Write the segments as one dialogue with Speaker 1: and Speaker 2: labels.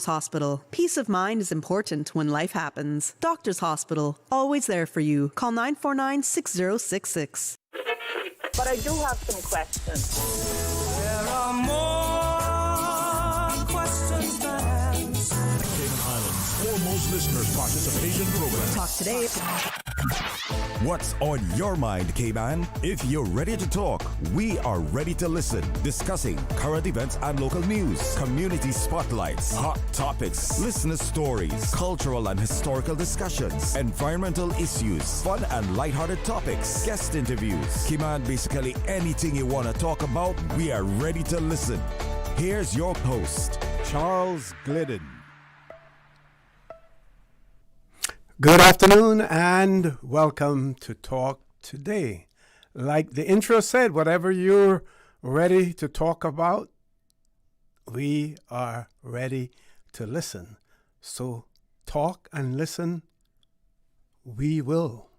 Speaker 1: Hospital. Peace of mind is important when life happens. Doctors Hospital, always there for you. Call 949-6066.
Speaker 2: But I do have some questions.
Speaker 3: There are more questions than answers.
Speaker 4: Cayman Islands' foremost listeners participation program.
Speaker 1: Talk today.
Speaker 5: What's on your mind, Cayman? If you're ready to talk, we are ready to listen. Discussing current events and local news, community spotlights, hot topics, listener stories, cultural and historical discussions, environmental issues, fun and lighthearted topics, guest interviews. Cayman, basically anything you want to talk about, we are ready to listen. Here's your host, Charles Glidden.
Speaker 6: Good afternoon and welcome to Talk Today. Like the intro said, whatever you're ready to talk about, we are ready to listen. So talk and listen, we will.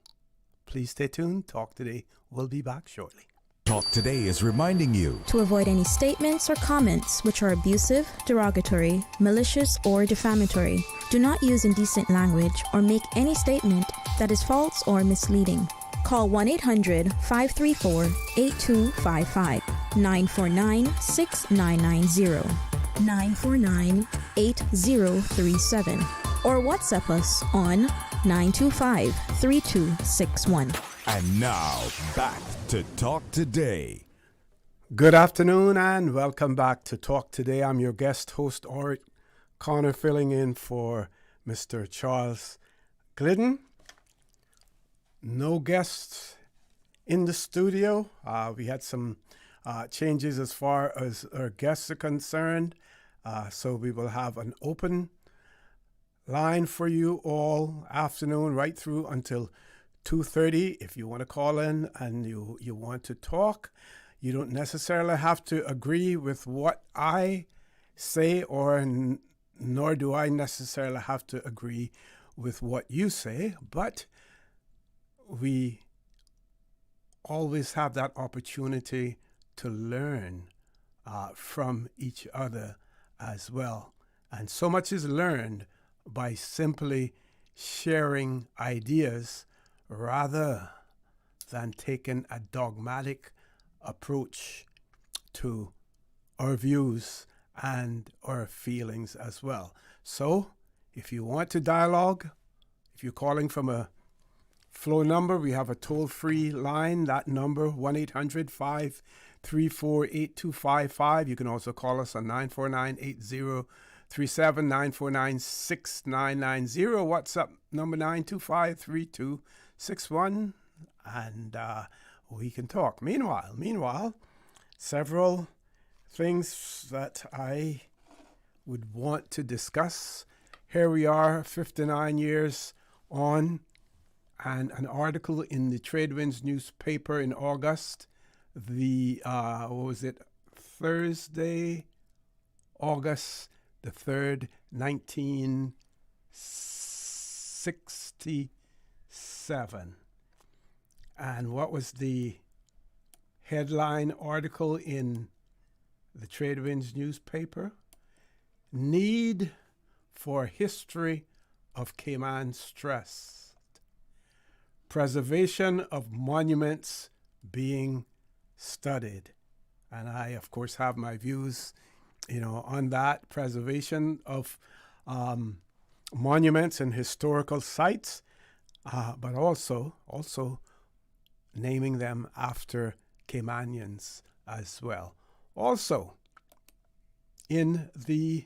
Speaker 6: Please stay tuned. Talk Today. We'll be back shortly.
Speaker 5: Talk Today is reminding you
Speaker 7: to avoid any statements or comments which are abusive, derogatory, malicious, or defamatory. Do not use indecent language or make any statement that is false or misleading. Call 1-800-534-8255, 949-6990, 949-8037, or WhatsApp us on 925-3261.
Speaker 5: And now, back to Talk Today.
Speaker 6: Good afternoon and welcome back to Talk Today. I'm your guest host, Orrett Connor, filling in for Mr. Charles Glidden. No guests in the studio. We had some changes as far as our guests are concerned. So we will have an open line for you all afternoon right through until 2:30. If you want to call in and you want to talk, you don't necessarily have to agree with what I say, nor do I necessarily have to agree with what you say, but we always have that opportunity to learn from each other as well. And so much is learned by simply sharing ideas rather than taking a dogmatic approach to our views and our feelings as well. So if you want to dialogue, if you're calling from a flow number, we have a toll-free line. That number, 1-800-534-8255. You can also call us on 949-8037, 949-6990. WhatsApp number 925-3261, and we can talk. Meanwhile, several things that I would want to discuss. Here we are, 59 years on, and an article in the Tradewinds newspaper in August, Thursday, August the 3rd, 1967. And what was the headline article in the Tradewinds newspaper? Need for history of Cayman stressed. Preservation of monuments being studied. And I, of course, have my views, on that preservation of monuments and historical sites, but also naming them after Caymanians as well. Also, in the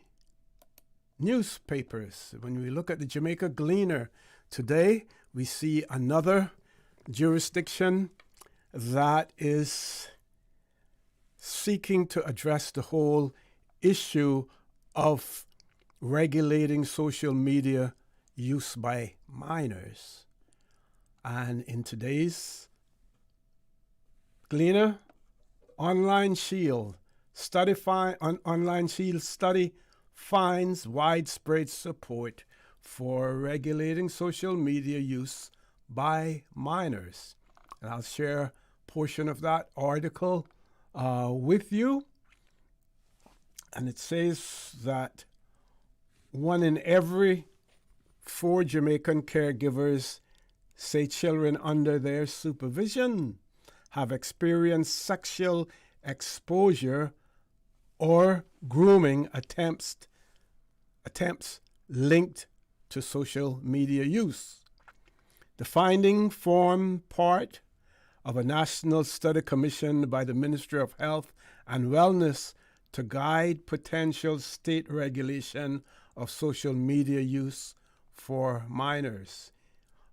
Speaker 6: newspapers, when we look at the Jamaica Gleaner today, we see another jurisdiction that is seeking to address the whole issue of regulating social media use by minors. And in today's Gleaner, Online Shield study finds widespread support for regulating social media use by minors. And I'll share a portion of that article with you. And it says that 1 in every 4 Jamaican caregivers say children under their supervision have experienced sexual exposure or grooming attempts linked to social media use. The finding formed part of a national study commissioned by the Ministry of Health and Wellness to guide potential state regulation of social media use for minors.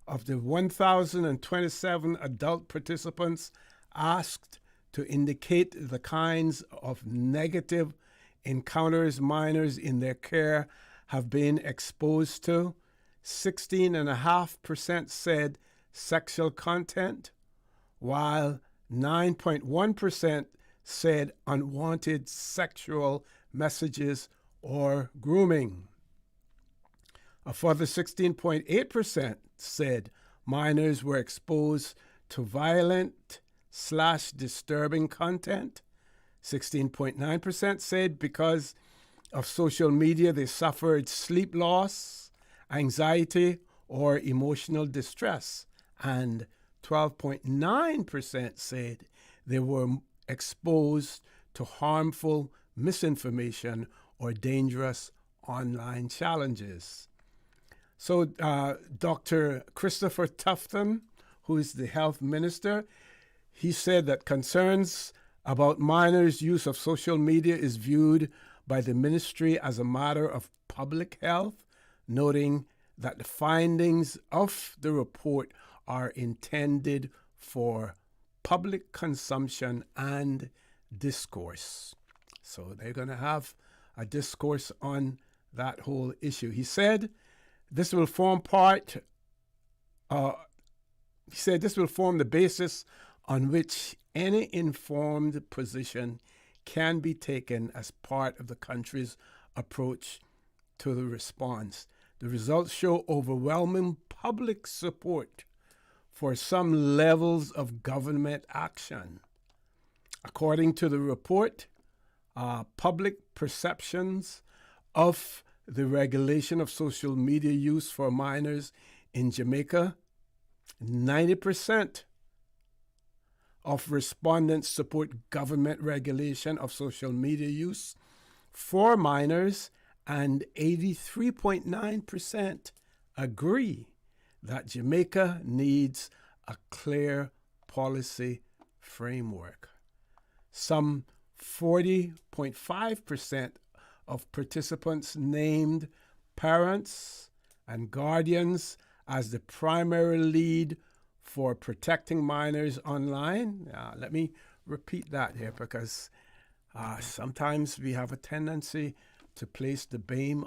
Speaker 6: Of the 1,027 adult participants asked to indicate the kinds of negative encounters minors in their care have been exposed to, 16.5% said sexual content, while 9.1% said unwanted sexual messages or grooming. A further 16.8% said minors were exposed to violent/disturbing content. 16.9% said because of social media they suffered sleep loss, anxiety, or emotional distress. And 12.9% said they were exposed to harmful misinformation or dangerous online challenges. So Dr. Christopher Tufton, who is the health minister, he said that concerns about minors' use of social media is viewed by the ministry as a matter of public health, noting that the findings of the report are intended for public consumption and discourse. So they're going to have a discourse on that whole issue. He said this will form the basis on which any informed position can be taken as part of the country's approach to the response. The results show overwhelming public support for some levels of government action. According to the report, public perceptions of the regulation of social media use for minors in Jamaica, 90% of respondents support government regulation of social media use for minors, and 83.9% agree that Jamaica needs a clear policy framework. Some 40.5% of participants named parents and guardians as the primary lead for protecting minors online. Let me repeat that here, because sometimes we have a tendency to place the blame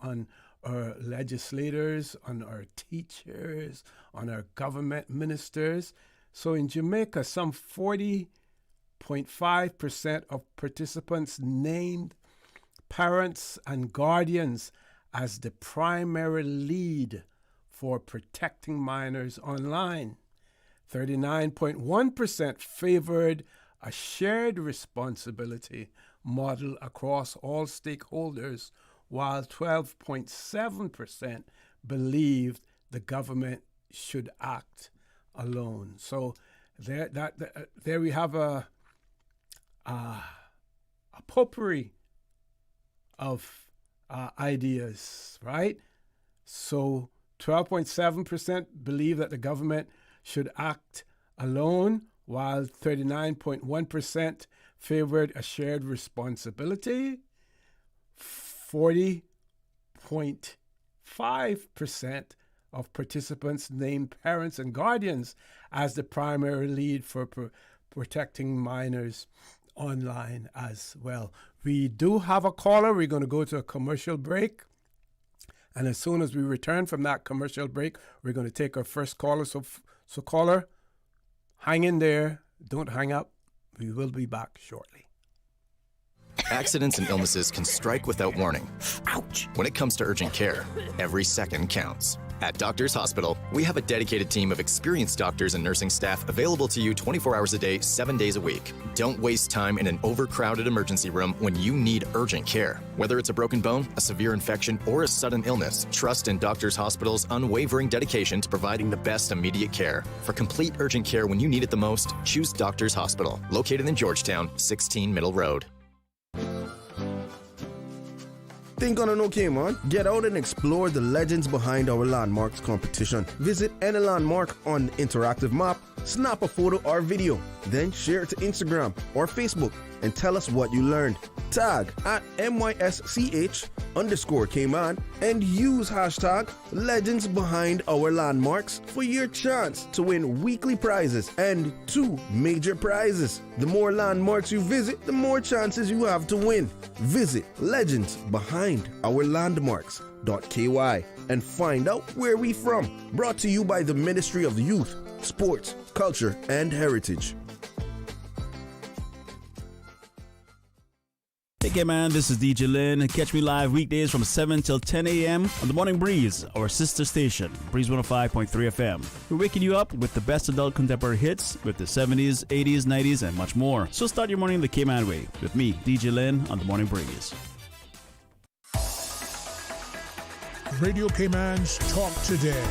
Speaker 6: on our legislators, on our teachers, on our government ministers. So in Jamaica, some 40.5% of participants named parents and guardians as the primary lead for protecting minors online. 39.1% favored a shared responsibility model across all stakeholders, while 12.7% believed the government should act alone. So there we have a potpourri of ideas, right? So 12.7% believe that the government should act alone, while 39.1% favored a shared responsibility. 40.5% of participants named parents and guardians as the primary lead for protecting minors online as well. We do have a caller. We're going to go to a commercial break. And as soon as we return from that commercial break, we're going to take our first caller. So caller, hang in there. Don't hang up. We will be back shortly.
Speaker 8: Accidents and illnesses can strike without warning.
Speaker 3: Ouch!
Speaker 8: When it comes to urgent care, every second counts. At Doctors Hospital, we have a dedicated team of experienced doctors and nursing staff available to you 24 hours a day, 7 days a week. Don't waste time in an overcrowded emergency room when you need urgent care. Whether it's a broken bone, a severe infection, or a sudden illness, trust in Doctors Hospital's unwavering dedication to providing the best immediate care. For complete urgent care when you need it the most, choose Doctors Hospital, located in Georgetown, 16 Middle Road.
Speaker 9: Think on an okay, man? Get out and explore the legends behind our landmarks competition. Visit any landmark on the interactive map, snap a photo or video, then share it to Instagram or Facebook and tell us what you learned. Tag at MYSCH_Cayman and use hashtag Legends Behind Our Landmarks for your chance to win weekly prizes and 2 major prizes. The more landmarks you visit, the more chances you have to win. Visit Legends Behind Our Landmarks.ky and find out where we from. Brought to you by the Ministry of Youth, Sports, Culture and Heritage.
Speaker 10: Hey man, this is DJ Lynn. Catch me live weekdays from 7 till 10 a.m. on the Morning Breeze, our sister station, Breeze 105.3 FM. We're waking you up with the best adult contemporary hits with the 70s, 80s, 90s, and much more. So start your morning the Cayman way with me, DJ Lynn, on the Morning Breeze.
Speaker 4: Radio Cayman's Talk Today.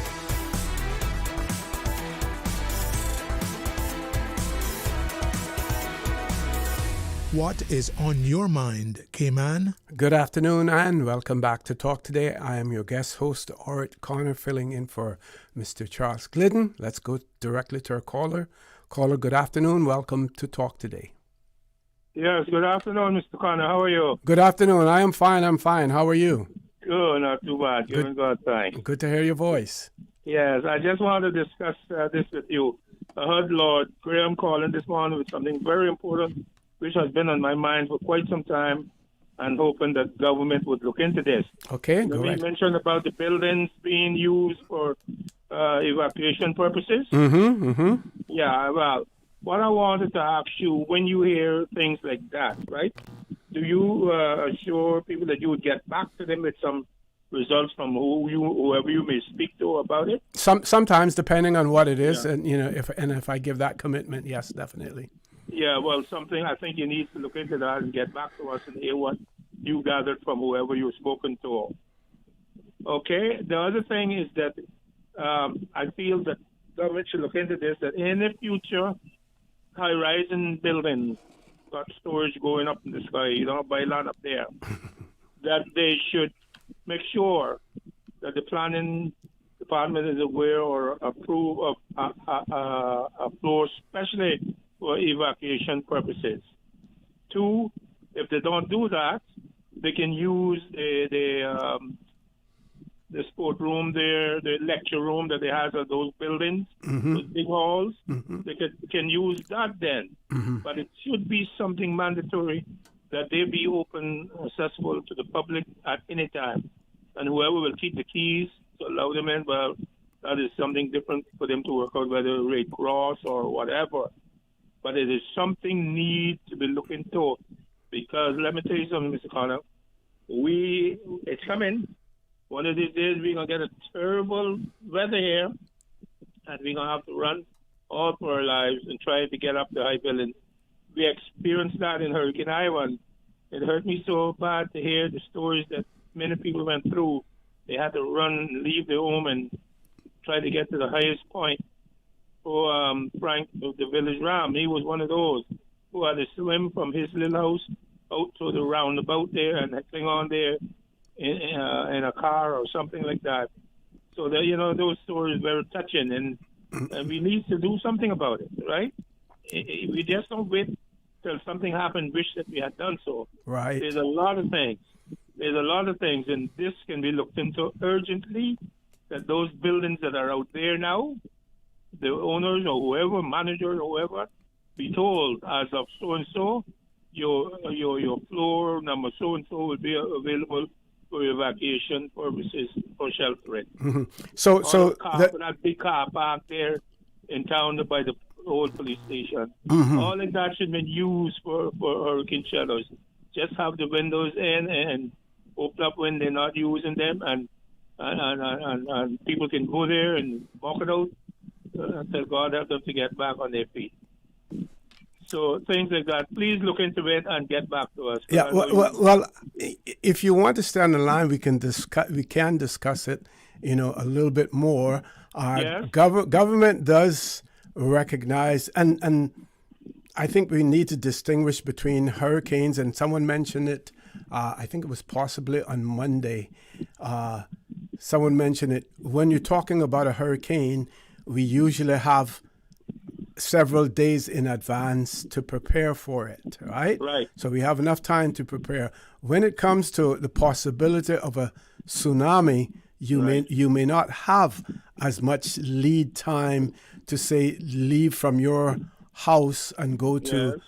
Speaker 4: What is on your mind, Cayman?
Speaker 6: Good afternoon and welcome back to Talk Today. I am your guest host, Orrett Connor, filling in for Mr. Charles Glidden. Let's go directly to our caller. Caller, good afternoon. Welcome to Talk Today.
Speaker 11: Yes, good afternoon, Mr. Connor. How are you?
Speaker 6: Good afternoon. I am fine. How are you?
Speaker 11: Good, not too bad. Giving God thanks.
Speaker 6: Good to hear your voice.
Speaker 11: Yes, I just want to discuss this with you. I heard Lord Graham calling this morning with something very important, which has been on my mind for quite some time, and hoping that government would look into this.
Speaker 6: Okay, go
Speaker 11: ahead. You mentioned about the buildings being used for evacuation purposes. Yeah, well, what I wanted to ask you, when you hear things like that, right, do you assure people that you would get back to them with some results from whoever you may speak to about it?
Speaker 6: Sometimes, depending on what it is, and if I give that commitment, yes, definitely.
Speaker 11: Yeah, well, something I think you need to look into that and get back to us and hear what you gathered from whoever you've spoken to. Okay, the other thing is that I feel that government should look into this, that in the future, high-rising buildings got storage going up in the sky, by land up there, that they should make sure that the planning department is aware or approve of a floor, especially for evacuation purposes. 2, if they don't do that, they can use the sport room there, the lecture room that they have at those buildings, those big halls. They can use that then. But it should be something mandatory that they be open, accessible to the public at any time. And whoever will keep the keys to allow them in, well, that is something different for them to work out, whether Red Cross or whatever. But it is something need to be looked into, because let me tell you something, Mr. Connor. It's coming. One of these days we're going to get a terrible weather here, and we're going to have to run all for our lives and try to get up the high building. We experienced that in Hurricane Ivan. It hurt me so bad to hear the stories that many people went through. They had to run, leave their home, and try to get to the highest point. Frank of the Village Ram, he was one of those who had to swim from his little house out to the roundabout there and cling on there in a car or something like that. So that those stories are very touching, and we need to do something about it, right? We just don't wait till something happened, wish that we had done so.
Speaker 6: Right.
Speaker 11: There's a lot of things, and this can be looked into urgently, that those buildings that are out there now, the owners or whoever, managers or whoever, be told as of so-and-so, your floor number so-and-so will be available for evacuation purposes for sheltering.
Speaker 6: So
Speaker 11: that big car park there in town by the old police station. All of that should be used for hurricane shelters. Just have the windows in and open up when they're not using them, and and people can go there and walk it out until God help them to get back on their feet. So things like that, please look into it and get back to us.
Speaker 6: Yeah, well, if you want to stay on the line, we can discuss it, a little bit more.
Speaker 11: Yes.
Speaker 6: Government does recognize, and I think we need to distinguish between hurricanes, and someone mentioned it, I think it was possibly on Monday. Someone mentioned it. When you're talking about a hurricane, we usually have several days in advance to prepare for it, right?
Speaker 11: Right.
Speaker 6: So we have enough time to prepare. When it comes to the possibility of a tsunami, you may not have as much lead time to say leave from your house and go to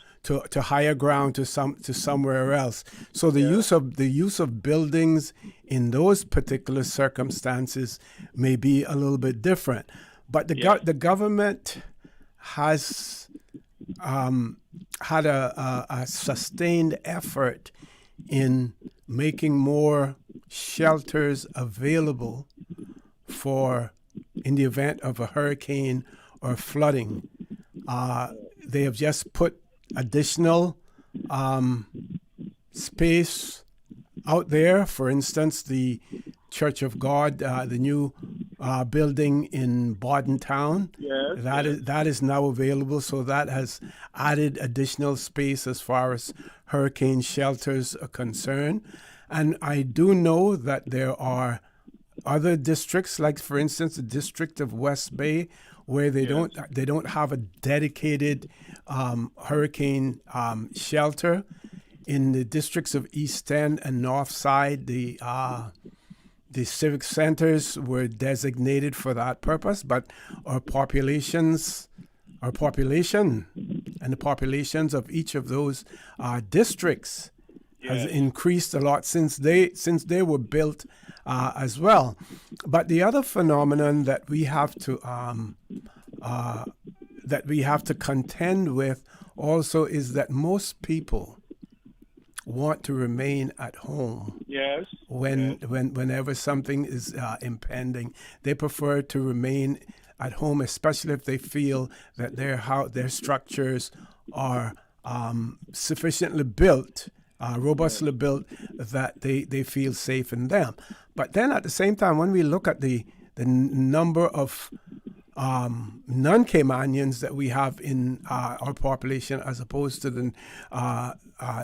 Speaker 6: higher ground to somewhere else. So the use of buildings in those particular circumstances may be a little bit different. But the government has had a sustained effort in making more shelters available in the event of a hurricane or flooding. They have just put additional space out there. For instance, the Church of God, the new building in Bordentown, that is now available. So that has added additional space as far as hurricane shelters are concerned. And I do know that there are other districts, like for instance, the District of West Bay, where they don't have a dedicated hurricane shelter. In the districts of East End and North Side, the civic centers were designated for that purpose, but our population and the populations of each of those districts has increased a lot since they were built as well. But the other phenomenon that we have to contend with also is that most people want to remain at home.
Speaker 11: Yes.
Speaker 6: Whenever something is impending, they prefer to remain at home, especially if they feel that their structures are sufficiently built, robustly built, that they feel safe in them. But then at the same time, when we look at the number of non-Caymanians that we have in our population as opposed to the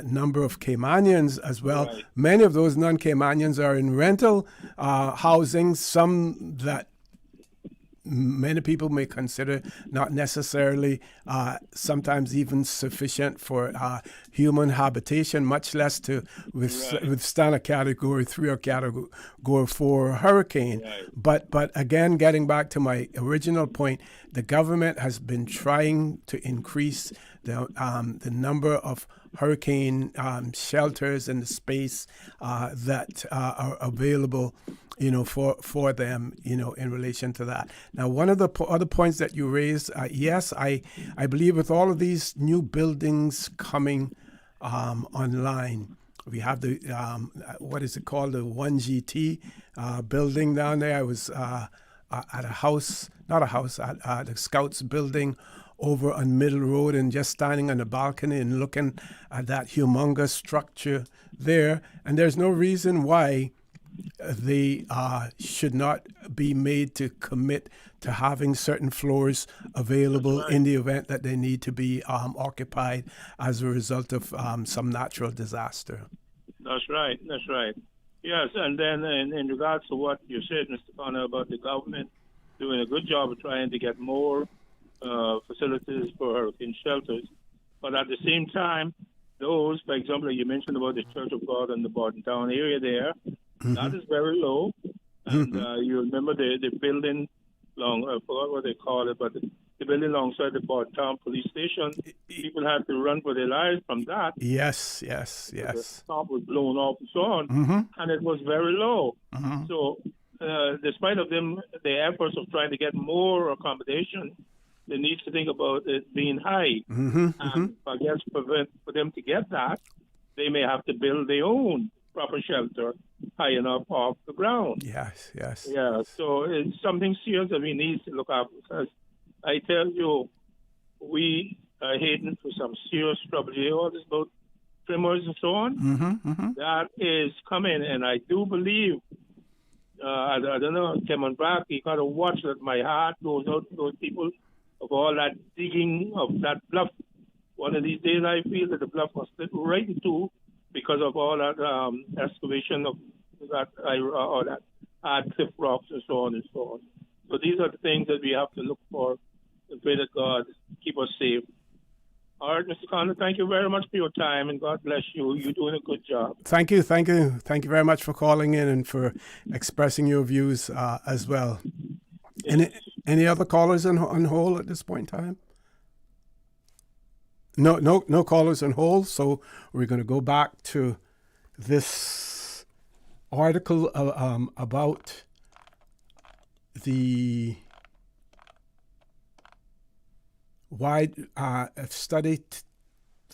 Speaker 6: number of Caymanians as well. Right. Many of those non-Caymanians are in rental housing, some that many people may consider not necessarily sometimes even sufficient for human habitation, much less to withstand a Category 3 or Category 4 hurricane. Right. But again, getting back to my original point, the government has been trying to increase the number of hurricane shelters and the space that are available, for them, in relation to that. Now, one of the other points that you raised, yes, I believe with all of these new buildings coming online, we have the, what is it called, the 1GT building down there. I was at the Scouts building over on Middle Road, and just standing on the balcony and looking at that humongous structure there. And there's no reason why they should not be made to commit to having certain floors available in the event that they need to be occupied as a result of some natural disaster.
Speaker 11: That's right. Yes, and then in regards to what you said, Mr. Connor, about the government doing a good job of trying to get more facilities for hurricane shelters, but at the same time, those, for example, you mentioned about the Church of God in the Bordentown area there, that is very low. And you remember the building I forgot what they call it, but the building alongside the Bordentown police station, people had to run for their lives from that.
Speaker 6: Yes.
Speaker 11: The top was blown off and so on, and it was very low. So despite of them, the efforts of trying to get more accommodation, they need to think about it being high. And I guess for them to get that, they may have to build their own. proper shelter high enough off the ground.
Speaker 6: Yes, yes.
Speaker 11: Yeah, so it's something serious that we need to look at, because I tell you, we are heading for some serious trouble. You hear all this about tremors and so on? That is coming, and I do believe, I don't know, coming back, you got to watch that. My heart goes out to those people of all that digging of that bluff. One of these days, I feel that the bluff was split right in two because of all that excavation of that, or that hard cliff rocks and so on and so on. So these are the things that we have to look for and pray that God keep us safe. All right, Mr. Connor, thank you very much for your time, and God bless you. You're doing a good job.
Speaker 6: Thank you. Thank you very much for calling in and for expressing your views as well.
Speaker 11: Yes.
Speaker 6: Any other callers on hold at this point in time? No callers on hold. So we're going to go back to this article about the wide study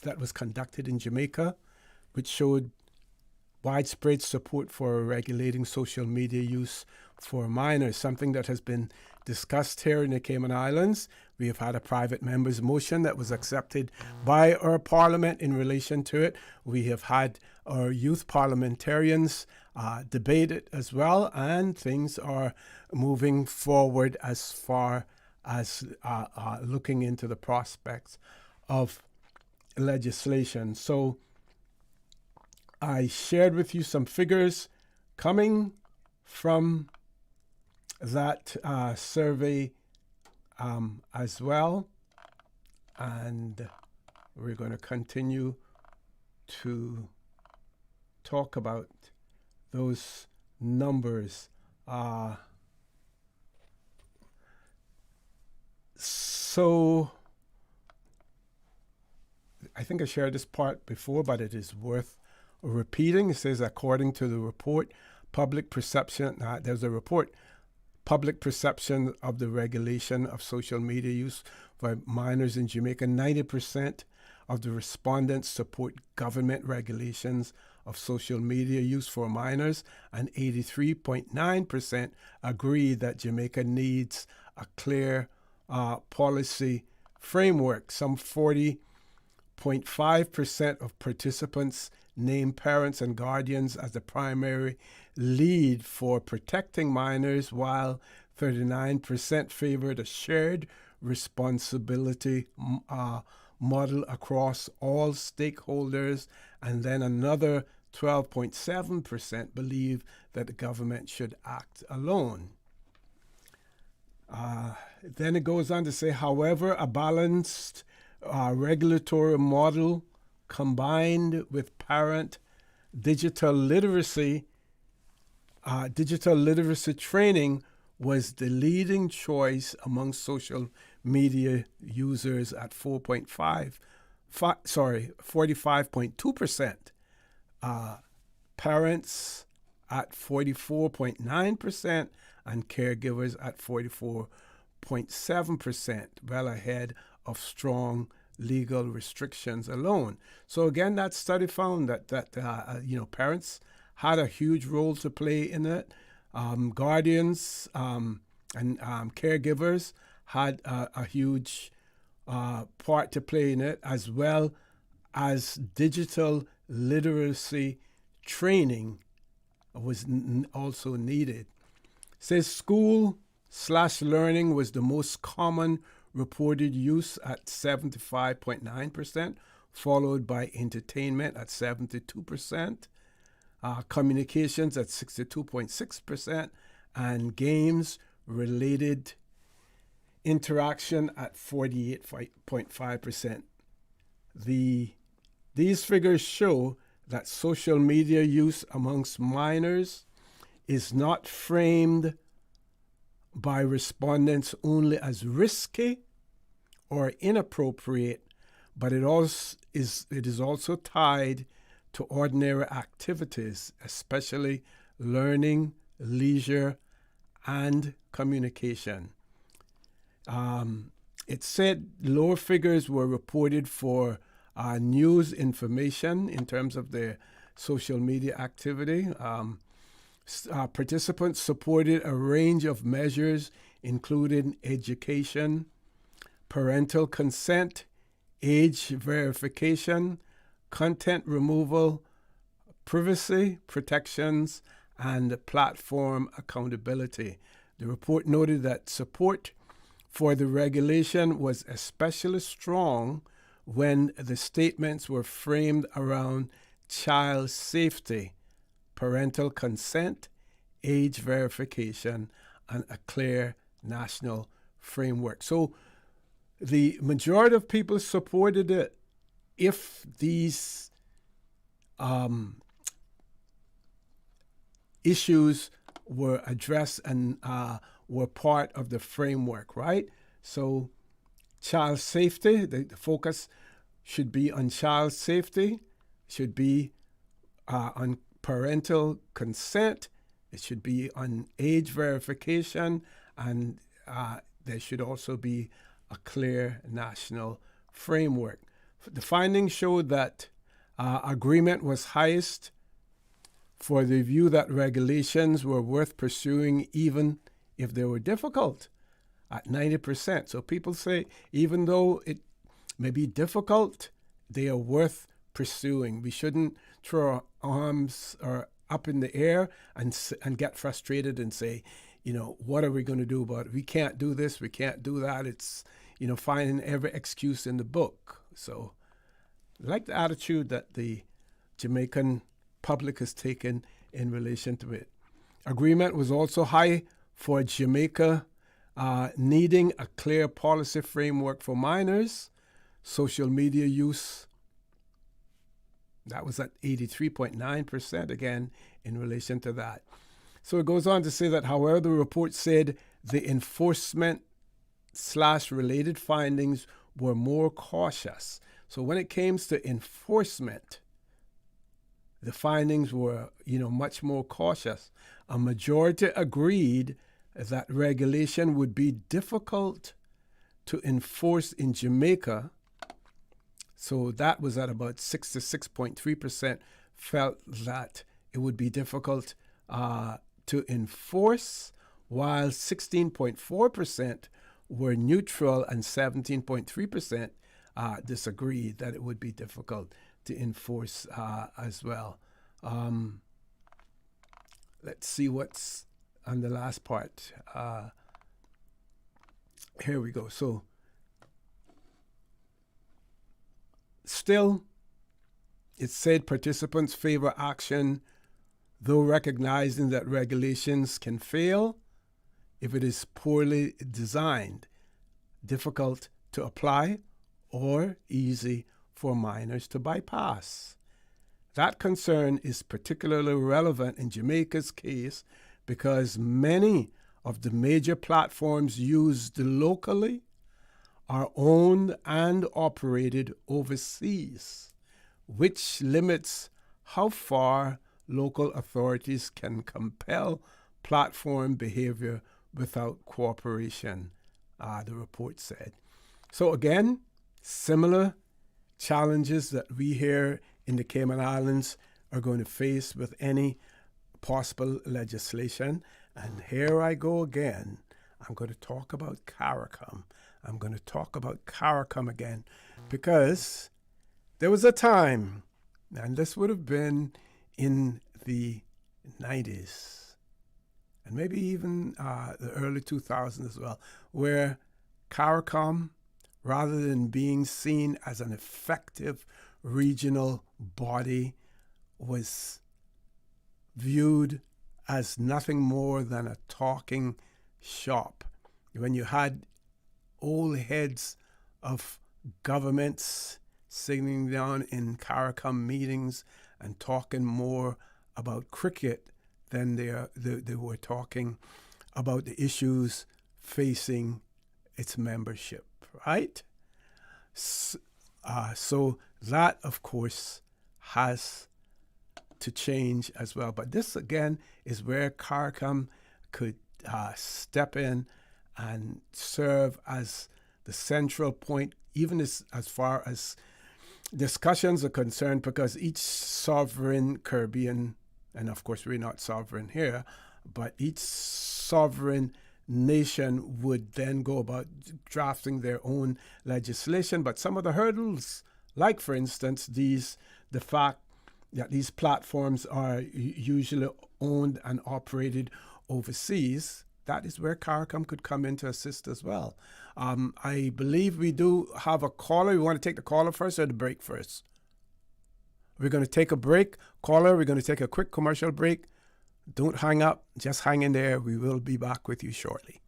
Speaker 6: that was conducted in Jamaica, which showed widespread support for regulating social media use for minors, something that has been discussed here in the Cayman Islands. We have had a private member's motion that was accepted by our parliament in relation to it. We have had our youth parliamentarians debate it as well, and things are moving forward as far as looking into the prospects of legislation. So I shared with you some figures coming from that survey as well, and we're going to continue to talk about those numbers. So I think I shared this part before, but it is worth repeating. It says, according to the report, public perception of the regulation of social media use by minors in Jamaica, 90% of the respondents support government regulations of social media use for minors, and 83.9% agree that Jamaica needs a clear policy framework. Some 40.5% of participants name parents and guardians as the primary lead for protecting minors, while 39% favored a shared responsibility model across all stakeholders, and then another 12.7% believe that the government should act alone. Then it goes on to say, however, a balanced regulatory model combined with parent digital literacy training was the leading choice among social media users at 45.2%. Parents at 44.9%, and caregivers at 44.7%, well ahead of strong legal restrictions alone. So again, that study found that parents had a huge role to play in it. Guardians and caregivers had a huge part to play in it, as well as digital literacy training was also needed. It says school/learning was the most common reported use at 75.9%, followed by entertainment at 72%, communications at 62.6%, and games-related interaction at 48.5%. These figures show that social media use amongst minors is not framed by respondents only as risky or inappropriate, but it is also tied to ordinary activities, especially learning, leisure, and communication. It said lower figures were reported for news information in terms of the social media activity. Participants supported a range of measures, including education, parental consent, age verification, content removal, privacy protections, and platform accountability. The report noted that support for the regulation was especially strong when the statements were framed around child safety, parental consent, age verification, and a clear national framework. So the majority of people supported it if these issues were addressed and were part of the framework, right? So child safety, the focus should be on child safety, should be on parental consent, it should be on age verification, and there should also be a clear national framework. The findings showed that agreement was highest for the view that regulations were worth pursuing even if they were difficult, at 90%. So people say even though it may be difficult, they are worth pursuing. We shouldn't throw our arms up in the air and get frustrated and say, what are we going to do about it? We can't do this, we can't do that. It's, finding every excuse in the book. So I like the attitude that the Jamaican public has taken in relation to it. Agreement was also high for Jamaica needing a clear policy framework for minors, social media use. That was at 83.9% again in relation to that. So it goes on to say that, however, the report said the enforcement/related findings were more cautious. So when it came to enforcement, the findings were, much more cautious. A majority agreed that regulation would be difficult to enforce in Jamaica. So that was at about 66.3% felt that it would be difficult to enforce, while 16.4% were neutral and 17.3% disagreed that it would be difficult to enforce as well. Let's see what's on the last part. Here we go. So still, it said participants favor action, though recognizing that regulations can fail if it is poorly designed, difficult to apply, or easy for minors to bypass. That concern is particularly relevant in Jamaica's case because many of the major platforms used locally are owned and operated overseas, which limits how far local authorities can compel platform behavior without cooperation, the report said. So again, similar challenges that we here in the Cayman Islands are going to face with any possible legislation. And here I go again. I'm going to talk about CARICOM. I'm going to talk about CARICOM again because there was a time, and this would have been in the 90s and maybe even the early 2000s as well, where CARICOM, rather than being seen as an effective regional body, was viewed as nothing more than a talking shop. When you had old heads of governments sitting down in CARICOM meetings and talking more about cricket than they were talking about the issues facing its membership, right? So that, of course, has to change as well. But this, again, is where CARICOM could step in and serve as the central point, even as far as discussions are concerned, because each sovereign Caribbean, and of course we're not sovereign here, but each sovereign nation would then go about drafting their own legislation. But some of the hurdles, like for instance, the fact that these platforms are usually owned and operated overseas, that is where CARICOM could come in to assist as well. I believe we do have a caller. We want to take the caller first or the break first? We're going to take a break. Caller, we're going to take a quick commercial break. Don't hang up. Just hang in there. We will be back with you shortly.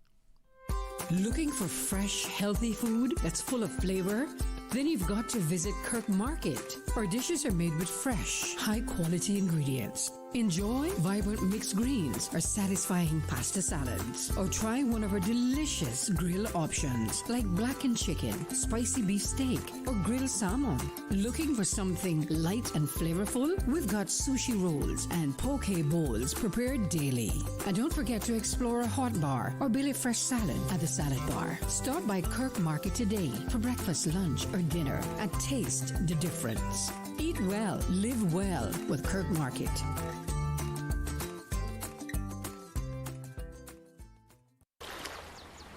Speaker 12: Looking for fresh, healthy food that's full of flavor? Then you've got to visit Kirk Market. Our dishes are made with fresh, high-quality ingredients. Enjoy vibrant mixed greens or satisfying pasta salads. Or try one of our delicious grill options like blackened chicken, spicy beef steak, or grilled salmon. Looking for something light and flavorful? We've got sushi rolls and poke bowls prepared daily. And don't forget to explore a hot bar or Billy Fresh salad at the salad bar. Stop by Kirk Market today for breakfast, lunch, or dinner and taste the difference. Eat well, live well with Kirk Market.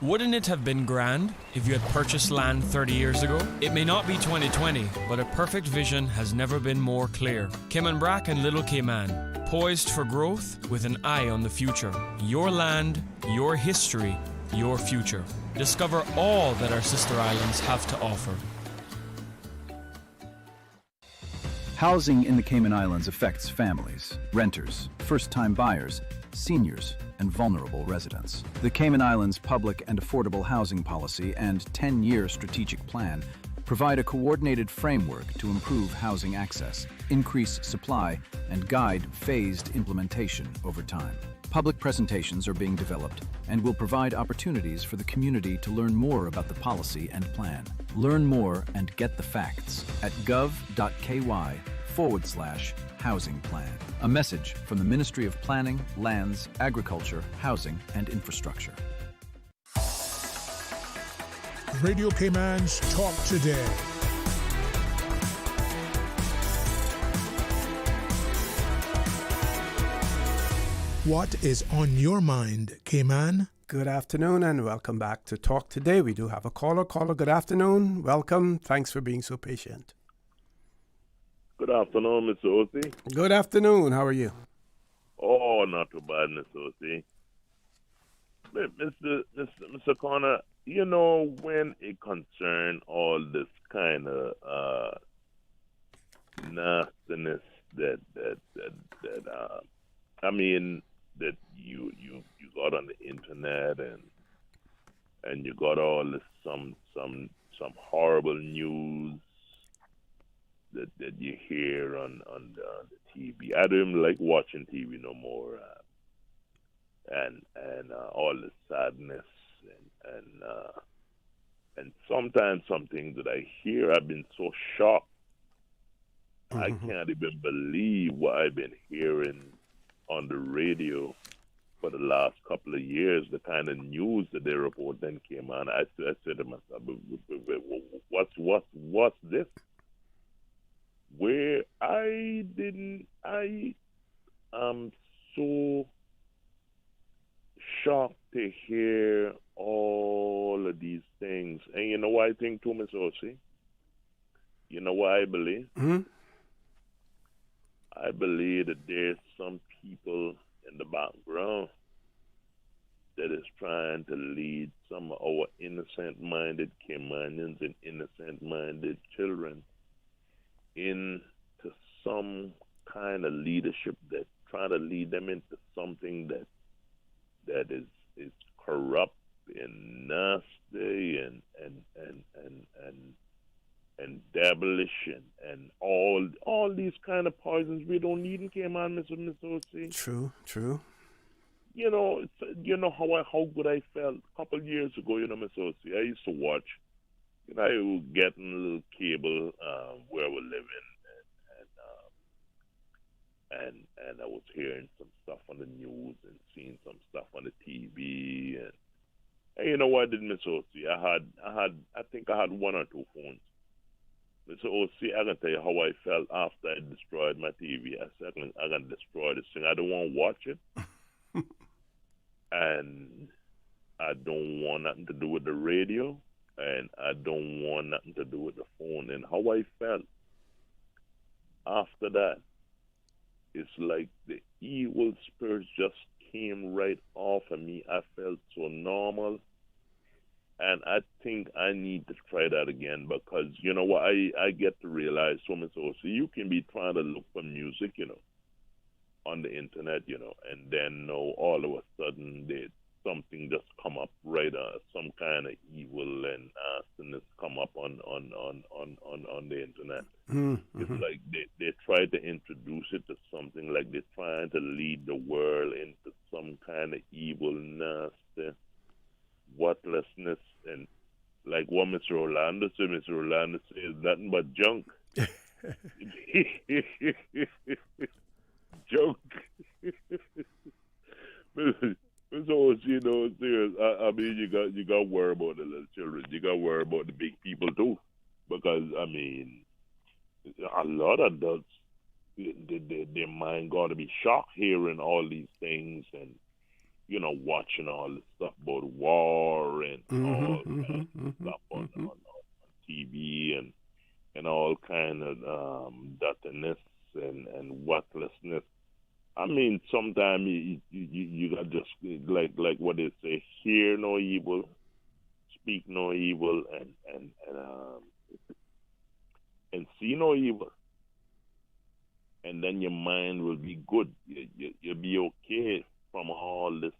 Speaker 13: Wouldn't it have been grand if you had purchased land 30 years ago? It may not be 2020, but a perfect vision has never been more clear. Cayman Brac and Little Cayman, poised for growth with an eye on the future. Your land, your history, your future. Discover all that our sister islands have to offer.
Speaker 14: Housing in the Cayman Islands affects families, renters, first-time buyers, seniors, and vulnerable residents. The Cayman Islands Public and Affordable Housing Policy and 10-year strategic plan provide a coordinated framework to improve housing access, increase supply, and guide phased implementation over time. Public presentations are being developed and will provide opportunities for the community to learn more about the policy and plan. Learn more and get the facts at gov.ky/housing plan. A message from the Ministry of Planning, Lands, Agriculture, Housing, and Infrastructure.
Speaker 4: Radio Cayman's Talk Today. What is on your mind, Cayman?
Speaker 6: Good afternoon and welcome back to Talk Today. We do have a caller. Caller, good afternoon. Welcome. Thanks for being so patient.
Speaker 15: Good afternoon, Mr. Osi.
Speaker 6: Good afternoon. How are you?
Speaker 15: Oh, not too bad, Mr. Osi. Mr. Connor, you know, when it concerns all this kind of nastiness that you got on the internet and you got all this some horrible news that you hear on the TV. I don't even like watching TV no more. And all the sadness and sometimes some things that I hear, I've been so shocked. Mm-hmm. I can't even believe what I've been hearing on the radio for the last couple of years, the kind of news that they report then came on. I said to myself, what's this? Where I am so shocked to hear all of these things. And you know what I think too, Ms. Osi? You know what I believe?
Speaker 6: Mm-hmm.
Speaker 15: I believe that there's some people in the background that is trying to lead some of our innocent-minded Caymanians and innocent-minded children into some kind of leadership that trying to lead them into something that is corrupt and nasty and devilish and all these kind of poisons we don't need in Cayman, Mr. Osi.
Speaker 6: True.
Speaker 15: You know, how good I felt a couple of years ago, Mr. Osi. I used to watch. I was getting a little cable where we're living, and I was hearing some stuff on the news and seeing some stuff on the TV, and you know what I did, Miss Osi? I think I had one or two phones. So, see, I can tell you how I felt after I destroyed my TV. I said, I can destroy this thing. I don't want to watch it. And I don't want nothing to do with the radio. And I don't want nothing to do with the phone. And how I felt after that, it's like the evil spirits just came right off of me. I felt so normal. And I think I need to try that again because, you know what, I get to realize so you can be trying to look for music, you know, on the internet, you know, and then all of a sudden something just come up right, some kind of evil and nastiness come up on the internet. Mm-hmm. It's like they try to introduce it to something like they're trying to lead the world into some kind of evil, nasty, worthlessness, and like what Mr. Orlando says nothing but junk. Junk. So, you know, serious. I mean, you got to worry about the little children. You got to worry about the big people too, because I mean, a lot of adults, their mind got to be shocked hearing all these things and, you know, watching all this stuff about war and all kind of stuff on TV and all kind of dirtiness and worthlessness. I mean, sometimes you got just like what they say: hear no evil, speak no evil, and see no evil, and then your mind will be good. You'll be okay from all this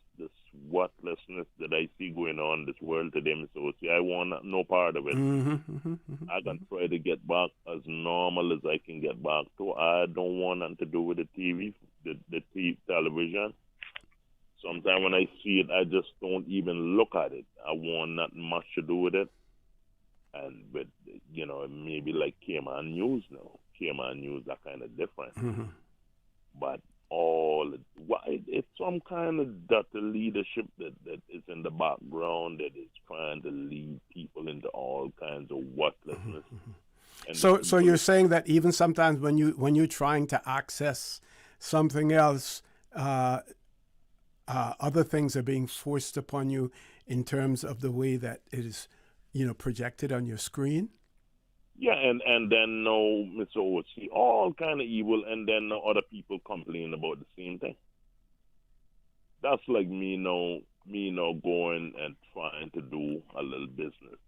Speaker 15: worthlessness that I see going on in this world today. So see, I want no part of it. I can try to get back as normal as I can get back to. I don't want nothing to do with the TV, the television. Sometimes when I see it, I just don't even look at it. I want nothing much to do with it. But you know, maybe like Cayman News now. Cayman News are kind of different. But it's some kind of dirty leadership that is in the background that is trying to lead people into all kinds of worthlessness.
Speaker 6: So you're saying that even sometimes when you're trying to access something else, other things are being forced upon you in terms of the way that it is, you know, projected on your screen?
Speaker 15: Yeah, and then Mr. O see all kind of evil, and then other people complain about the same thing. That's like me now going and trying to do a little business.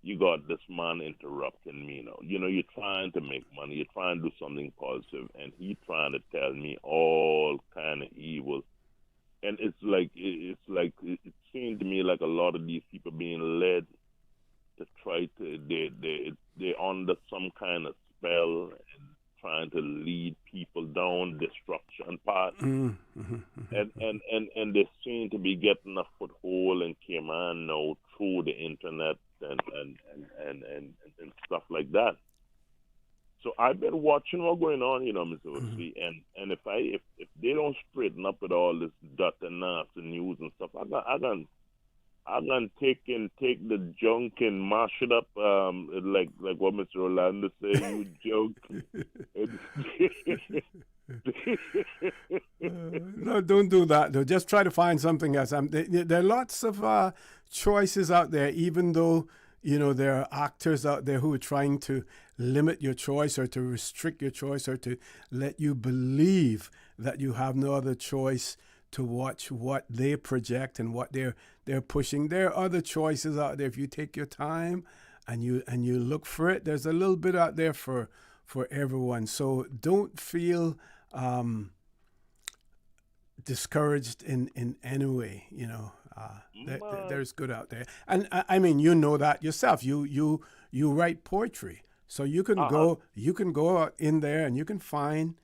Speaker 15: You got this man interrupting me now. You know, you're trying to make money, you're trying to do something positive, and he trying to tell me all kind of evil. And it seemed to me like a lot of these people being led to try to they're under some kind of spell and trying to lead people down destruction path. And they seem to be getting a foothold in Cayman now through the internet and stuff like that. So I've been watching what's going on, you know, Mr. O.C. And if they don't straighten up with all this dirt and nasty news and stuff, I'm gonna take the junk and mash it up, like what Mr. Orlando said, you junk.
Speaker 6: No, don't do that, though. Just try to find something else. There are lots of choices out there, even though, you know, there are actors out there who are trying to limit your choice or to restrict your choice or to let you believe that you have no other choice to watch what they project and what they're pushing. There are other choices out there. If you take your time and you look for it, there's a little bit out there for everyone. So don't feel discouraged in any way. You know, there's good out there. And I mean, you know that yourself. You write poetry, so you can go out in there and you can find,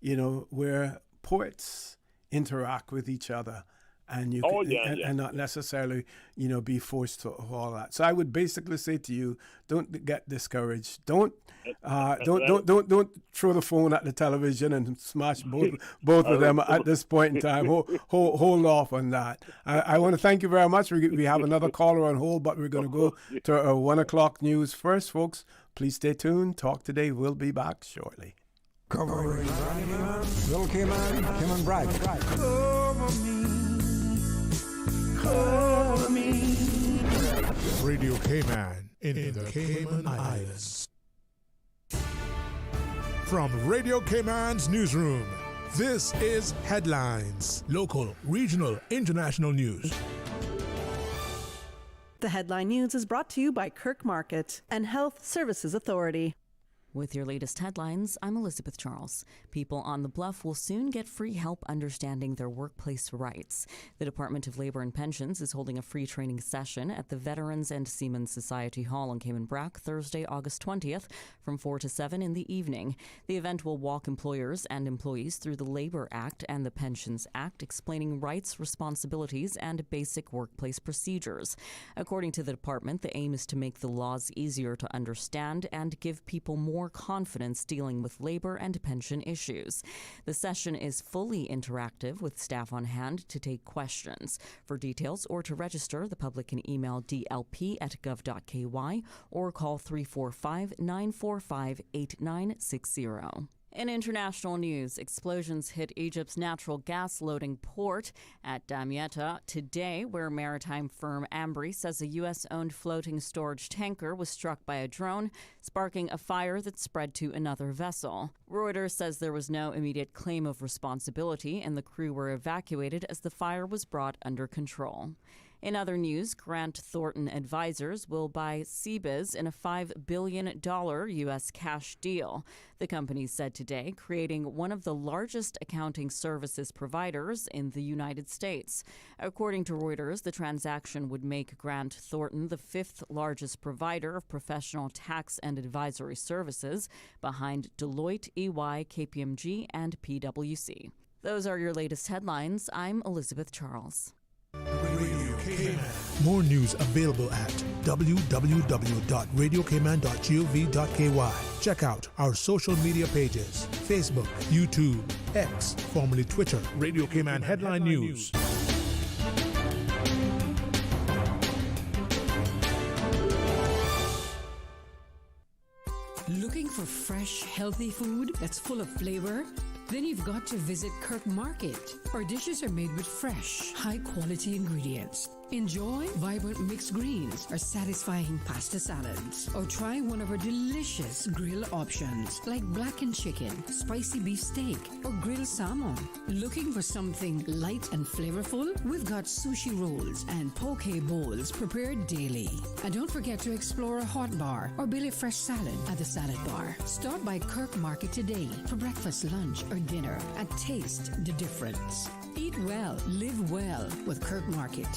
Speaker 6: you know, where poets interact with each other, and and not necessarily, you know, be forced to all that. So I would basically say to you, don't get discouraged. Don't throw the phone at the television and smash both of them at this point in time. Hold off on that. I want to thank you very much. We have another caller on hold, but we're going to go to our 1 o'clock news first, folks. Please stay tuned. Talk Today will be back shortly.
Speaker 3: Covering Little Cayman, Kim and Brad.
Speaker 4: Cover me. Radio Cayman in the Cayman Islands. From Radio Cayman's newsroom, this is Headlines. Local, regional, international news.
Speaker 1: The Headline News is brought to you by Kirk Market and Health Services Authority.
Speaker 16: With your latest headlines, I'm Elizabeth Charles. People on the Bluff will soon get free help understanding their workplace rights. The Department of Labor and Pensions is holding a free training session at the Veterans and Seamen's Society Hall on Cayman Brac Thursday, August 20th from 4 to 7 in the evening. The event will walk employers and employees through the Labor Act and the Pensions Act, explaining rights, responsibilities, and basic workplace procedures. According to the department, the aim is to make the laws easier to understand and give people more confidence dealing with labor and pension issues. The session is fully interactive with staff on hand to take questions. For details or to register, the public can email dlp@gov.ky or call 345-945-8960. In international news, explosions hit Egypt's natural gas loading port at Damietta today, where maritime firm Ambri says a U.S.-owned floating storage tanker was struck by a drone, sparking a fire that spread to another vessel. Reuters says there was no immediate claim of responsibility, and the crew were evacuated as the fire was brought under control. In other news, Grant Thornton Advisors will buy CBIZ in a $5 billion U.S. cash deal. The company said today, creating one of the largest accounting services providers in the United States. According to Reuters, the transaction would make Grant Thornton the fifth largest provider of professional tax and advisory services, behind Deloitte, EY, KPMG, and PwC. Those are your latest headlines. I'm Elizabeth Charles.
Speaker 4: More news available at www.radiocayman.gov.ky. Check out our social media pages: Facebook, YouTube, X, formerly Twitter, Radio Cayman Headline News.
Speaker 12: Looking for fresh, healthy food that's full of flavor? Then you've got to visit Kirk Market. Our dishes are made with fresh, high-quality ingredients. Enjoy vibrant mixed greens or satisfying pasta salads. Or try one of our delicious grill options like blackened chicken, spicy beef steak, or grilled salmon. Looking for something light and flavorful? We've got sushi rolls and poke bowls prepared daily. And don't forget to explore a hot bar or Billy Fresh salad at the salad bar. Stop by Kirk Market today for breakfast, lunch, or dinner and taste the difference. Eat well, live well with Kirk Market.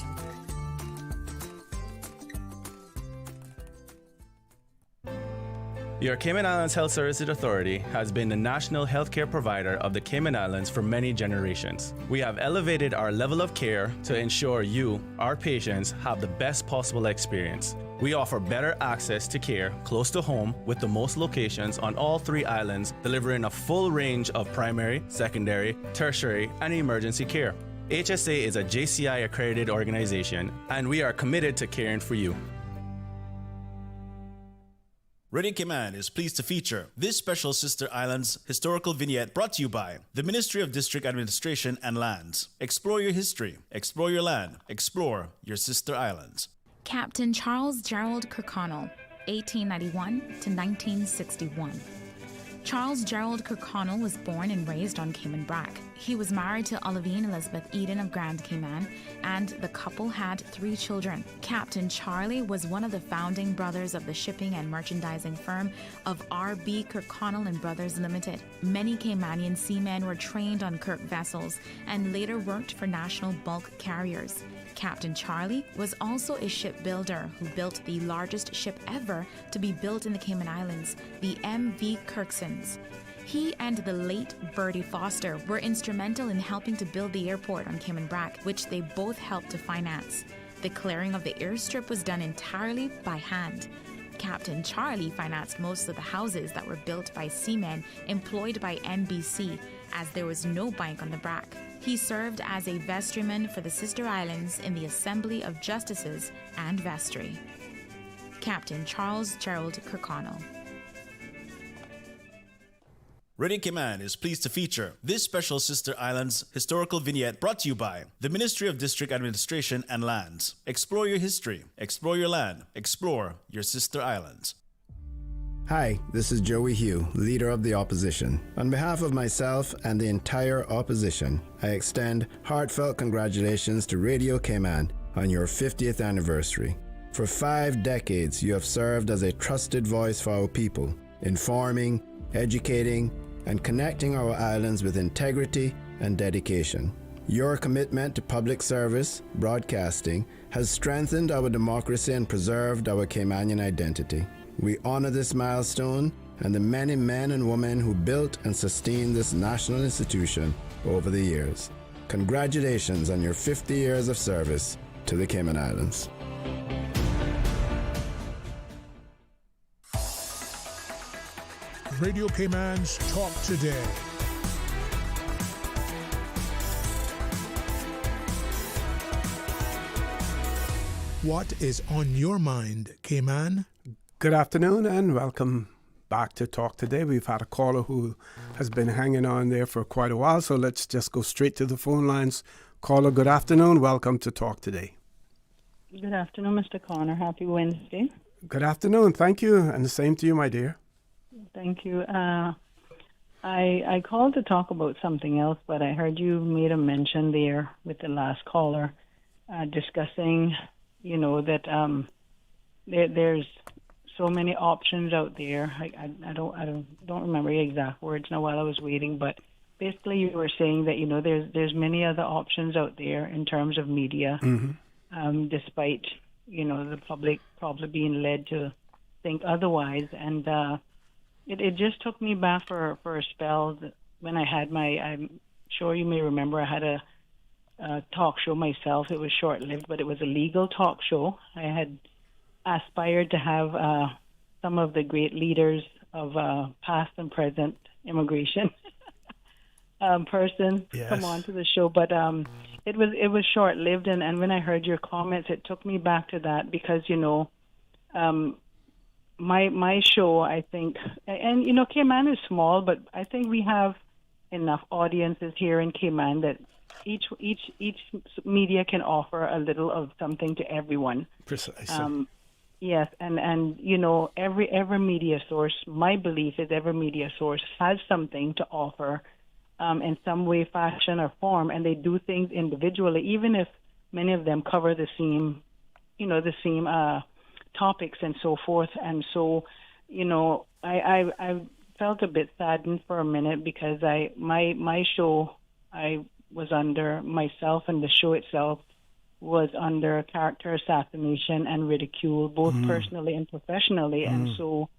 Speaker 17: Your Cayman Islands Health Services Authority has been the national healthcare provider of the Cayman Islands for many generations. We have elevated our level of care to ensure you, our patients, have the best possible experience. We offer better access to care close to home with the most locations on all 3 islands, delivering a full range of primary, secondary, tertiary, and emergency care. HSA is a JCI accredited organization, and we are committed to caring for you.
Speaker 10: Radio Cayman is pleased to feature this special Sister Islands historical vignette brought to you by the Ministry of District Administration and Lands. Explore your history, explore your land, explore your Sister Islands.
Speaker 18: Captain Charles Gerald Kirkconnell, 1891 to 1961. Charles Gerald Kirkconnell was born and raised on Cayman Brac. He was married to Olivine Elizabeth Eden of Grand Cayman, and the couple had 3 children. Captain Charlie was one of the founding brothers of the shipping and merchandising firm of R.B. Kirkconnell and Brothers Limited. Many Caymanian seamen were trained on Kirk vessels and later worked for national bulk carriers. Captain Charlie was also a shipbuilder who built the largest ship ever to be built in the Cayman Islands, the M.V. Kirksons. He and the late Bertie Foster were instrumental in helping to build the airport on Cayman Brac, which they both helped to finance. The clearing of the airstrip was done entirely by hand. Captain Charlie financed most of the houses that were built by seamen employed by NBC, as there was no bank on the Brac. He served as a vestryman for the Sister Islands in the Assembly of Justices and Vestry. Captain Charles Gerald Kirkconnell.
Speaker 10: Radio Cayman is pleased to feature this special Sister Islands historical vignette brought to you by the Ministry of District Administration and Lands. Explore your history, explore your land, explore your Sister Islands.
Speaker 19: Hi, this is Joey Hugh, Leader of the Opposition. On behalf of myself and the entire opposition, I extend heartfelt congratulations to Radio Cayman on your 50th anniversary. For 5 decades, you have served as a trusted voice for our people, informing, educating, and connecting our islands with integrity and dedication. Your commitment to public service, broadcasting, has strengthened our democracy and preserved our Caymanian identity. We honor this milestone and the many men and women who built and sustained this national institution over the years. Congratulations on your 50 years of service to the Cayman Islands.
Speaker 4: Radio Cayman's Talk Today. What is on your mind, Cayman?
Speaker 6: Good afternoon and welcome back to Talk Today. We've had a caller who has been hanging on there for quite a while, so let's just go straight to the phone lines. Caller, good afternoon. Welcome to Talk Today.
Speaker 20: Good afternoon, Mr. Connor. Happy Wednesday.
Speaker 6: Good afternoon. Thank you. And the same to you, my dear.
Speaker 20: Thank you. I called to talk about something else, but I heard you made a mention there with the last caller discussing, that there's so many options out there. I don't remember the exact words now while I was waiting, but basically you were saying that there's many other options out there in terms of media, despite the public probably being led to think otherwise. And it just took me back for a spell when I had I'm sure you may remember I had a talk show myself. It was short-lived, but it was a legal talk show. I had aspired to have some of the great leaders of past and present immigration person come on to the show, but it was short-lived. And when I heard your comments, it took me back to that because my show, I think, and Cayman is small, but I think we have enough audiences here in Cayman that each media can offer a little of something to everyone.
Speaker 6: Precisely.
Speaker 20: Yes, and every media source, my belief is every media source has something to offer in some way, fashion, or form, and they do things individually, even if many of them cover the same topics and so forth. And so, I felt a bit saddened for a minute because my show, I was under myself, and the show itself was under character assassination and ridicule, both personally and professionally. And so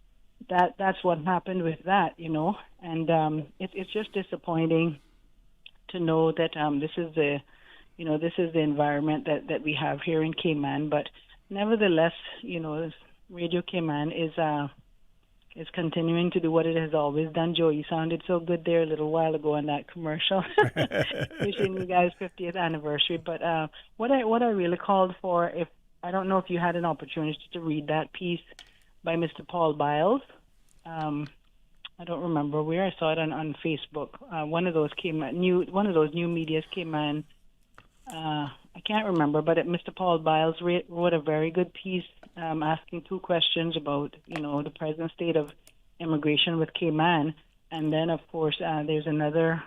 Speaker 20: that's what happened with that, and it's just disappointing to know that this is the environment that we have here in Cayman. But nevertheless, Radio Cayman is continuing to do what it has always done. Joe, you sounded so good there a little while ago in that commercial, wishing you guys 50th anniversary. But what I really called for, I don't know if you had an opportunity to read that piece by Mr. Paul Biles. I don't remember where I saw it on Facebook. One of those new medias came in. I can't remember, but Mr. Paul Biles wrote a very good piece asking 2 questions about, the present state of immigration with Cayman. And then, of course, there's another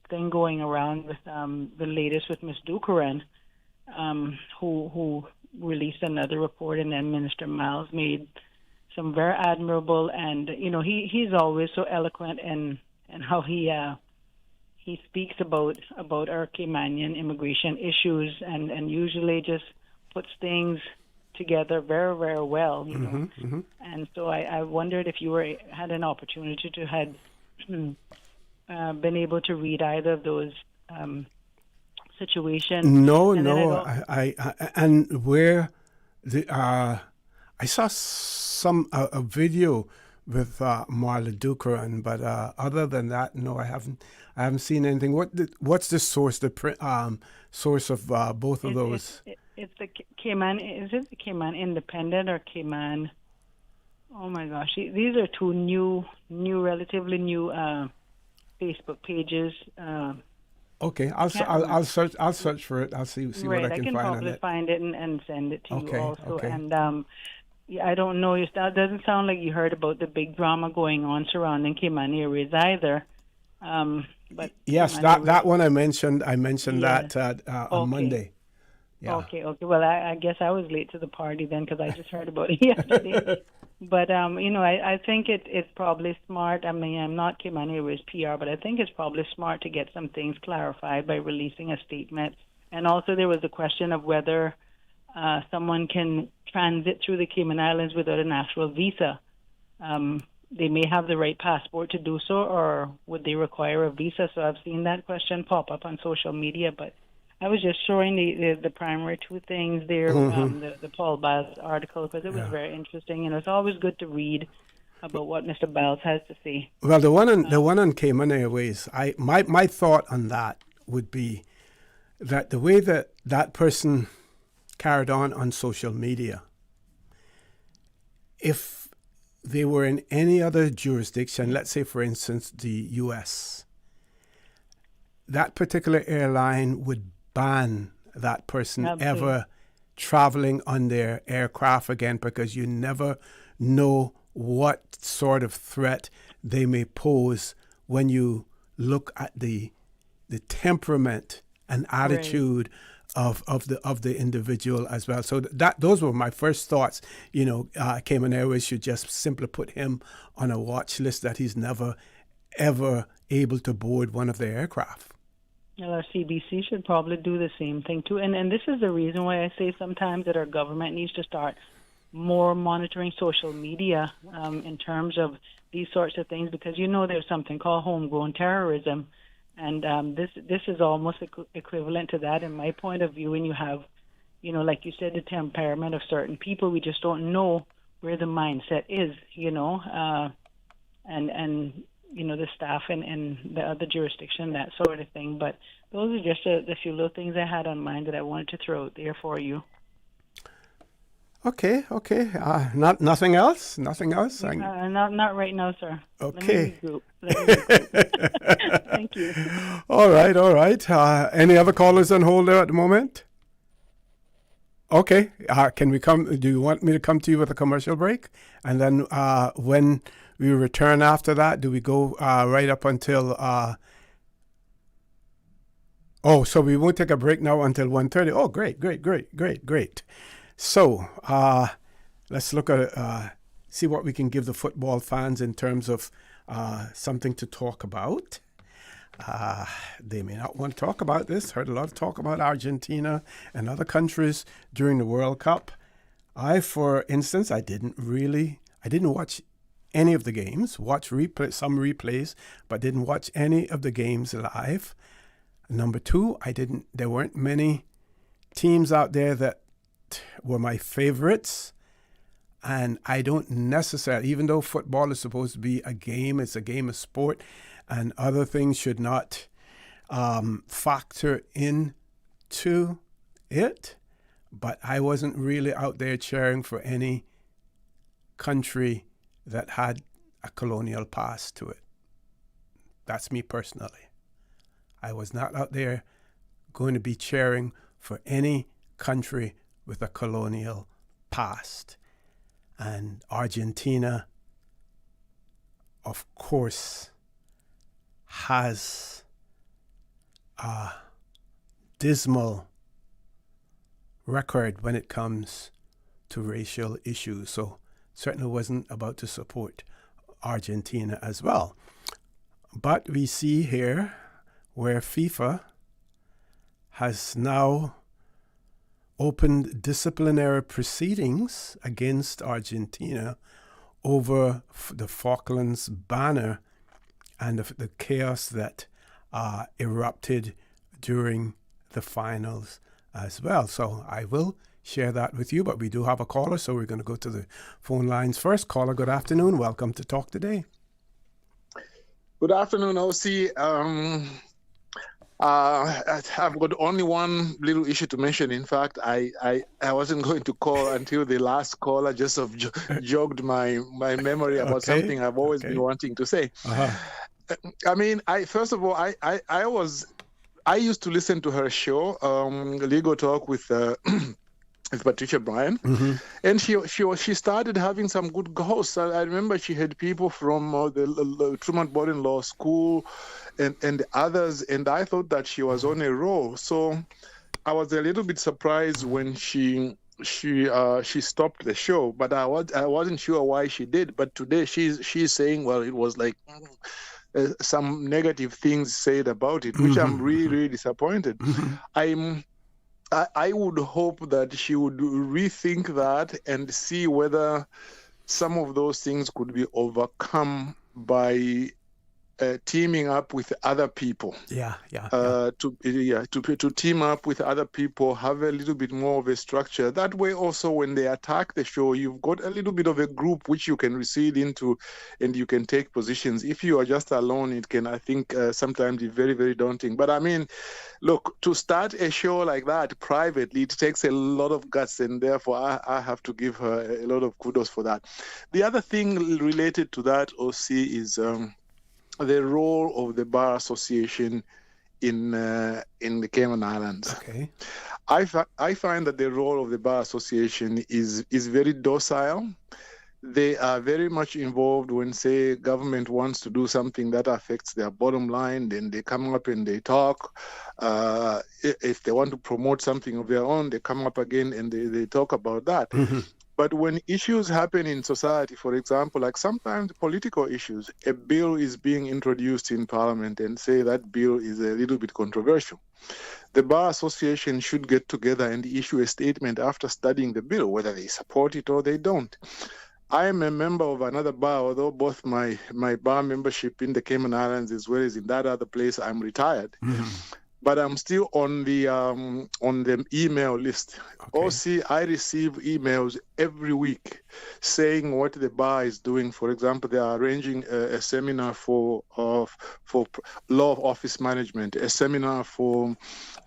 Speaker 20: thing going around with the latest with Ms. Dukaran, who released another report, and then Minister Miles made some very admirable, and, he's always so eloquent in how he speaks about our Caymanian immigration issues, and usually just puts things together very, very well, And so I wondered if you had an opportunity to had been able to read either of those situations.
Speaker 6: No. I and where I saw a video with Marla Dukaran, but other than that, no, I haven't seen anything. What's the source? The source of both of those?
Speaker 20: It's the Cayman. Is it the Cayman Independent or Cayman? Oh my gosh, these are two relatively new Facebook pages.
Speaker 6: Okay, I'll search for it. I'll see
Speaker 20: Right,
Speaker 6: what I can find on it.
Speaker 20: I can probably find it and send it to you also.
Speaker 6: Okay.
Speaker 20: And I don't know. It doesn't sound like you heard about the big drama going on surrounding Cayman Airways either. But
Speaker 6: yes, that one I mentioned. That on Monday. Yeah.
Speaker 20: Okay. Well, I guess I was late to the party then because I just heard about it yesterday. But I think it's probably smart. I mean, I'm not Cayman Airways PR, but I think it's probably smart to get some things clarified by releasing a statement. And also, there was a question of whether someone can transit through the Cayman Islands without an actual visa. They may have the right passport to do so, or would they require a visa? So I've seen that question pop up on social media, but I was just showing the primary two things there, the Paul Biles article, because it was very interesting, and it's always good to read about what Mr. Biles has to say.
Speaker 6: Well, the one on Cayman Airways, my thought on that would be that the way that person carried on social media, if they were in any other jurisdiction, let's say, for instance, the U.S., that particular airline would ban that person ever traveling on their aircraft again, because you never know what sort of threat they may pose when you look at the temperament and attitude of the individual as well. So those were my first thoughts. Cayman Airways should just simply put him on a watch list that he's never ever able to board one of their aircraft.
Speaker 20: Well, our CBC should probably do the same thing too. And this is the reason why I say sometimes that our government needs to start more monitoring social media in terms of these sorts of things, because there's something called homegrown terrorism. And this is almost equivalent to that in my point of view. And you have, like you said, the temperament of certain people. We just don't know where the mindset is, and the staff in the other jurisdiction, that sort of thing. But those are just the few little things I had on mind that I wanted to throw out there for you.
Speaker 6: Okay. Nothing else?
Speaker 20: Not right now, sir.
Speaker 6: Okay.
Speaker 20: Let me regroup. Thank you.
Speaker 6: All right. Any other callers on hold there at the moment? Okay. Do you want me to come to you with a commercial break? And then when we return after that, do we go right up until... so we won't take a break now until 1:30. Oh, great. So let's look at see what we can give the football fans in terms of something to talk about. They may not want to talk about this. Heard a lot of talk about Argentina and other countries during the World Cup. For instance, I didn't watch any of the games. Watch some replays, but didn't watch any of the games live. Number two, there weren't many teams out there that were my favorites. And I don't necessarily, even though football is supposed to be a game, it's a game of sport, and other things should not factor into it. But I wasn't really out there cheering for any country that had a colonial past to it. That's me personally. I was not out there going to be cheering for any country with a colonial past. And Argentina, of course, has a dismal record when it comes to racial issues. So certainly wasn't about to support Argentina as well. But we see here where FIFA has now opened disciplinary proceedings against Argentina over the Falklands banner and the chaos that erupted during the finals as well. So I will share that with you, but we do have a caller, so we're going to go to the phone lines first. Caller, good afternoon. Welcome to Talk Today.
Speaker 21: Good afternoon, OC. I've got only one little issue to mention. In fact, I wasn't going to call until the last caller just jogged my memory about something I've always been wanting to say. I mean, first of all, I used to listen to her show, Legal Talk with Patricia Bryan, and she started having some good hosts. I remember she had people from the Truman Bodin Law School and others, and I thought that she was on a roll. So I was a little bit surprised when she stopped the show, but I wasn't sure why she did. But today she's saying, well, it was like some negative things said about it, which I'm really disappointed. I would hope that she would rethink that and see whether some of those things could be overcome by teaming up with other people. To team up with other people, have a little bit more of a structure. That way also when they attack the show, you've got a little bit of a group which you can recede into and you can take positions. If you are just alone, it can, I think, sometimes be very, very daunting. But I mean, look, to start a show like that privately, it takes a lot of guts, and therefore I have to give her a lot of kudos for that. The other thing related to that, OC, is the role of the Bar Association in the Cayman Islands.
Speaker 6: Okay.
Speaker 21: I find that the role of the Bar Association is very docile. They are very much involved when, say, government wants to do something that affects their bottom line, then they come up and they talk. If they want to promote something of their own, they come up again and they talk about that. But when issues happen in society, for example, like sometimes political issues, a bill is being introduced in Parliament and say that bill is a little bit controversial. The Bar Association should get together and issue a statement after studying the bill, whether they support it or they don't. I am a member of another bar, although both my bar membership in the Cayman Islands as well as in that other place, I'm retired. But I'm still on the email list. Okay. I receive emails every week saying what the bar is doing. For example, they are arranging a seminar for law of office management, a seminar for,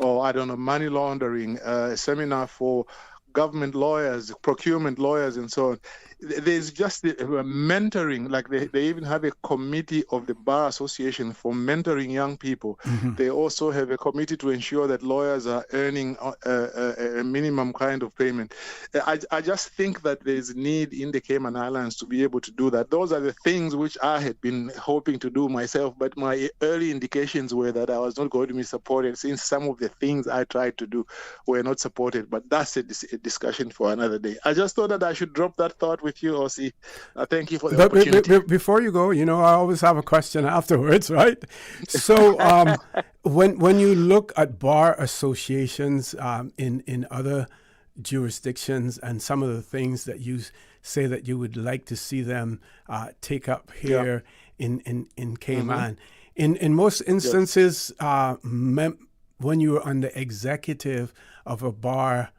Speaker 21: money laundering, a seminar for government lawyers, procurement lawyers, and so on. There's just the mentoring, like they even have a committee of the Bar Association for mentoring young people. They also have a committee to ensure that lawyers are earning a minimum kind of payment. I just think that there's need in the Cayman Islands to be able to do that. Those are the things which I had been hoping to do myself, but my early indications were that I was not going to be supported since some of the things I tried to do were not supported. But that's a discussion for another day. I just thought that I should drop that thought with you, Ossie. Thank you for the opportunity.
Speaker 6: Before you go, I always have a question afterwards, right? So when you look at bar associations in other jurisdictions and some of the things that you say that you would like to see them take up here in Cayman, in most instances, when you're on the executive of a bar,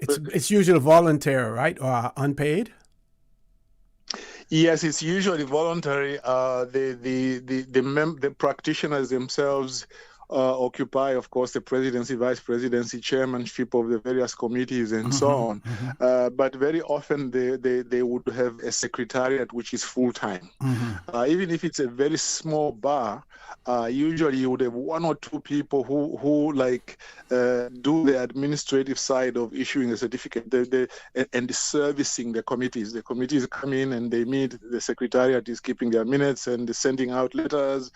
Speaker 6: it's usually voluntary, right, or unpaid?
Speaker 21: Yes, it's usually voluntary. The practitioners themselves occupy, of course, the presidency, vice presidency, chairmanship of the various committees, and so on. But very often they would have a secretariat which is full time. Even if it's a very small bar, usually you would have one or two people who do the administrative side of issuing a certificate and servicing the committees. The committees come in and they meet. The secretariat is keeping their minutes and sending out letters,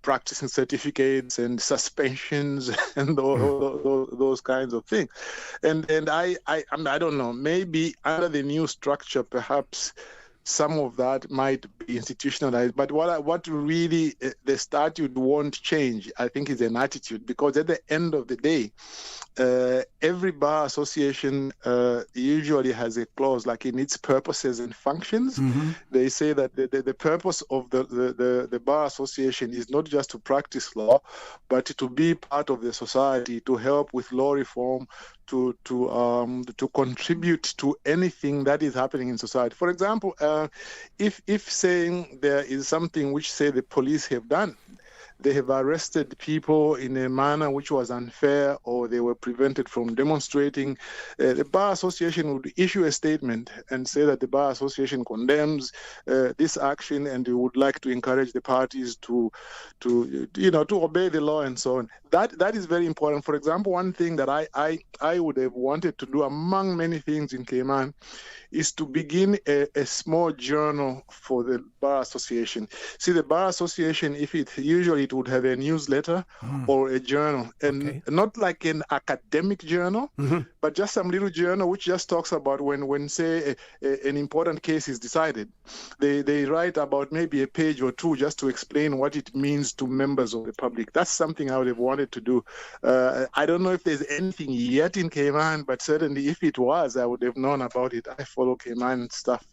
Speaker 21: practicing certificates and suspensions and those kinds of things. And I don't know. Maybe under the new structure, perhaps some of that might be institutionalized. But what really the statute won't change, I think, is an attitude, because at the end of the day, every bar association usually has a clause, like in its purposes and functions. They say that the purpose of the bar association is not just to practice law, but to be part of the society, to help with law reform, to contribute to anything that is happening in society. For example, if saying there is something which say the police have done, they have arrested people in a manner which was unfair, or they were prevented from demonstrating, the Bar Association would issue a statement and say that the Bar Association condemns this action, and we would like to encourage the parties to obey the law and so on. That is very important. For example, one thing that I would have wanted to do among many things in Cayman is to begin a small journal for the Bar Association. See, the Bar Association, usually it would have a newsletter or a journal, and not like an academic journal, but just some little journal which just talks about when say an important case is decided. They write about maybe a page or two just to explain what it means to members of the public. That's something I would have wanted to do. I don't know if there's anything yet in Cayman, but certainly if it was, I would have known about it. I follow Cayman stuff,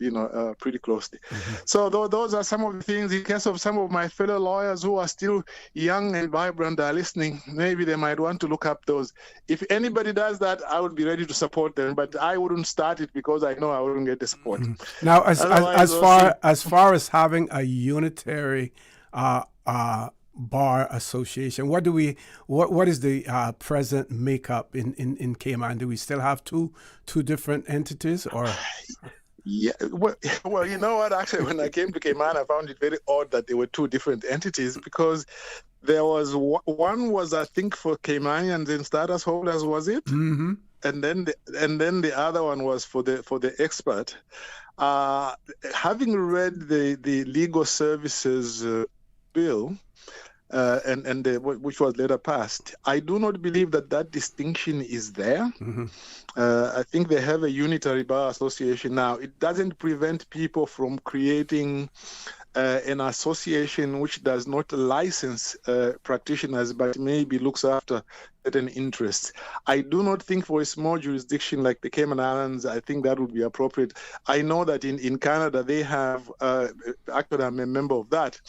Speaker 21: pretty closely. So those are some of the things. In case of some of my fellow lawyers who are still young and vibrant are listening, maybe they might want to look up those. If anybody does that, I would be ready to support them, but I wouldn't start it because I know I wouldn't get the support.
Speaker 6: Now, as far as having a unitary bar association, what is the present makeup in Cayman? Do we still have two different entities, or?
Speaker 21: Yeah, well, you know what? Actually, when I came to Cayman, I found it very odd that there were two different entities, because there was one was, I think, for Caymanians and status holders, was it?
Speaker 6: Mm-hmm.
Speaker 21: And then the other one was for the expert. Having read the legal services bill, which was later passed, I do not believe that distinction is there. I think they have a unitary bar association now. It doesn't prevent people from creating an association which does not license practitioners, but maybe looks after certain interests. I do not think for a small jurisdiction like the Cayman Islands, I think that would be appropriate. I know that in Canada they have, actually I'm a member of that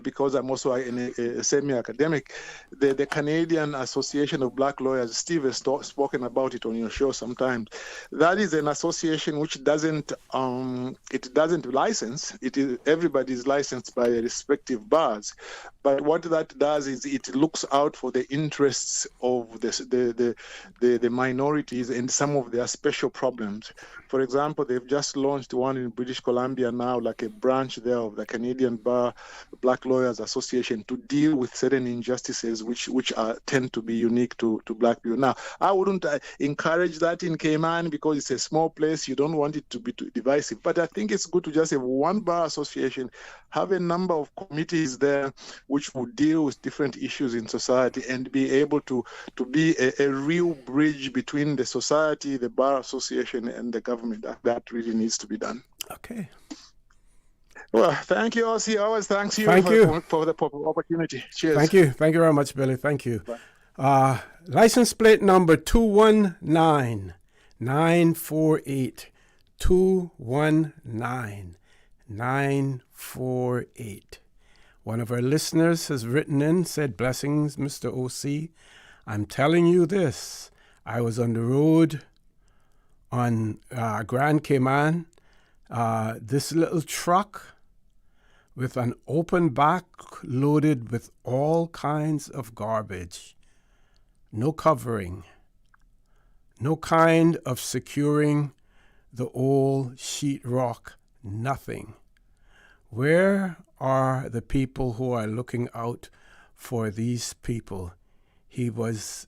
Speaker 21: because I'm also a semi-academic, the Canadian Association of Black Lawyers. Steve has spoken about it on your show sometimes. That is an association which doesn't license. Everybody is licensed by their respective bars. But what that does is it looks out for the interests of the minorities and some of their special problems. For example, they've just launched one in British Columbia now, like a branch there of the Canadian Bar Black Lawyers Association, to deal with certain injustices which tend to be unique to black people. Now, I wouldn't encourage that in Cayman because it's a small place. You don't want it to be too divisive. But I think it's good to just have one bar association, have a number of committees there which will deal with different issues in society and be able to be a real bridge between the society, the bar association, and the government. That really needs to be done.
Speaker 6: Okay.
Speaker 21: Well, thank you, Ossie. Always thanks you for the opportunity. Cheers.
Speaker 6: Thank you. Thank you very much, Billy. Thank you. License plate number 219948. 219948. One of our listeners has written in, said, "Blessings, Mr. OC. I'm telling you this. I was on the road on Grand Cayman. This little truck with an open back loaded with all kinds of garbage. No covering. No kind of securing the old sheetrock. Nothing. Where are the people who are looking out for these people?" It was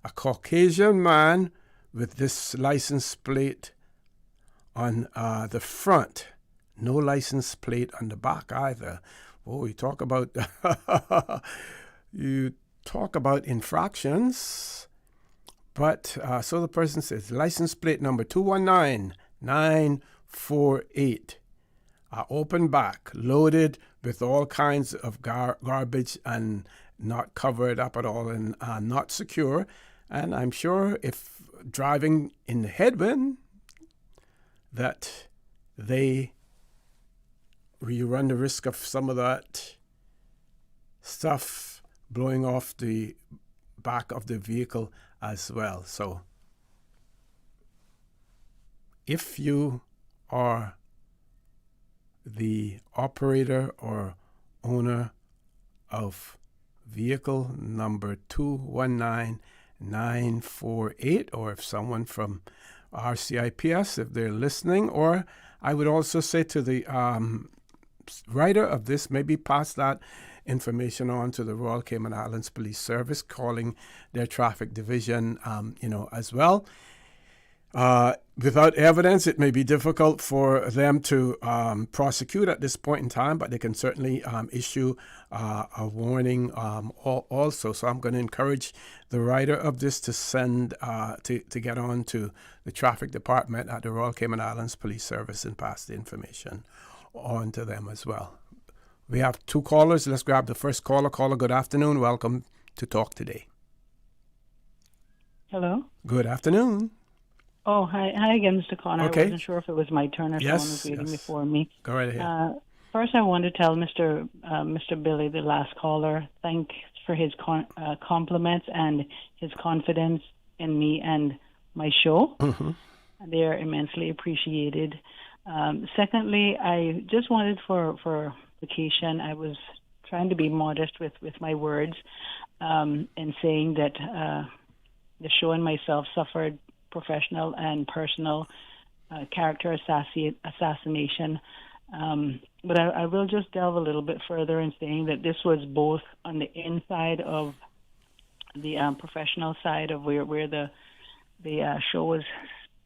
Speaker 6: a Caucasian man with this license plate on the front. No license plate on the back either. Oh, you talk about infractions. But so the person says, license plate number 219948. Open back, loaded with all kinds of garbage and not covered up at all and not secure. And I'm sure if driving in the headwind, that you run the risk of some of that stuff blowing off the back of the vehicle as well. So if you are the operator or owner of vehicle number 219948, or if someone from RCIPS, if they're listening, or I would also say to the writer of this, maybe pass that information on to the Royal Cayman Islands Police Service, calling their traffic division, as well. Without evidence, it may be difficult for them to prosecute at this point in time, but they can certainly issue a warning also. So I'm going to encourage the writer of this to send, to get on to the traffic department at the Royal Cayman Islands Police Service and pass the information on to them as well. We have 2 callers. Let's grab the first caller. Caller, good afternoon. Welcome to Talk Today.
Speaker 20: Hello?
Speaker 6: Good afternoon.
Speaker 20: Oh, hi again, Mr. Connor.
Speaker 6: Okay.
Speaker 20: I wasn't sure if it was my turn or someone was waiting before me.
Speaker 6: Go right ahead.
Speaker 20: First, I want to tell Mr. Billy, the last caller, thanks for his compliments and his confidence in me and my show.
Speaker 6: Mm-hmm.
Speaker 20: They are immensely appreciated. Secondly, I just wanted for vacation, I was trying to be modest with my words and saying that the show and myself suffered professional and personal character assassination. But I will just delve a little bit further in saying that this was both on the inside of the professional side of where the show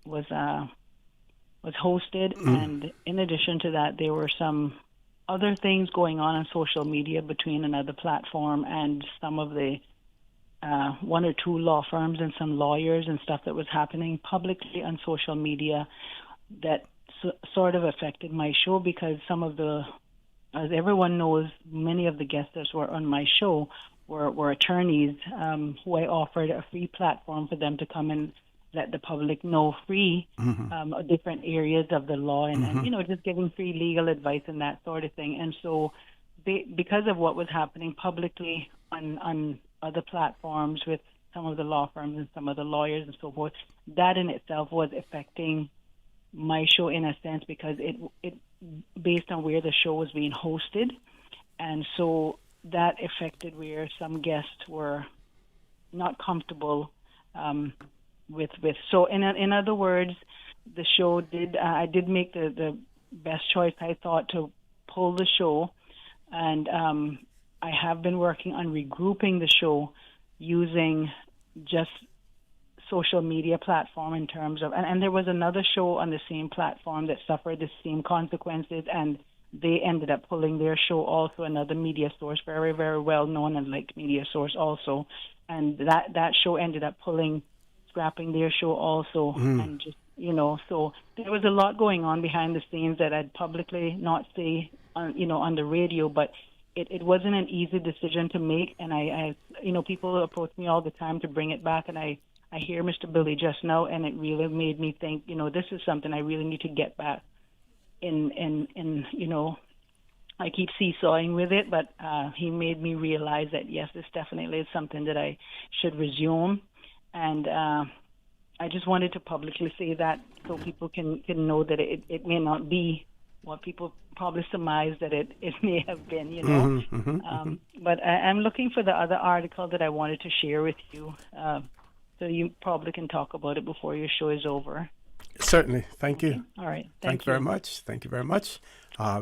Speaker 20: was hosted, and in addition to that, there were some other things going on social media between another platform and some of the 1 or 2 law firms and some lawyers and stuff that was happening publicly on social media that sort of affected my show, because some of the, as everyone knows, many of the guests that were on my show were attorneys who I offered a free platform for them to come and let the public know free different areas of the law and just giving free legal advice and that sort of thing. And so because of what was happening publicly on other platforms with some of the law firms and some of the lawyers and so forth, that in itself was affecting my show in a sense, because it based on where the show was being hosted. And so that affected where some guests were not comfortable with. So in other words, the show I did make the best choice, I thought, to pull the show. And I have been working on regrouping the show using just social media platform in terms of, and there was another show on the same platform that suffered the same consequences, and they ended up pulling their show also, another media source, very, very well known and liked media source also. And that show ended up scrapping their show also. And just, so there was a lot going on behind the scenes that I'd publicly not say on the radio, but it wasn't an easy decision to make. And I people approach me all the time to bring it back, and I hear Mr. Billy just now, and it really made me think, this is something I really need to get back in I keep seesawing with it, but he made me realize that, yes, this definitely is something that I should resume. And I just wanted to publicly say that so people can know that it may not be what people probably surmise that it may have been, But I'm looking for the other article that I wanted to share with you, so you probably can talk about it before your show is over.
Speaker 6: Certainly. Thank you.
Speaker 20: All right.
Speaker 6: Thank you very much. Thank you very much.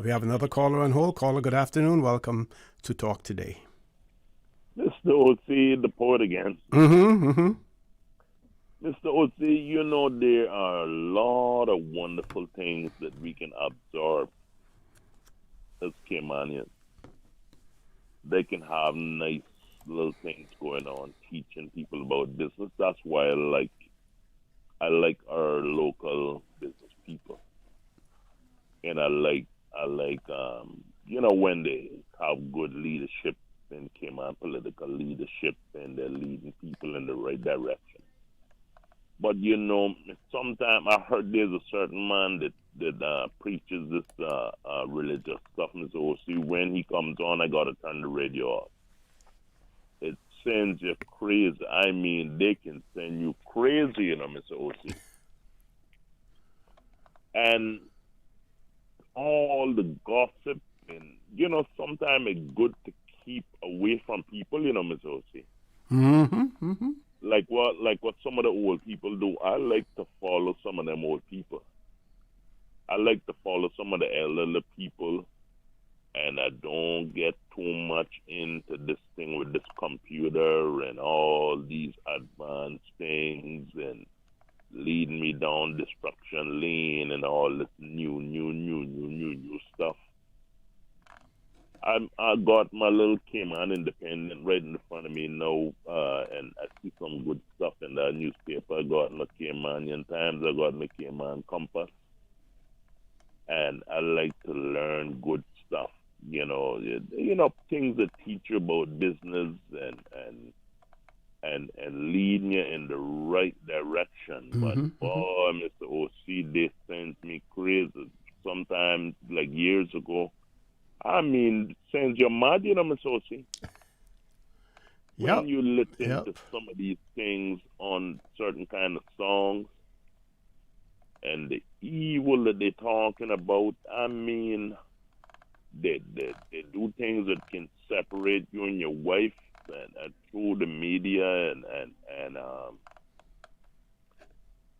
Speaker 6: We have another caller on hold. Caller, good afternoon. Welcome to Talk Today.
Speaker 15: Mr. O.C., the poet again. Mr. O.C., there are a lot of wonderful things that we can absorb as Caymanians. They can have nice little things going on, teaching people about business. That's why I like our local business people, and I like when they have good leadership in Cayman, political leadership, and they're leading people in the right direction. But sometimes I heard there's a certain man that preaches this religious stuff, Mr. O.C. When he comes on, I gotta turn the radio off. It's send you crazy. I mean, they can send you crazy, you know, Mr. O.C. And all the gossip, and, you know, sometimes it's good to keep away from people, you know, Mr. O.C. Like what some of the old people do. I like to follow some of them old people. I like to follow some of the elderly people, and I don't get too much into this thing with this computer and all these advanced things and leading me down destruction lane and all this new stuff. I got my little Cayman Independent right in front of me now, and I see some good stuff in that newspaper. I got my Caymanian Times, I got my Cayman Compass, and I like to learn good stuff. You know, things that teach you about business and leading you in the right direction. But boy, Mr. O.C., they sent me crazy. Sometimes, like years ago, I mean, sends you mad, you know, Mr. O.C. When you listen to some of these things on certain kind of songs and the evil that they're talking about, I mean, they do things that can separate you and your wife and through the media and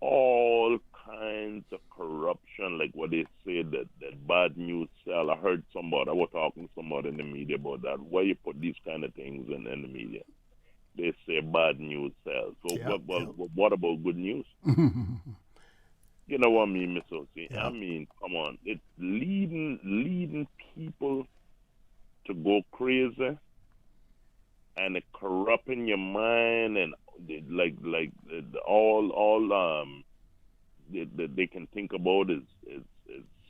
Speaker 15: all kinds of corruption, like what they say that bad news sell. I heard somebody, I was talking to somebody in the media about that. Why you put these kind of things in the media? They say bad news sells. So what about good news? You know what I mean, Mr. O.C.? I mean, come on. It's leading people to go crazy, and it corrupting your mind, and they can think about is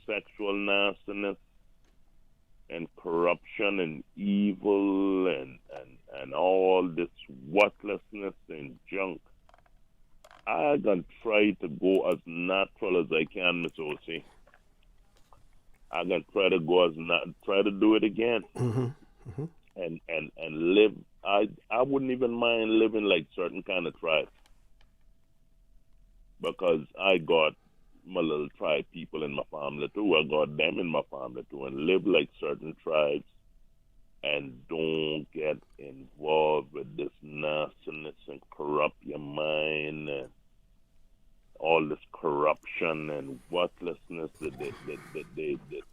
Speaker 15: sexual nastiness and corruption and evil and all this worthlessness and junk. I'm going to try to go as natural as I can, Mr. O.C. I'm going to try to go try to do it again. And live. I wouldn't even mind living like certain kind of tribes, because I got my little tribe people in my family too. I got them in my family too, and live like certain tribes, and don't get involved with this nastiness and corrupt your mind and all this corruption and worthlessness that they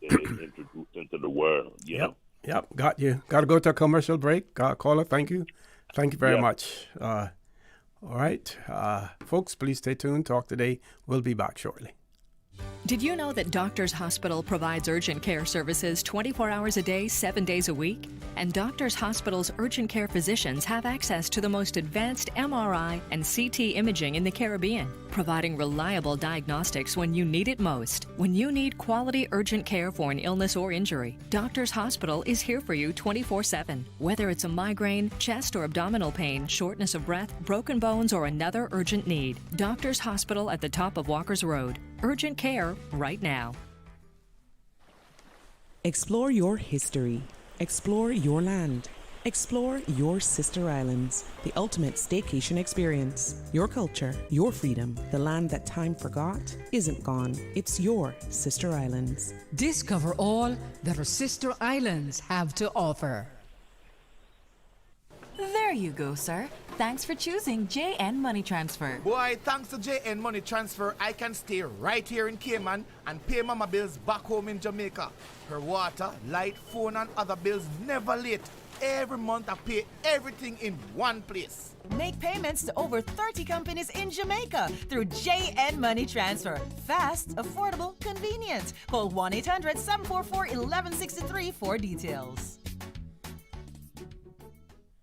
Speaker 15: introduce into the world. You know?
Speaker 6: Yep, got you. Got to go to a commercial break. Caller, thank you. Thank you very much. All right. Folks, please stay tuned. Talk today. We'll be back shortly.
Speaker 2: Did you know that Doctors Hospital provides urgent care services 24 hours a day, 7 days a week? And Doctors Hospital's urgent care physicians have access to the most advanced MRI and CT imaging in the Caribbean, providing reliable diagnostics when you need it most. When you need quality urgent care for an illness or injury, Doctors Hospital is here for you 24/7. Whether it's a migraine, chest or abdominal pain, shortness of breath, broken bones, or another urgent need, Doctors Hospital at the top of Walker's Road. Urgent care right now.
Speaker 22: Explore your history. Explore your land. Explore your sister islands. The ultimate staycation experience. Your culture, your freedom. The land that time forgot isn't gone. It's your sister islands.
Speaker 12: Discover all that our sister islands have to offer.
Speaker 23: There you go, sir. Thanks for choosing JN Money Transfer.
Speaker 24: Boy, thanks to JN Money Transfer, I can stay right here in Cayman and pay mama bills back home in Jamaica. Her water, light, phone, and other bills never late. Every month I pay everything in one place.
Speaker 23: Make payments to over 30 companies in Jamaica through JN Money Transfer. Fast, affordable, convenient. Call 1-800-744-1163 for details.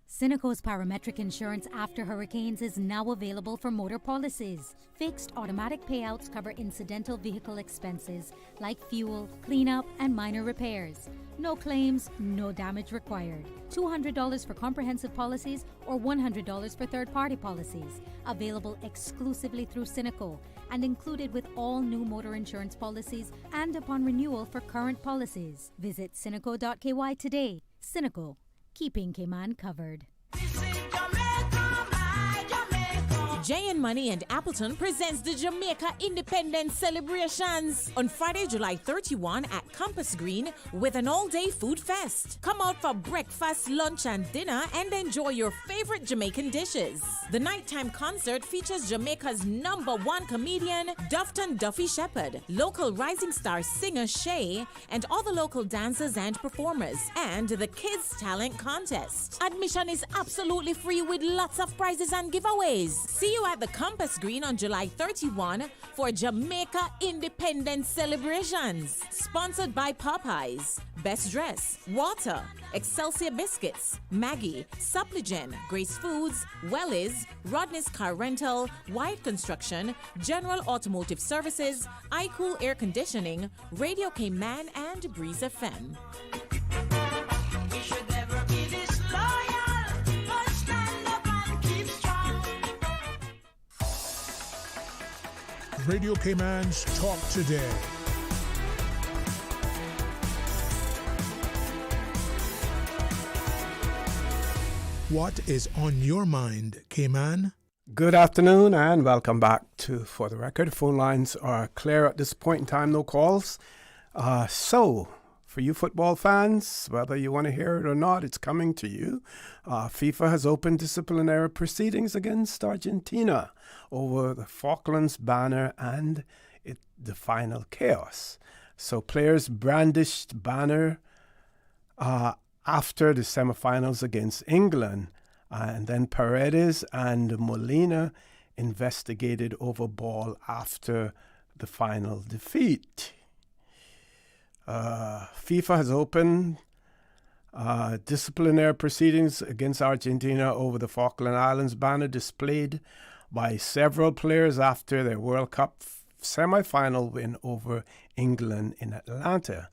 Speaker 25: Cineco's parametric insurance after hurricanes is now available for motor policies. Fixed automatic payouts cover incidental vehicle expenses like fuel, cleanup, and minor repairs. No claims, no damage required. $200 for comprehensive policies or $100 for third-party policies. Available exclusively through Cineco and included with all new motor insurance policies and upon renewal for current policies. Visit Cineco.ky today. Cineco, keeping Cayman covered.
Speaker 5: Jay and Money and Appleton presents the Jamaica Independence Celebrations on Friday, July 31 at Compass Green with an all-day food fest. Come out for breakfast, lunch, and dinner and enjoy your favorite Jamaican dishes. The nighttime concert features Jamaica's #1 comedian, Dufton Duffy Shepherd, local rising star singer Shay, and all the local dancers and performers, and the Kids Talent Contest. Admission is absolutely free with lots of prizes and giveaways. See you at the Compass Green on July 31 for Jamaica Independence Celebrations. Sponsored by Popeyes, Best Dress, Water, Excelsior Biscuits, Maggie, Suppligen, Grace Foods, Wellies, Rodney's Car Rental, White Construction, General Automotive Services, iCool Air Conditioning, Radio K-Man, and Breeze FM.
Speaker 4: Radio K-Man's Talk Today. What is on your mind, K-Man?
Speaker 6: Good afternoon and welcome back to For the Record. Phone lines are clear at this point in time, no calls. So, for you football fans, whether you want to hear it or not, it's coming to you. FIFA has opened disciplinary proceedings against Argentina over the Falklands banner and the final chaos. So players brandished banner after the semifinals against England, and then Paredes and Molina investigated over ball after the final defeat. FIFA has opened disciplinary proceedings against Argentina over the Falkland Islands banner displayed by several players after their World Cup semi-final win over England in Atlanta.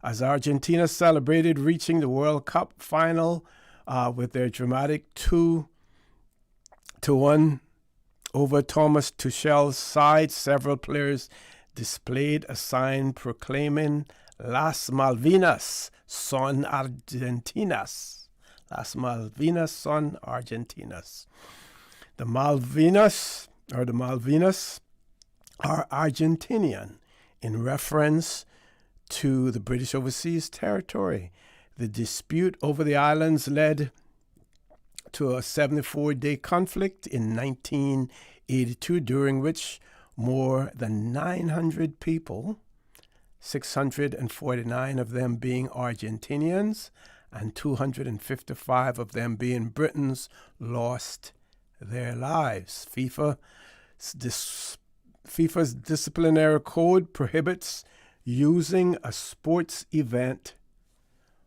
Speaker 6: As Argentina celebrated reaching the World Cup final with their dramatic 2-1 over Thomas Tuchel's side, several players displayed a sign proclaiming Las Malvinas son Argentinas. Las Malvinas son Argentinas. The Malvinas are Argentinian in reference to the British Overseas Territory. The dispute over the islands led to a 74-day conflict in 1982, during which more than 900 people, 649 of them being Argentinians and 255 of them being Britons, lost their lives. FIFA's disciplinary code prohibits using a sports event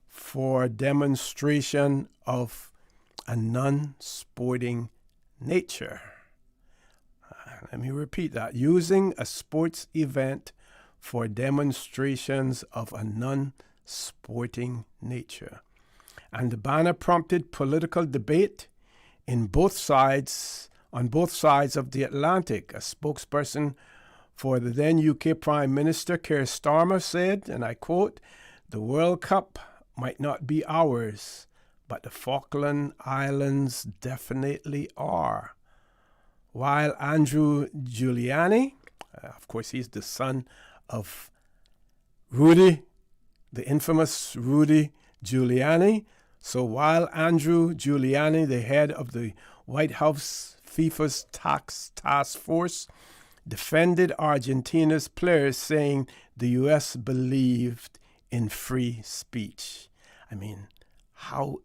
Speaker 6: for demonstration of a non-sporting nature. Let me repeat that. Using a sports event for demonstrations of a non-sporting nature. And the banner prompted political debate on both sides of the Atlantic. A spokesperson for the then UK Prime Minister Keir Starmer said, and I quote, "The World Cup might not be ours, but the Falkland Islands definitely are." While Andrew Giuliani, of course he's the son of Rudy, the infamous Rudy Giuliani. So while Andrew Giuliani, the head of the White House FIFA's task force, defended Argentina's players, saying the U.S. believed in free speech. I mean, how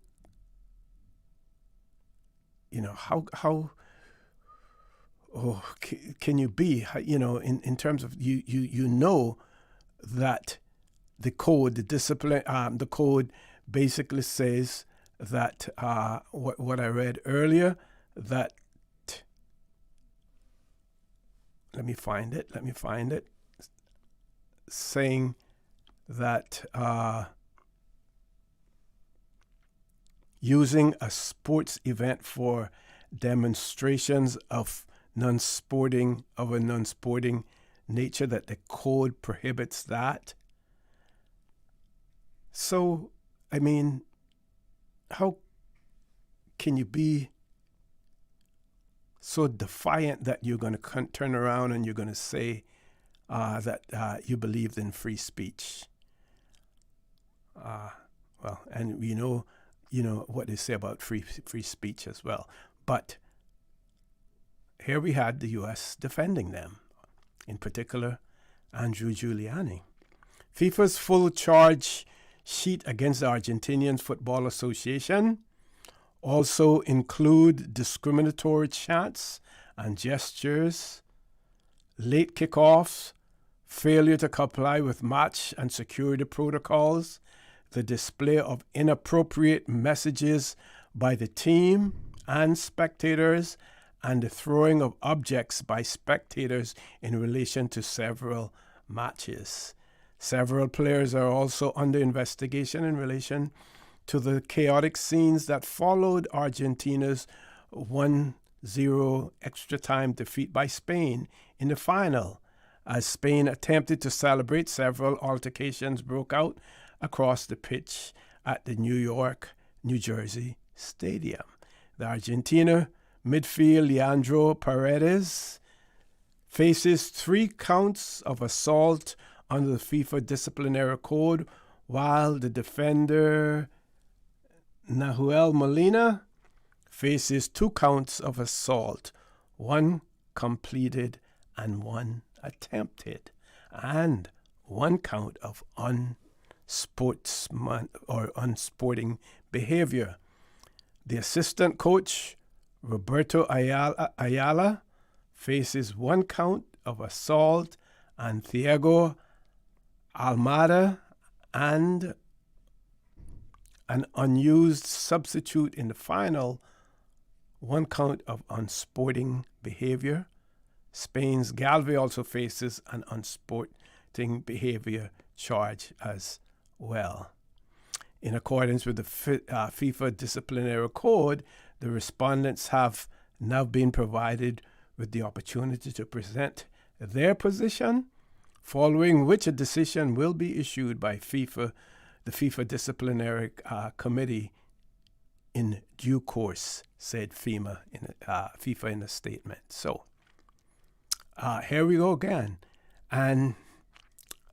Speaker 6: can you be, in terms of, you know that the code, the code basically says that, what I read earlier, that, let me find it, saying that using a sports event for demonstrations of a non-sporting nature, that the code prohibits that. So, I mean, how can you be so defiant that you're going to turn around and you're going to say that you believed in free speech. Well, and you know what they say about free speech as well. But here we had the U.S. defending them, in particular Andrew Giuliani. FIFA's full charge sheet against the Argentinian Football Association also include discriminatory chants and gestures, late kickoffs, failure to comply with match and security protocols, the display of inappropriate messages by the team and spectators, and the throwing of objects by spectators in relation to several matches. Several players are also under investigation in relation to the chaotic scenes that followed Argentina's 1-0 extra time defeat by Spain in the final. As Spain attempted to celebrate, several altercations broke out across the pitch at the New Jersey Stadium. The Argentina midfield Leandro Paredes faces 3 counts of assault under the FIFA disciplinary code, while the defender Nahuel Molina faces 2 counts of assault, 1 completed and 1 attempted, and 1 count of unsporting behavior. The assistant coach, Roberto Ayala, faces 1 count of assault, and Thiago Almada and an unused substitute in the final, 1 count of unsporting behavior. Spain's Galvez also faces an unsporting behavior charge as well. In accordance with the FIFA disciplinary code, the respondents have now been provided with the opportunity to present their position, following which a decision will be issued by the FIFA disciplinary committee in due course, said FIFA in a statement. So here we go again. And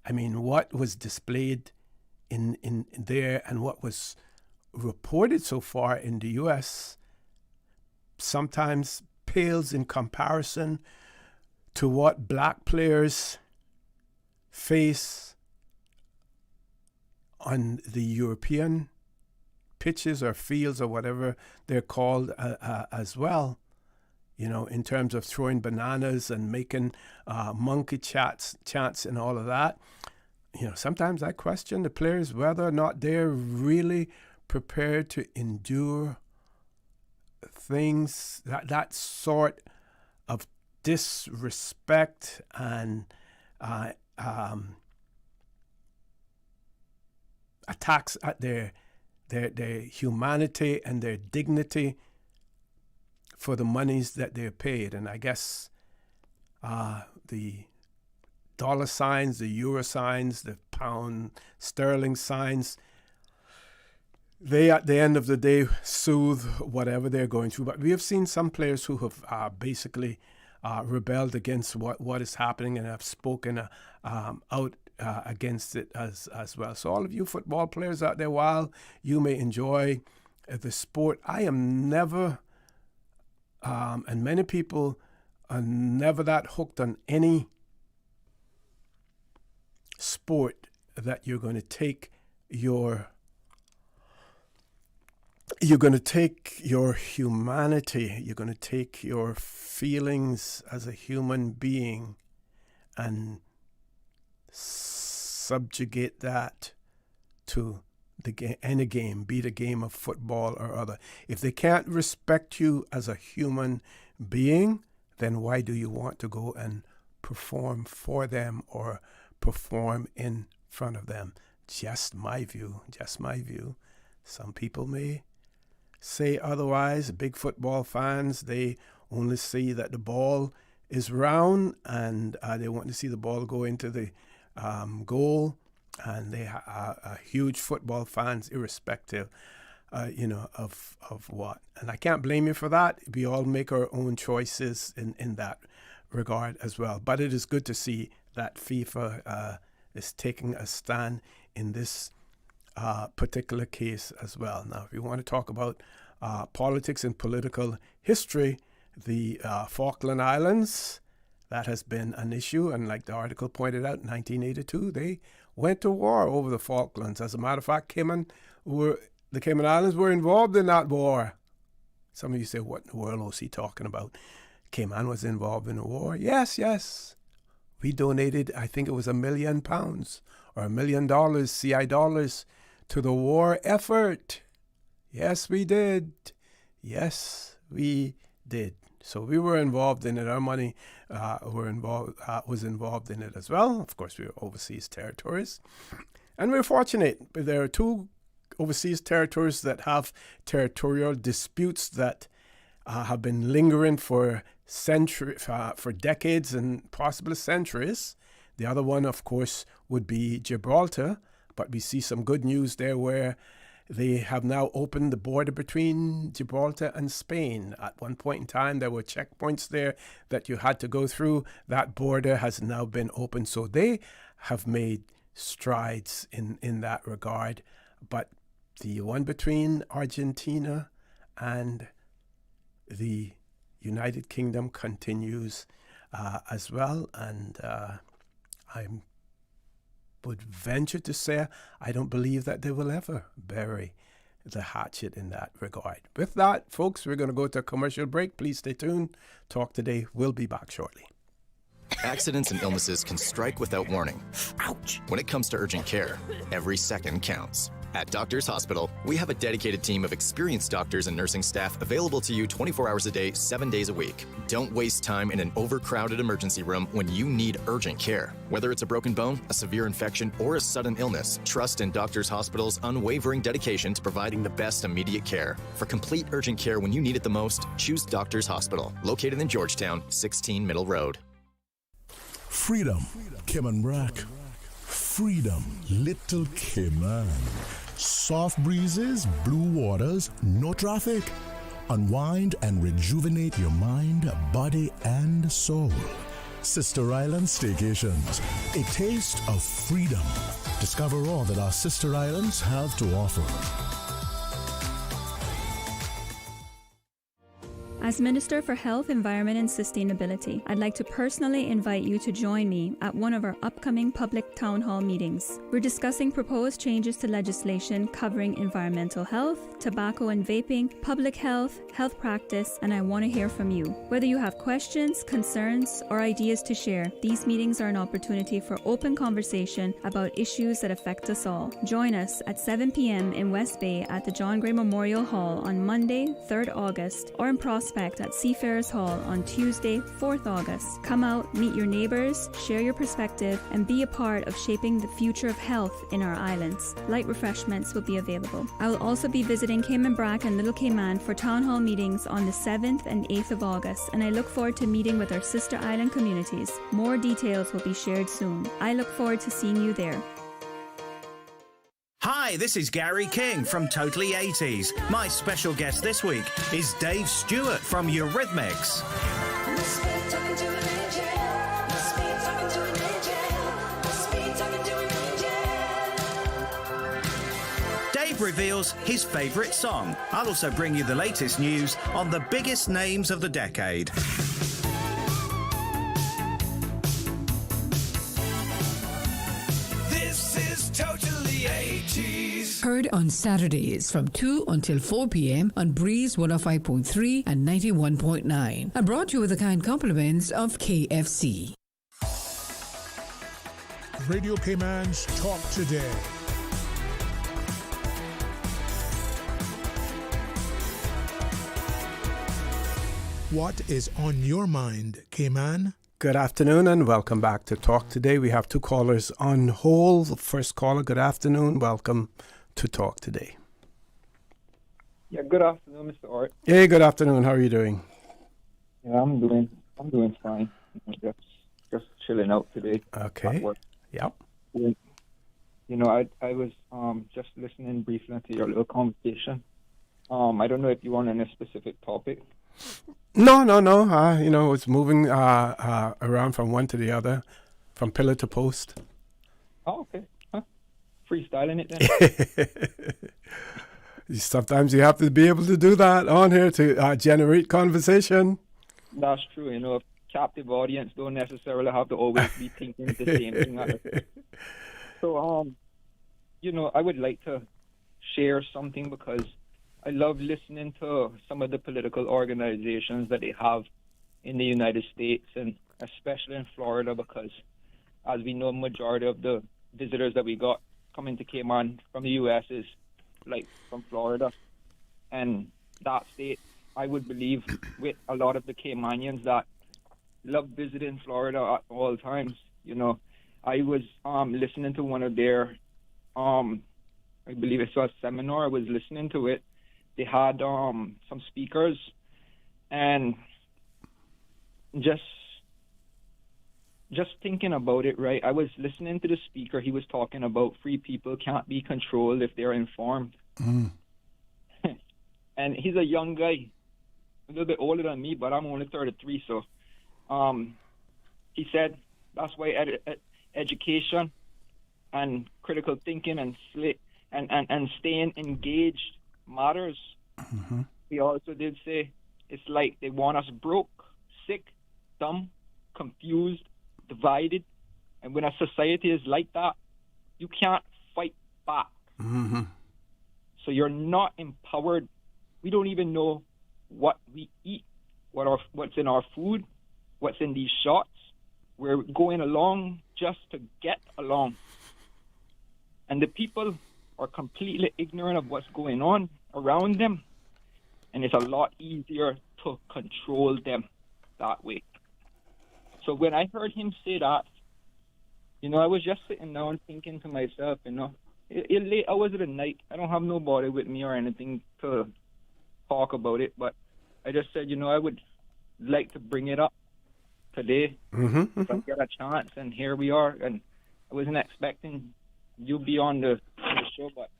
Speaker 6: I mean, what was displayed in there and what was reported so far in the U.S. sometimes pales in comparison to what black players face on the European pitches or fields or whatever they're called as well. You know, in terms of throwing bananas and making monkey chants and all of that. You know, sometimes I question the players whether or not they're really prepared to endure things, that sort of disrespect and attacks at their humanity and their dignity for the monies that they're paid. And I guess the dollar signs, the euro signs, the pound sterling signs, they at the end of the day soothe whatever they're going through. But we have seen some players who have basically rebelled against what is happening and have spoken out against it as well. So all of you football players out there, while you may enjoy the sport, I am never, and many people are never that hooked on any sport that you're going to take your humanity, you're going to take your feelings as a human being and subjugate that to any game, be it a game of football or other. If they can't respect you as a human being, then why do you want to go and perform for them or perform in front of them? Just my view. Some people may say otherwise. Big football fans, they only see that the ball is round and they want to see the ball go into the goal, and they are huge football fans irrespective of what. And I can't blame you for that. We all make our own choices in that regard as well. But it is good to see that FIFA is taking a stand in this particular case as well. Now, if you want to talk about politics and political history, the Falkland Islands, that has been an issue. And like the article pointed out, in 1982, they went to war over the Falklands. As a matter of fact, the Cayman Islands were involved in that war. Some of you say, what in the world was he talking about? Cayman was involved in the war. Yes. We donated, I think it was £1 million or $1 million CI dollars to the war effort. Yes, we did. So we were involved in it. Our money was involved in it as well. Of course, we were overseas territories. And we're fortunate. There are two overseas territories that have territorial disputes that have been lingering for decades and possibly centuries. The other one, of course, would be Gibraltar. But we see some good news there where they have now opened the border between Gibraltar and Spain. At one point in time, there were checkpoints there that you had to go through. That border has now been opened. So they have made strides in that regard. But the one between Argentina and the United Kingdom continues as well. And I would venture to say I don't believe that they will ever bury the hatchet in that regard. With that, folks, we're going to go to a commercial break. Please stay tuned. Talk Today. We'll be back shortly.
Speaker 7: Accidents and illnesses can strike without warning. Ouch! When it comes to urgent care, every second counts. At Doctors Hospital, we have a dedicated team of experienced doctors and nursing staff available to you 24 hours a day, 7 days a week. Don't waste time in an overcrowded emergency room when you need urgent care. Whether it's a broken bone, a severe infection, or a sudden illness, trust in Doctors Hospital's unwavering dedication to providing the best immediate care. For complete urgent care when you need it the most, choose Doctors Hospital, located in Georgetown, 16 Middle Road.
Speaker 8: Freedom, Cayman Brack. Freedom, Little Cayman. Soft breezes, blue waters, no traffic. Unwind and rejuvenate your mind, body, and soul. Sister Island Staycations, a taste of freedom. Discover all that our sister islands have to offer.
Speaker 9: As Minister for Health, Environment and Sustainability, I'd like to personally invite you to join me at one of our upcoming public town hall meetings. We're discussing proposed changes to legislation covering environmental health, tobacco and vaping, public health, health practice, and I want to hear from you. Whether you have questions, concerns, or ideas to share, these meetings are an opportunity for open conversation about issues that affect us all. Join us at 7 p.m. in West Bay at the John Gray Memorial Hall on Monday, 3rd August, or in Prospect at Seafarers Hall on Tuesday, 4th August. Come out, meet your neighbors, share your perspective, and be a part of shaping the future of health in our islands. Light refreshments will be available. I will also be visiting Cayman Brack and Little Cayman for town hall meetings on the 7th and 8th of August, and I look forward to meeting with our sister island communities. More details will be shared soon. I look forward to seeing you there.
Speaker 11: Hi, this is Gary King from Totally 80s. My special guest this week is Dave Stewart from Eurythmics. Dave reveals his favourite song. I'll also bring you the latest news on the biggest names of the decade.
Speaker 12: Heard on Saturdays from 2 until 4 p.m. on Breeze 105.3 and 91.9. And brought you with the kind compliments of KFC.
Speaker 4: Radio Cayman's Talk Today. What is on your mind, Cayman?
Speaker 6: Good afternoon and welcome back to Talk Today. We have two callers on hold. The first caller, good afternoon. Welcome to Talk Today.
Speaker 13: Yeah, good afternoon, Mr. Orrett.
Speaker 6: Hey, good afternoon. How are you doing?
Speaker 13: Yeah, I'm doing fine. Just chilling out today.
Speaker 6: Okay. Yep.
Speaker 13: You know, I was just listening briefly to your little conversation I don't know if you want on a specific topic.
Speaker 6: No. It's moving around from one to the other, from pillar to post.
Speaker 13: Oh, okay. Huh. Freestyling it then.
Speaker 6: Sometimes you have to be able to do that on here to generate conversation.
Speaker 13: That's true. A captive audience don't necessarily have to always be thinking the same thing. So, I would like to share something because I love listening to some of the political organizations that they have in the United States and especially in Florida because, as we know, majority of the visitors that we got coming to Cayman from the U.S. is from Florida. And that state, I would believe, with a lot of the Caymanians that love visiting Florida at all times. I was listening to one of their, I believe it was a seminar. I was listening to it. They had some speakers, and just thinking about it, right? I was listening to the speaker. He was talking about free people can't be controlled if they're informed. And he's a young guy, a little bit older than me, but I'm only 33. So he said that's why education and critical thinking and staying engaged matters.
Speaker 6: Mm-hmm.
Speaker 13: He also did say it's like they want us broke, sick, dumb, confused, divided. And when a society is like that, you can't fight back.
Speaker 6: Mm-hmm.
Speaker 13: So you're not empowered. We don't even know what we eat, what's in our food, what's in these shots. We're going along just to get along. And the people are completely ignorant of what's going on around them. And it's a lot easier to control them that way. So when I heard him say that, I was just sitting down thinking to myself, it's late hours of the night. I don't have nobody with me or anything to talk about it, but I just said, I would like to bring it up today if I get a chance, and here we are. And I wasn't expecting you be on the show, but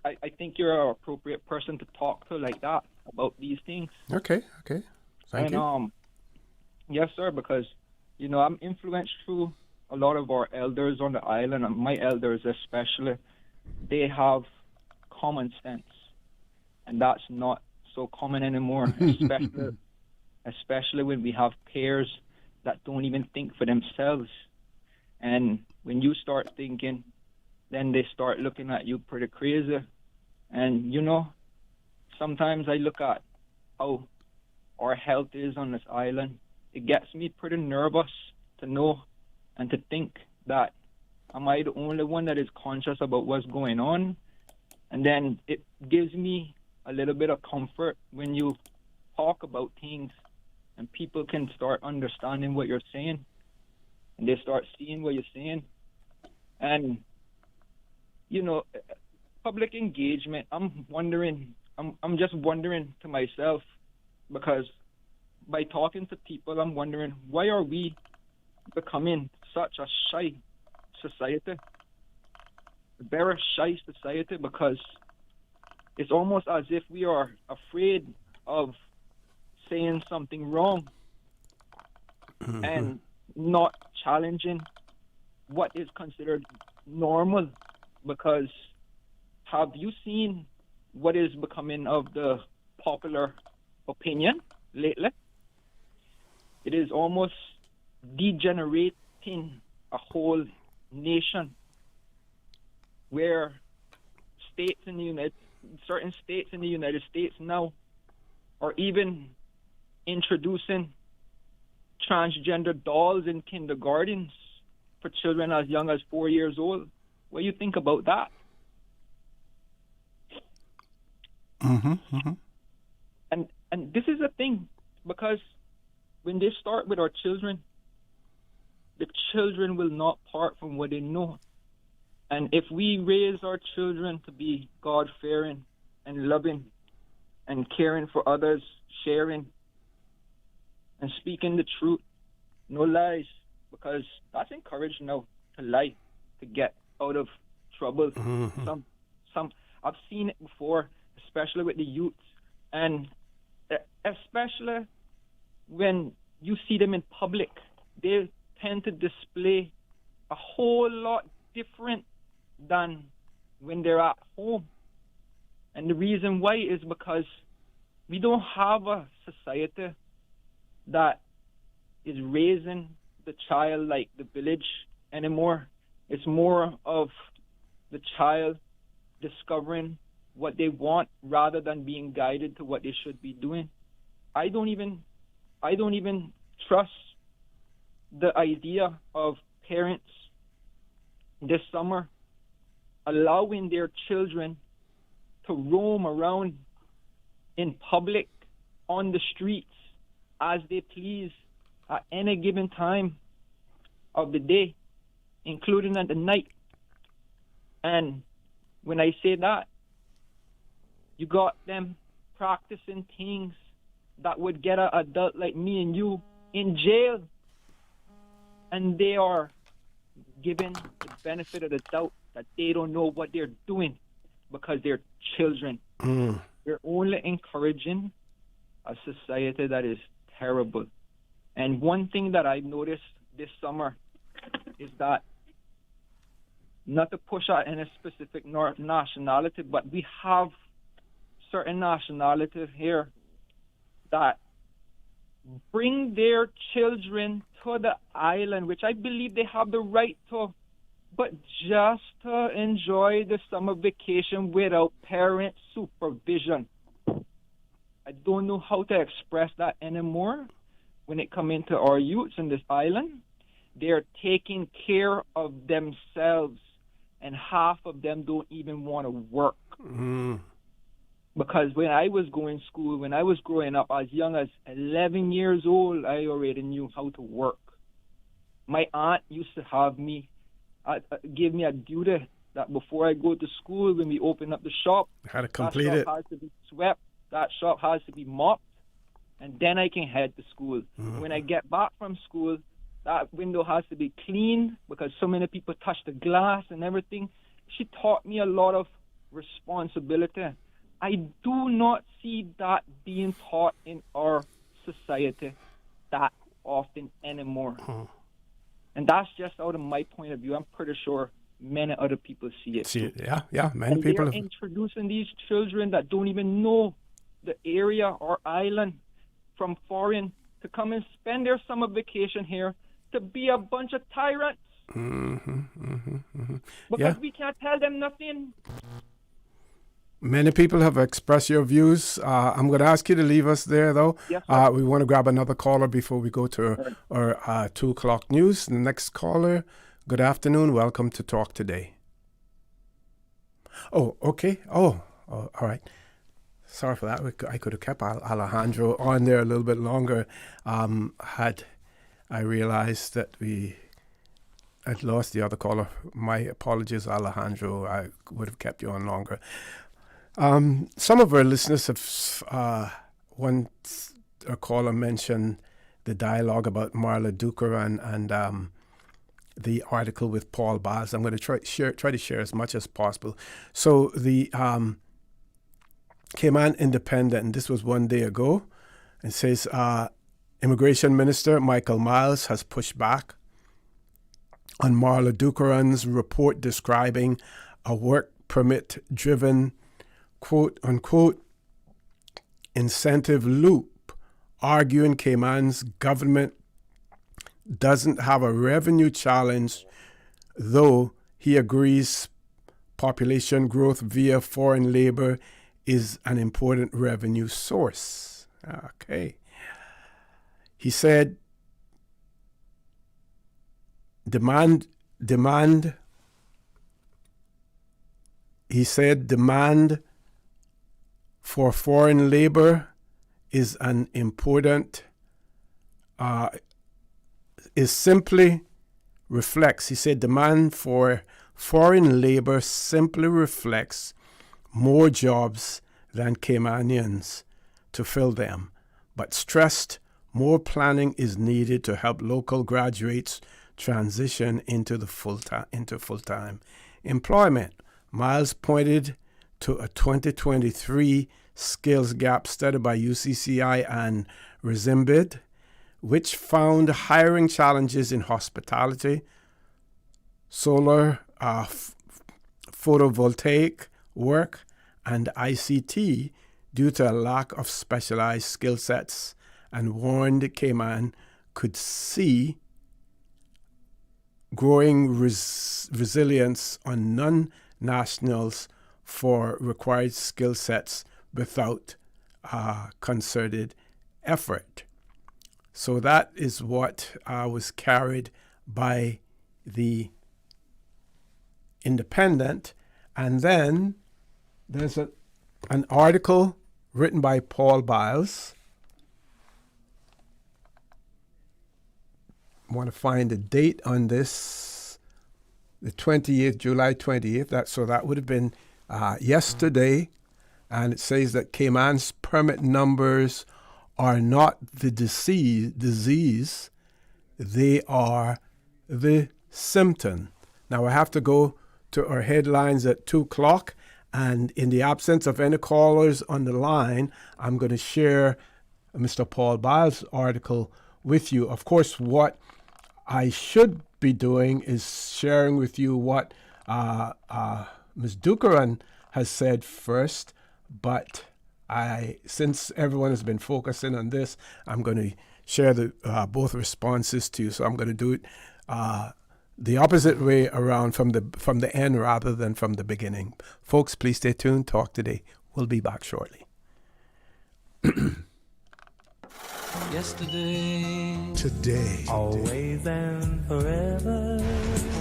Speaker 13: I think you're an appropriate person to talk to like that about these things.
Speaker 6: Okay. Thank you.
Speaker 13: Yes, sir, because, I'm influenced through a lot of our elders on the island, and my elders especially. They have common sense, and that's not so common anymore, especially when we have peers that don't even think for themselves. And when you start thinking, then they start looking at you pretty crazy. And, sometimes I look at how our health is on this island. It gets me pretty nervous to know and to think that am I the only one that is conscious about what's going on? And then it gives me a little bit of comfort when you talk about things and people can start understanding what you're saying and they start seeing what you're saying. And, public engagement, I'm just wondering to myself, because by talking to people, I'm wondering, why are we becoming such a shy society? A very shy society, because it's almost as if we are afraid of saying something wrong and not challenging what is considered normal. Because have you seen what is becoming of the popular opinion lately? It is almost degenerating a whole nation, where certain states in the United States now are even introducing transgender dolls in kindergartens for children as young as 4 years old. What do you think about that? And this is the thing, because when they start with our children, the children will not part from what they know. And if we raise our children to be God-fearing and loving and caring for others, sharing and speaking the truth, no lies, because that's encouraged now, to lie, to get out of trouble. I've seen it before, especially with the youth, and especially when you see them in public, they tend to display a whole lot different than when they're at home. And the reason why is because we don't have a society that is raising the child like the village anymore. It's more of the child discovering what they want rather than being guided to what they should be doing. I don't even trust the idea of parents this summer allowing their children to roam around in public on the streets as they please at any given time of the day, including at the night. And when I say that, you got them practicing things that would get an adult like me and you in jail. And they are given the benefit of the doubt that they don't know what they're doing because they're children. They're only encouraging a society that is terrible. And one thing that I've noticed this summer is that, not to push out any specific nationality, but we have certain nationalities here that bring their children to the island, which I believe they have the right to, but just to enjoy the summer vacation without parent supervision. I don't know how to express that anymore when it comes into our youths in this island. They're taking care of themselves, and half of them don't even want to work. Because when I was going to school, when I was growing up, as young as 11 years old, I already knew how to work. My aunt used to have me, give me a duty that before I go to school, when we open up the shop,
Speaker 6: How to complete
Speaker 13: that
Speaker 6: it.
Speaker 13: shop has to be swept, that shop has to be mopped, and then I can head to school. When I get back from school, that window has to be cleaned because so many people touch the glass and everything. She taught me a lot of responsibility. I do not see that being taught in our society that often anymore. And that's just out of my point of view. I'm pretty sure many other people see it.
Speaker 6: Yeah, many
Speaker 13: And
Speaker 6: people
Speaker 13: they're
Speaker 6: have.
Speaker 13: introducing these children that don't even know the area or island from foreign to come and spend their summer vacation here to be a bunch of tyrants. Because we can't tell them nothing.
Speaker 6: Many people have expressed your views. I'm going to ask you to leave us there, though.
Speaker 13: Yes,
Speaker 6: We want to grab another caller before we go to our 2 o'clock news. The next caller, good afternoon. Welcome to Talk Today. Oh, okay. Oh, all right. Sorry for that. I could have kept Alejandro on there a little bit longer had I realized that we had lost the other caller. My apologies, Alejandro. I would have kept you on longer. Some of our listeners have, once a caller mentioned the dialogue about Marla Duker and the article with Paul Baz. I'm going to try to share as much as possible. So the Cayman Independent, and this was one day ago, and says Immigration Minister Michael Miles has pushed back on Marla Dukeran's report describing a work permit-driven quote-unquote incentive loop, arguing Cayman's government doesn't have a revenue challenge, though he agrees population growth via foreign labor is an important revenue source. Okay. He said demand for foreign labor is an important, is simply reflects, he said demand for foreign labor simply reflects more jobs than Caymanians to fill them, but stressed more planning is needed to help local graduates transition into full-time employment. Miles pointed to a 2023 skills gap study by UCCI and Rezimbid, which found hiring challenges in hospitality, solar, photovoltaic work, and ICT due to a lack of specialized skill sets, and warned Cayman could see growing resilience on non-nationals for required skill sets without concerted effort. So that is what was carried by the Independent. And then there's an article written by Paul Biles. I want to find the date on this, the 28th, July 28th. So that would have been yesterday. And it says that Cayman's permit numbers are not the disease, they are the symptom. Now I have to go to our headlines at 2 o'clock, and in the absence of any callers on the line, I'm going to share Mr. Paul Biles' article with you. Of course, what I should be doing is sharing with you what Ms. Dukaran has said first, but since everyone has been focusing on this, I'm going to share the both responses to you. So I'm going to do it the opposite way around, from the end rather than from the beginning. Folks, please stay tuned. Talk today. We'll be back shortly.
Speaker 1: Yesterday,
Speaker 4: today,
Speaker 1: always and forever.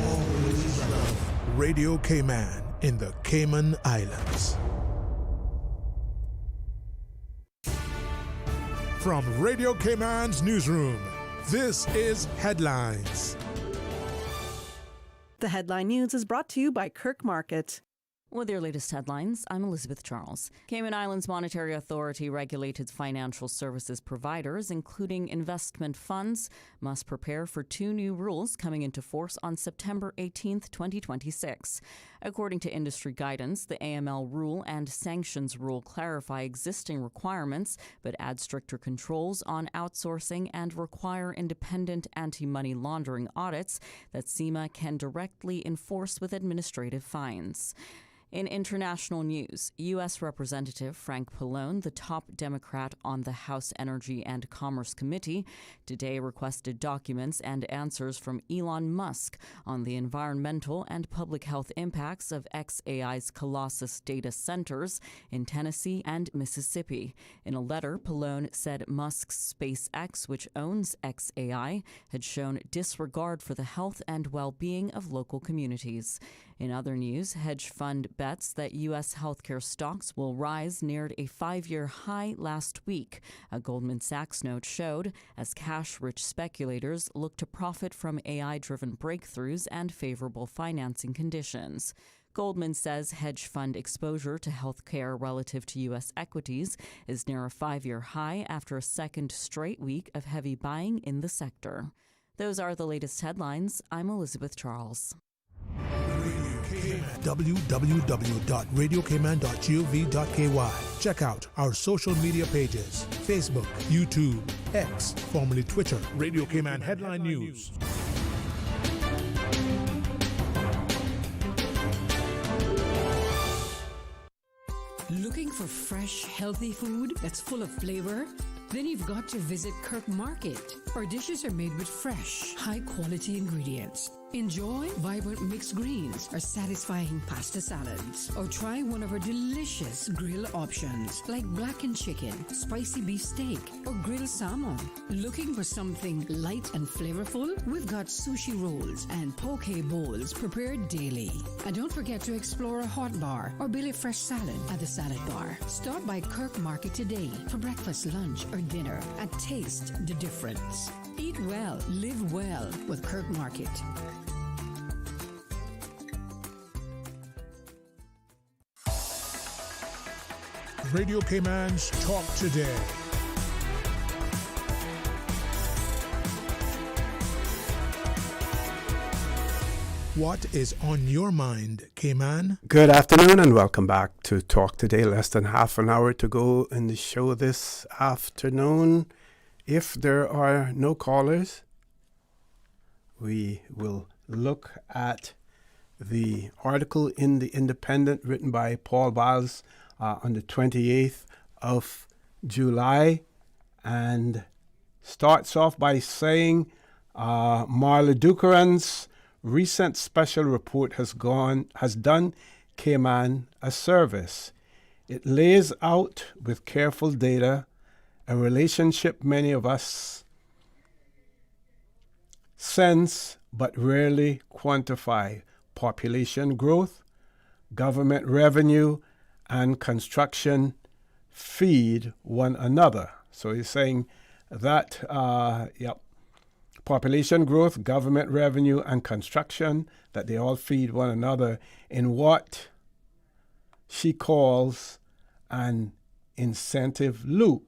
Speaker 4: Always love. Radio Cayman in the Cayman Islands. From Radio Cayman's newsroom, this is Headlines.
Speaker 3: The Headline News is brought to you by Kirk Market.
Speaker 14: With your latest headlines, I'm Elizabeth Charles. Cayman Islands Monetary Authority regulated financial services providers, including investment funds, must prepare for 2 new rules coming into force on September 18, 2026. According to industry guidance, the AML rule and sanctions rule clarify existing requirements, but add stricter controls on outsourcing and require independent anti-money laundering audits that CIMA can directly enforce with administrative fines. In international news, U.S. Representative Frank Pallone, the top Democrat on the House Energy and Commerce Committee, today requested documents and answers from Elon Musk on the environmental and public health impacts of xAI's Colossus data centers in Tennessee and Mississippi. In a letter, Pallone said Musk's SpaceX, which owns xAI, had shown disregard for the health and well-being of local communities. In other news, hedge fund bets that U.S. healthcare stocks will rise neared a 5-year high last week, a Goldman Sachs note showed, as cash-rich speculators look to profit from AI-driven breakthroughs and favorable financing conditions. Goldman says hedge fund exposure to healthcare relative to U.S. equities is near a 5-year high after a second straight week of heavy buying in the sector. Those are the latest headlines. I'm Elizabeth Charles.
Speaker 4: www.radiocayman.gov.ky. Check out our social media pages: Facebook, YouTube, X, formerly Twitter, Radio Cayman Headline News.
Speaker 12: Looking for fresh, healthy food that's full of flavor? Then you've got to visit Kirk Market. Our dishes are made with fresh, high-quality ingredients. Enjoy vibrant mixed greens or satisfying pasta salads. Or try one of our delicious grill options like blackened chicken, spicy beef steak, or grilled salmon. Looking for something light and flavorful? We've got sushi rolls and poke bowls prepared daily. And don't forget to explore a hot bar or Billy Fresh salad at the salad bar. Stop by Kirk Market today for breakfast, lunch, or dinner and taste the difference. Eat well, live well with Kirk Market.
Speaker 4: Radio Cayman's Talk Today. What is on your mind, Cayman?
Speaker 6: Good afternoon and welcome back to Talk Today. Less than half an hour to go in the show this afternoon. If there are no callers, we will look at the article in The Independent written by Paul Biles on the 28th of July, and starts off by saying Marla Dukaran's recent special report has done Cayman a service. It lays out with careful data a relationship many of us sense but rarely quantify: population growth, government revenue, and construction feed one another. So he's saying that, population growth, government revenue, and construction, that they all feed one another in what she calls an incentive loop.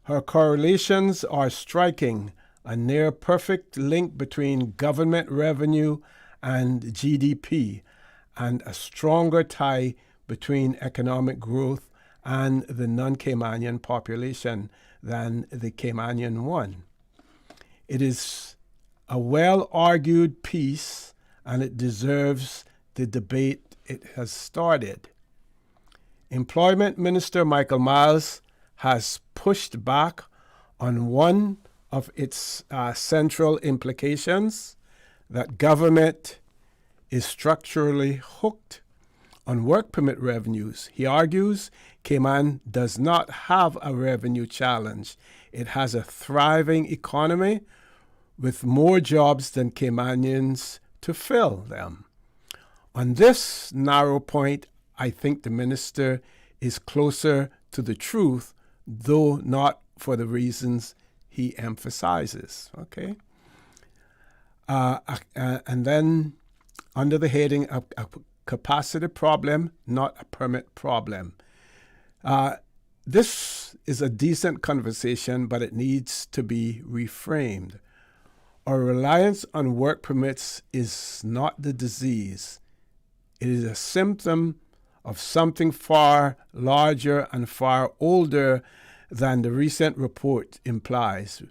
Speaker 6: Her correlations are striking: a near perfect link between government revenue and GDP, and a stronger tie between economic growth and the non-Caymanian population than the Caymanian one. It is a well-argued piece, and it deserves the debate it has started. Employment Minister Michael Miles has pushed back on one of its central implications, that government is structurally hooked on work permit revenues. He argues Cayman does not have a revenue challenge. It has a thriving economy with more jobs than Caymanians to fill them. On this narrow point, I think the minister is closer to the truth, though not for the reasons he emphasizes. Okay? And then under the heading of a capacity problem, not a permit problem. This is a decent conversation, but it needs to be reframed. Our reliance on work permits is not the disease. It is a symptom of something far larger and far older than the recent report implies.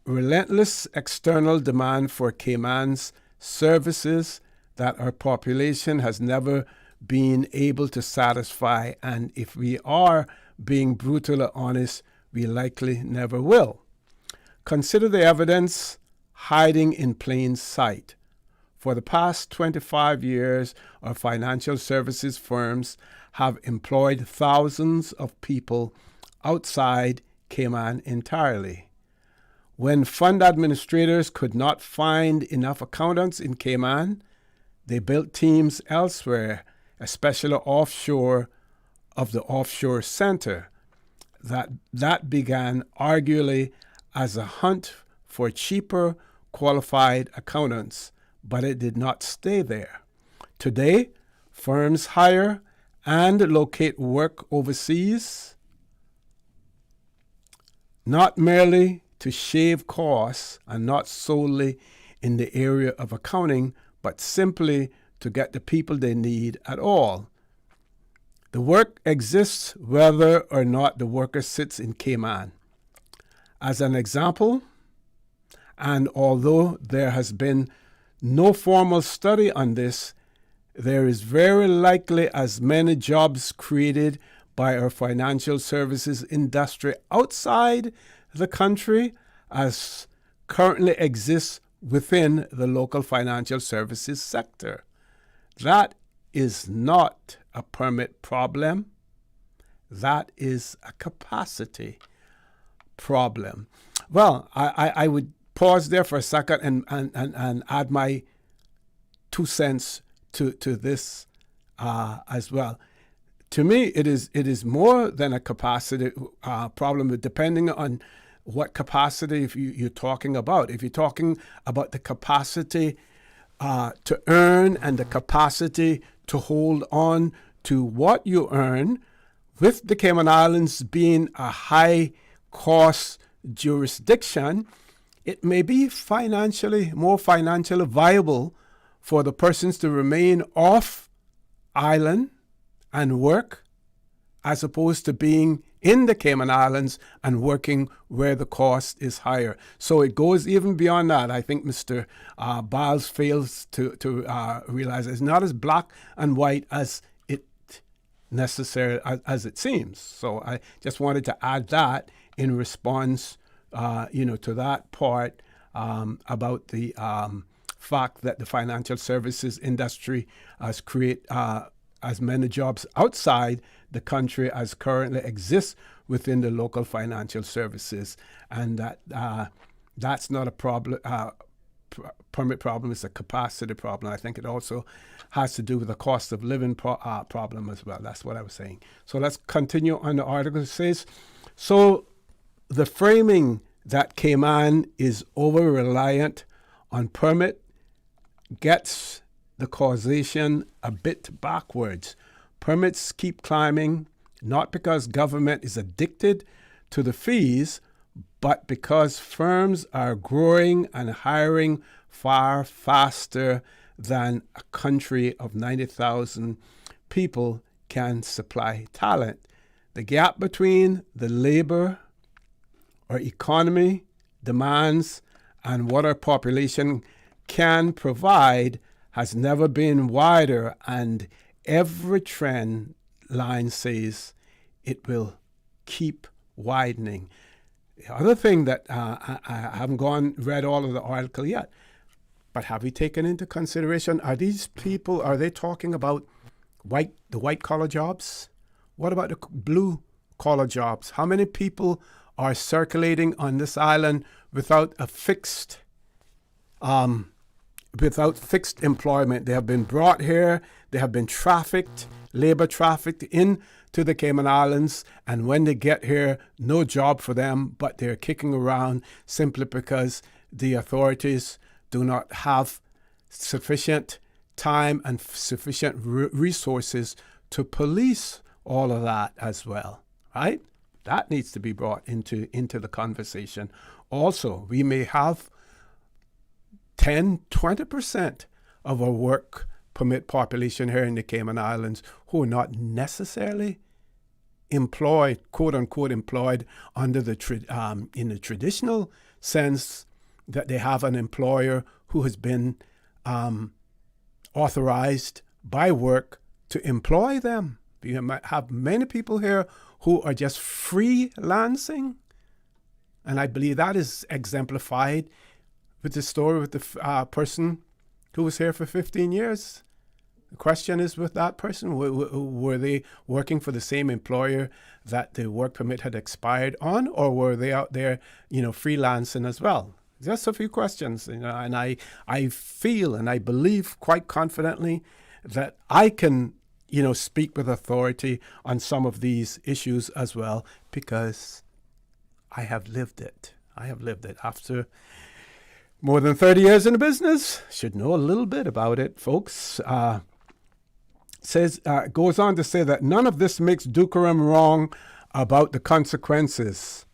Speaker 6: Relentless external demand for Cayman's services that our population has never been able to satisfy, and if we are being brutally honest, we likely never will. Consider the evidence hiding in plain sight. For the past 25 years, our financial services firms have employed thousands of people outside Cayman entirely. When fund administrators could not find enough accountants in Cayman, they built teams elsewhere, especially offshore of the offshore center. That began arguably as a hunt for cheaper, qualified accountants, but it did not stay there. Today, firms hire and locate work overseas, not merely to shave costs and not solely in the area of accounting, but simply to get the people they need at all. The work exists whether or not the worker sits in Cayman. As an example, and although there has been no formal study on this, there is very likely as many jobs created by our financial services industry outside the country as currently exists within the local financial services sector. That is not a permit problem. That is a capacity problem. Well, I would pause there for a second and add my 2 cents to this as well. To me, it is more than a capacity problem, depending on what capacity you're talking about. If you're talking about the capacity to earn and the capacity to hold on to what you earn, with the Cayman Islands being a high-cost jurisdiction, it may be more financially viable for the persons to remain off island and work as opposed to being in the Cayman Islands and working where the cost is higher. So it goes even beyond that. I think Mr. Biles fails to realize it's not as black and white as it seems. So I just wanted to add that in response, to that part about the fact that the financial services industry has created as many jobs outside the country as currently exists within the local financial services, and that that's not a problem. Permit problem is a capacity problem. I think it also has to do with the cost of living problem as well. That's what I was saying. So let's continue on the article. It says, so the framing that Cayman is over-reliant on permit gets the causation a bit backwards. Permits keep climbing, not because government is addicted to the fees, but because firms are growing and hiring far faster than a country of 90,000 people can supply talent. The gap between the labor or economy demands and what our population can provide has never been wider, and every trend line says it will keep widening. The other thing that I haven't read all of the article yet, but have we taken into consideration, are these people, are they talking about the white collar jobs? What about the blue collar jobs? How many people are circulating on this island without a fixed employment? They have been brought here, they have been labor trafficked into the Cayman Islands, and when they get here, no job for them, but they're kicking around simply because the authorities do not have sufficient time and sufficient resources to police all of that as well, right? That needs to be brought into the conversation. Also, we may have 10-20% of our work permit population here in the Cayman Islands who are not necessarily employed, quote unquote, employed under the in the traditional sense that they have an employer who has been authorized by work to employ them. You might have many people here who are just freelancing, and I believe that is exemplified with the story with the person who was here for 15 years. The question is with that person, were they working for the same employer that the work permit had expired on, or were they out there, freelancing as well? Just a few questions, and I feel and I believe quite confidently that I can, speak with authority on some of these issues as well, because I have lived it. After more than 30 years in the business, should know a little bit about it, folks. Goes on to say that none of this makes Dukaram wrong about the consequences.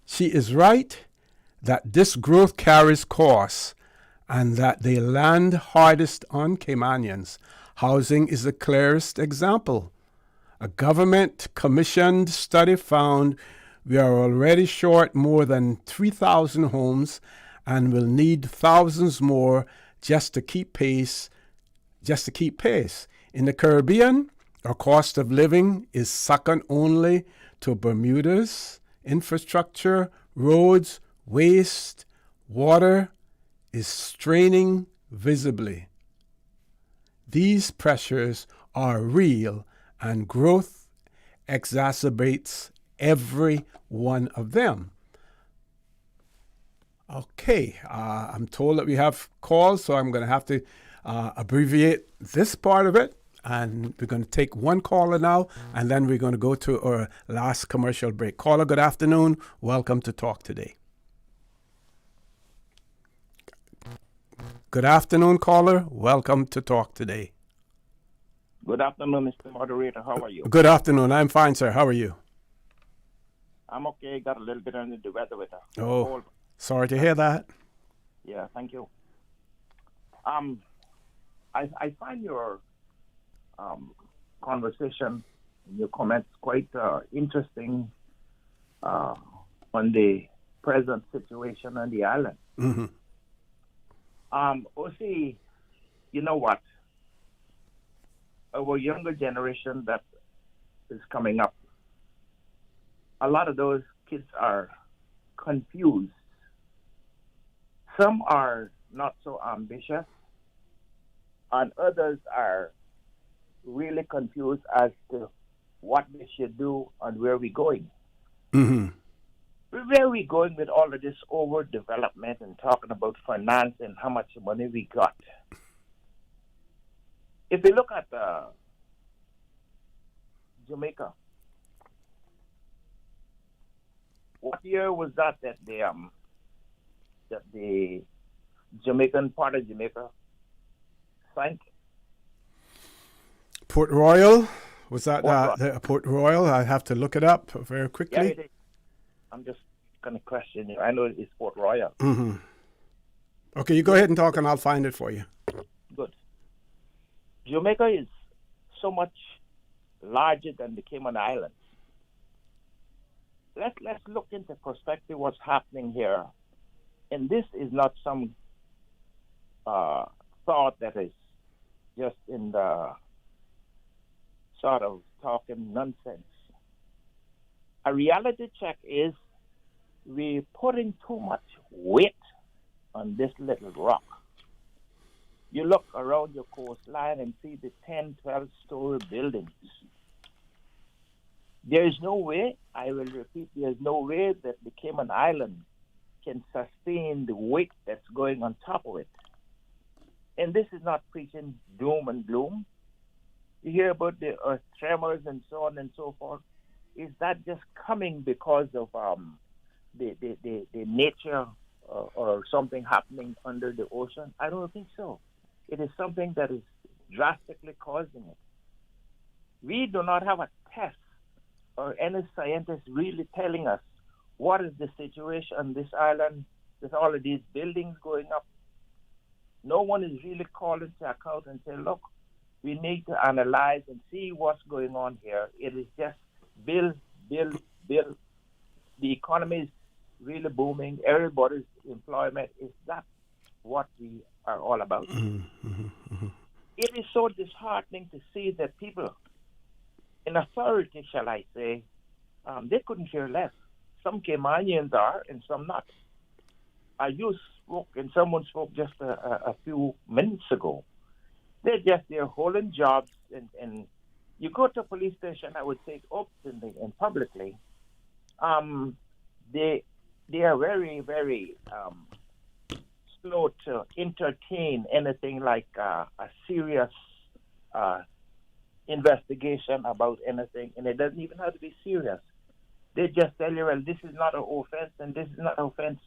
Speaker 6: She is right that this growth carries costs and that they land hardest on Caymanians. Housing is the clearest example. A government-commissioned study found we are already short more than 3,000 homes and will need thousands more just to keep pace. In the Caribbean, our cost of living is second only to Bermuda's. Infrastructure, roads, waste, water is straining visibly. These pressures are real, and growth exacerbates every one of them. Okay, I'm told that we have calls, so I'm going to have to abbreviate this part of it. And we're going to take one caller now, and then we're going to go to our last commercial break. Caller, good afternoon. Welcome to Talk Today. Good afternoon, caller. Welcome to Talk Today.
Speaker 10: Good afternoon, Mr. Moderator. How are you?
Speaker 6: Good afternoon. I'm fine, sir. How are you?
Speaker 10: I'm okay. Got a little bit under the weather with a
Speaker 6: cold. Sorry to hear that.
Speaker 10: Yeah, thank you. I find your conversation, your comments quite interesting on the present situation on the island.
Speaker 6: Mm-hmm.
Speaker 10: OC, you know what? Our younger generation that is coming up, a lot of those kids are confused. Some are not so ambitious, and others are really confused as to what they should do and where we're going.
Speaker 6: Mm-hmm.
Speaker 10: Where are we going with all of this overdevelopment and talking about finance and how much money we got? If we look at Jamaica, what year was that the Jamaican part of Jamaica sank?
Speaker 6: Port Royal? Was that
Speaker 10: Port
Speaker 6: Port Royal? I have to look it up very quickly.
Speaker 10: Yeah, it is. I'm just going to question you. I know it's Port Royal.
Speaker 6: Mm-hmm. Okay, you go ahead and talk and I'll find it for you.
Speaker 10: Good. Jamaica is so much larger than the Cayman Islands. Let's look into perspective what's happening here. And this is not some thought that is just in the sort of talking nonsense. A reality check is we're putting too much weight on this little rock. You look around your coastline and see the 10, 12-story buildings. There is no way, I will repeat, there is no way that the Cayman Islands can sustain the weight that's going on top of it. And this is not preaching doom and gloom. You hear about the earth tremors and so on and so forth. Is that just coming because of the nature or something happening under the ocean? I don't think so. It is something that is drastically causing it. We do not have a test or any scientist really telling us what is the situation on this island with all of these buildings going up. No one is really calling to account and say, look, we need to analyze and see what's going on here. It is just build. The economy is really booming. Everybody's employment. Is that what we are all about?
Speaker 6: Mm-hmm.
Speaker 10: It is so disheartening to see that people in authority, shall I say, they couldn't care less. Some Caymanians are and some not. You spoke and someone spoke just a few minutes ago. They're holding jobs and you go to a police station, I would say openly and publicly, they are very, very slow to entertain anything like a serious investigation about anything, and it doesn't even have to be serious. They just tell you, well, this is not an offense and this is not an offense.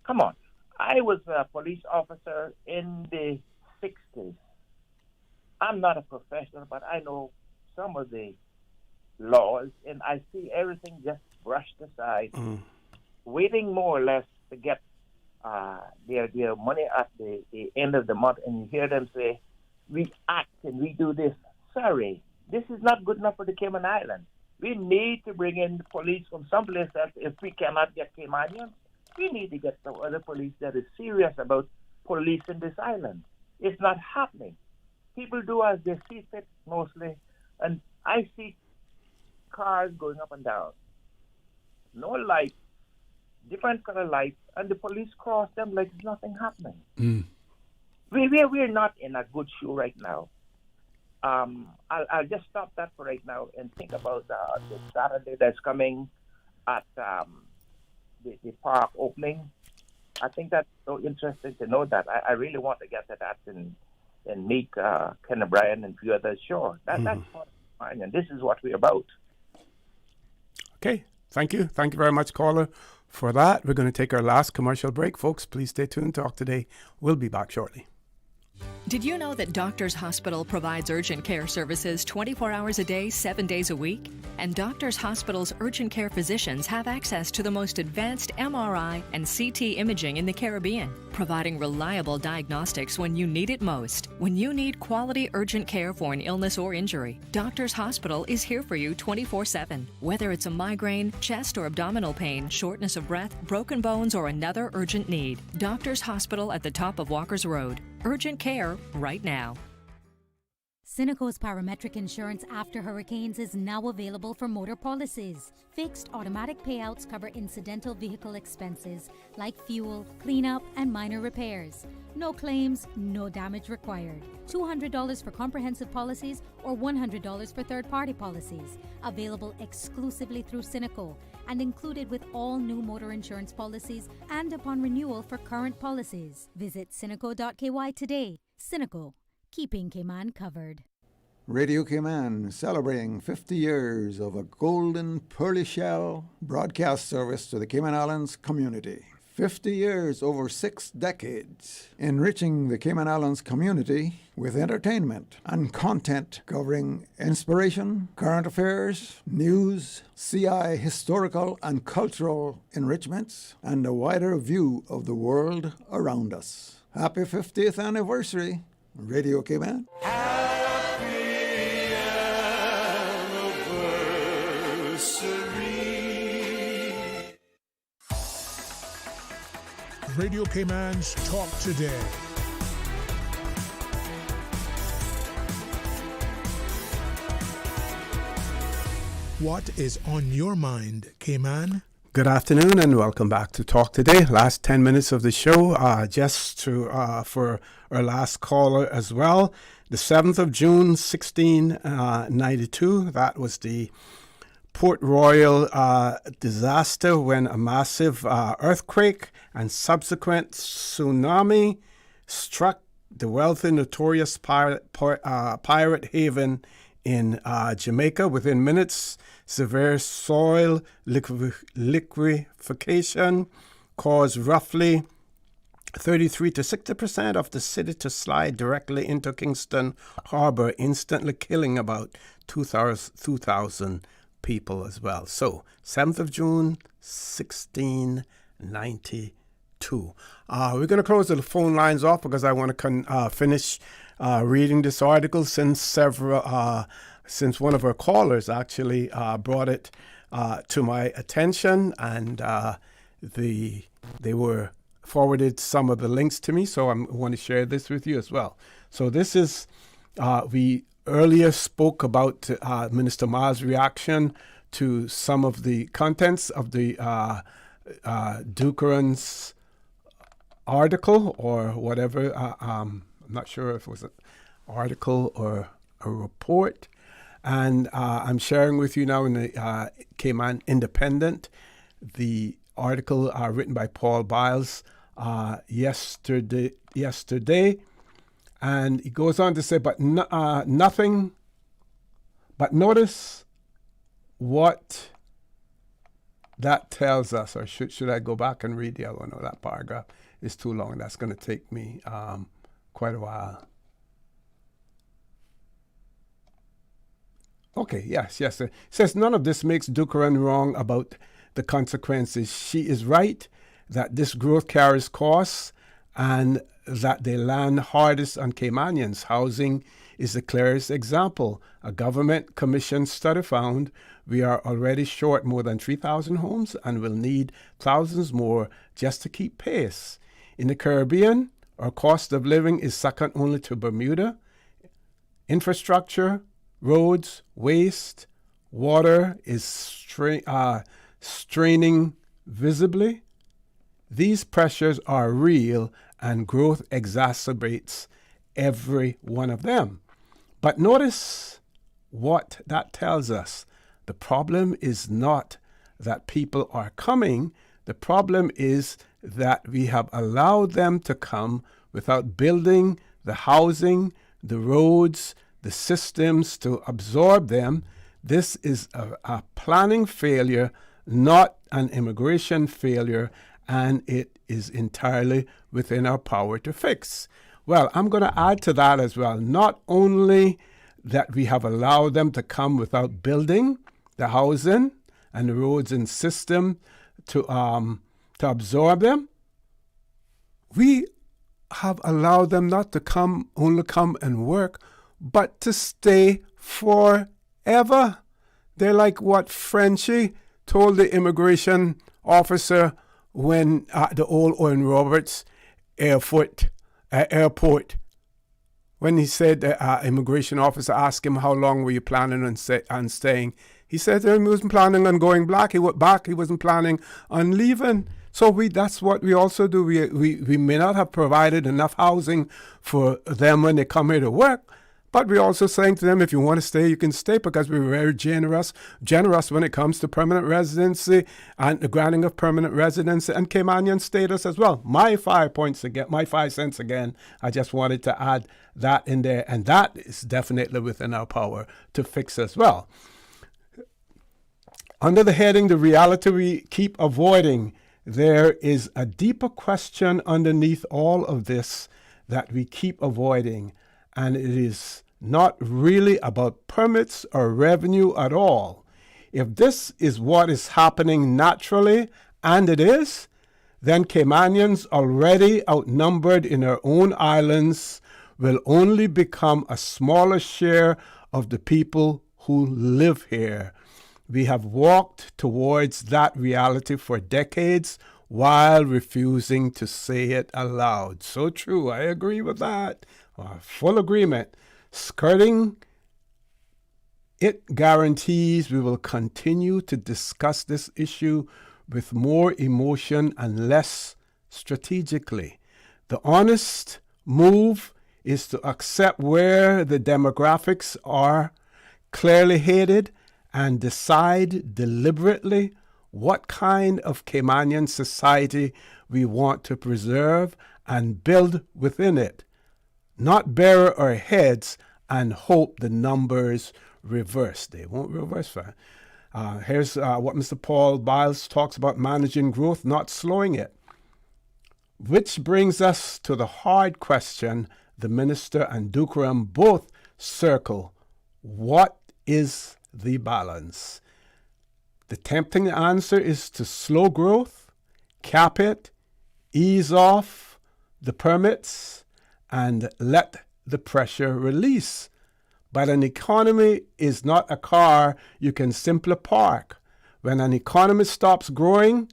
Speaker 10: Come on. I was a police officer in the 60s. I'm not a professional, but I know some of the laws, and I see everything just brushed aside, waiting more or less to get their money at the end of the month, and you hear them say, we act and we do this. Sorry, this is not good enough for the Cayman Islands. We need to bring in the police from someplace else. If we cannot get Caymanians, we need to get some other police that is serious about policing this island. It's not happening. People do as they see fit mostly, and I see cars going up and down. No lights, different color lights, and the police cross them like there's nothing happening.
Speaker 6: Mm.
Speaker 10: We're not in a good shoe right now. I'll just stop that for right now and think about the Saturday that's coming at the park opening. I think that's so interesting to know that. I really want to get to that and meet Ken O'Brien and a few others. Sure, that's fine, and this is what we're about.
Speaker 6: Okay, thank you. Thank you very much, caller, for that. We're going to take our last commercial break. Folks, please stay tuned. Talk today. We'll be back shortly.
Speaker 2: Did you know that Doctors Hospital provides urgent care services 24 hours a day, 7 days a week? And Doctors Hospital's urgent care physicians have access to the most advanced MRI and CT imaging in the Caribbean, providing reliable diagnostics when you need it most. When you need quality urgent care for an illness or injury, Doctors Hospital is here for you 24/7. Whether it's a migraine, chest or abdominal pain, shortness of breath, broken bones, or another urgent need, Doctors Hospital at the top of Walker's Road. Urgent care right now.
Speaker 25: Cineco's parametric insurance after hurricanes is now available for motor policies. Fixed automatic payouts cover incidental vehicle expenses like fuel, cleanup, and minor repairs. No claims, no damage required. $200 for comprehensive policies or $100 for third-party policies. Available exclusively through Cineco and included with all new motor insurance policies and upon renewal for current policies. Visit Cineco.ky today. Cineco, keeping Cayman covered.
Speaker 16: Radio Cayman celebrating 50 years of a golden pearly shell broadcast service to the Cayman Islands community. 50 years over 6 decades, enriching the Cayman Islands community with entertainment and content covering inspiration, current affairs, news, CI historical and cultural enrichments, and a wider view of the world around us. Happy 50th anniversary, Radio Cayman.
Speaker 4: Radio Cayman's Talk Today. What is on your mind, Cayman?
Speaker 6: Good afternoon and welcome back to Talk Today. Last 10 minutes of the show, just to for our last caller as well. The 7th of June, 1692, that was the Port Royal disaster when a massive earthquake and subsequent tsunami struck the wealthy, notorious pirate haven in Jamaica. Within minutes, severe soil liquefaction caused roughly 33 to 60% of the city to slide directly into Kingston Harbor, instantly killing about 2,000 people as well. So, 7th of June, 1692. We're going to close the phone lines off because I want to finish reading this article since one of our callers actually brought it to my attention, and they were forwarded some of the links to me, so I want to share this with you as well. So this is, we earlier spoke about Minister Ma's reaction to some of the contents of the Dukeran's article or whatever. I'm not sure if it was an article or a report. And I'm sharing with you now in the Cayman Independent the article written by Paul Biles yesterday. And he goes on to say, but nothing, but notice what that tells us. Or should I go back and read the other one? No, that paragraph is too long. That's going to take me quite a while. Okay, yes. It says, none of this makes Dukeran wrong about the consequences. She is right that this growth carries costs and that they land hardest on Caymanians. Housing is the clearest example. A government commissioned study found we are already short more than 3,000 homes and will need thousands more just to keep pace. In the Caribbean, our cost of living is second only to Bermuda. Infrastructure, roads, waste, water is straining visibly. These pressures are real and growth exacerbates every one of them. But notice what that tells us. The problem is not that people are coming. The problem is that we have allowed them to come without building the housing, the roads, the systems to absorb them. This is a planning failure, not an immigration failure, and it is entirely within our power to fix. Well, I'm going to add to that as well. Not only that we have allowed them to come without building the housing and the roads and system to absorb them, we have allowed them not to only come and work, but to stay forever. They're like what Frenchie told the immigration officer when at the old Owen Roberts airport, when he said the immigration officer asked him how long were you planning on staying. He said he wasn't planning on going back. He went back. He wasn't planning on leaving. So that's what we also do. We may not have provided enough housing for them when they come here to work, but we're also saying to them, if you want to stay, you can stay, because we're very generous when it comes to permanent residency and the granting of permanent residency and Caymanian status as well. My 5 cents again. I just wanted to add that in there, and that is definitely within our power to fix as well. Under the heading, the reality we keep avoiding, there is a deeper question underneath all of this that we keep avoiding, and it is not really about permits or revenue at all. If this is what is happening naturally, and it is, then Caymanians already outnumbered in our own islands will only become a smaller share of the people who live here. We have walked towards that reality for decades while refusing to say it aloud. So true. I agree with that. Full agreement. Skirting it guarantees we will continue to discuss this issue with more emotion and less strategically. The honest move is to accept where the demographics are clearly headed and decide deliberately what kind of Caymanian society we want to preserve and build within it, not bury our heads and hope the numbers reverse. They won't reverse. Here's what Mr. Paul Biles talks about: managing growth, not slowing it. Which brings us to the hard question the minister and Dukeram both circle. What is the balance? The tempting answer is to slow growth, cap it, ease off the permits, and let the pressure release. But an economy is not a car you can simply park. When an economy stops growing,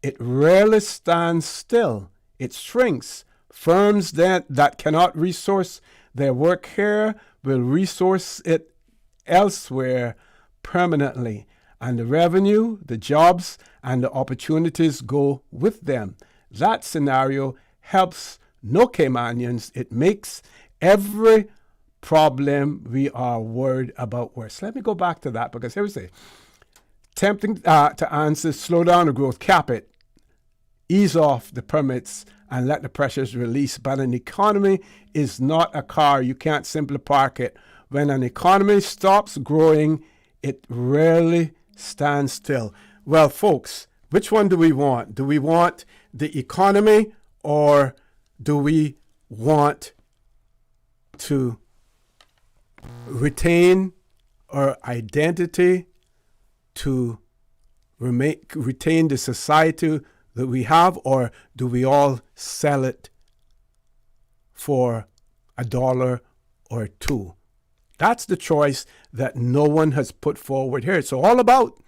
Speaker 6: it rarely stands still. It shrinks. Firms that cannot resource their work here will resource it elsewhere permanently. And the revenue, the jobs, and the opportunities go with them. That scenario helps no Caymanians. It makes every problem we are worried about worse. Let me go back to that, because here we say, tempting to answer, slow down the growth, cap it, ease off the permits, and let the pressures release. But an economy is not a car. You can't simply park it. When an economy stops growing, it rarely stands still. Well, folks, which one do we want? Do we want the economy, or do we want to retain our identity, to retain the society that we have, or do we all sell it for $1 or $2? That's the choice that no one has put forward here. It's all about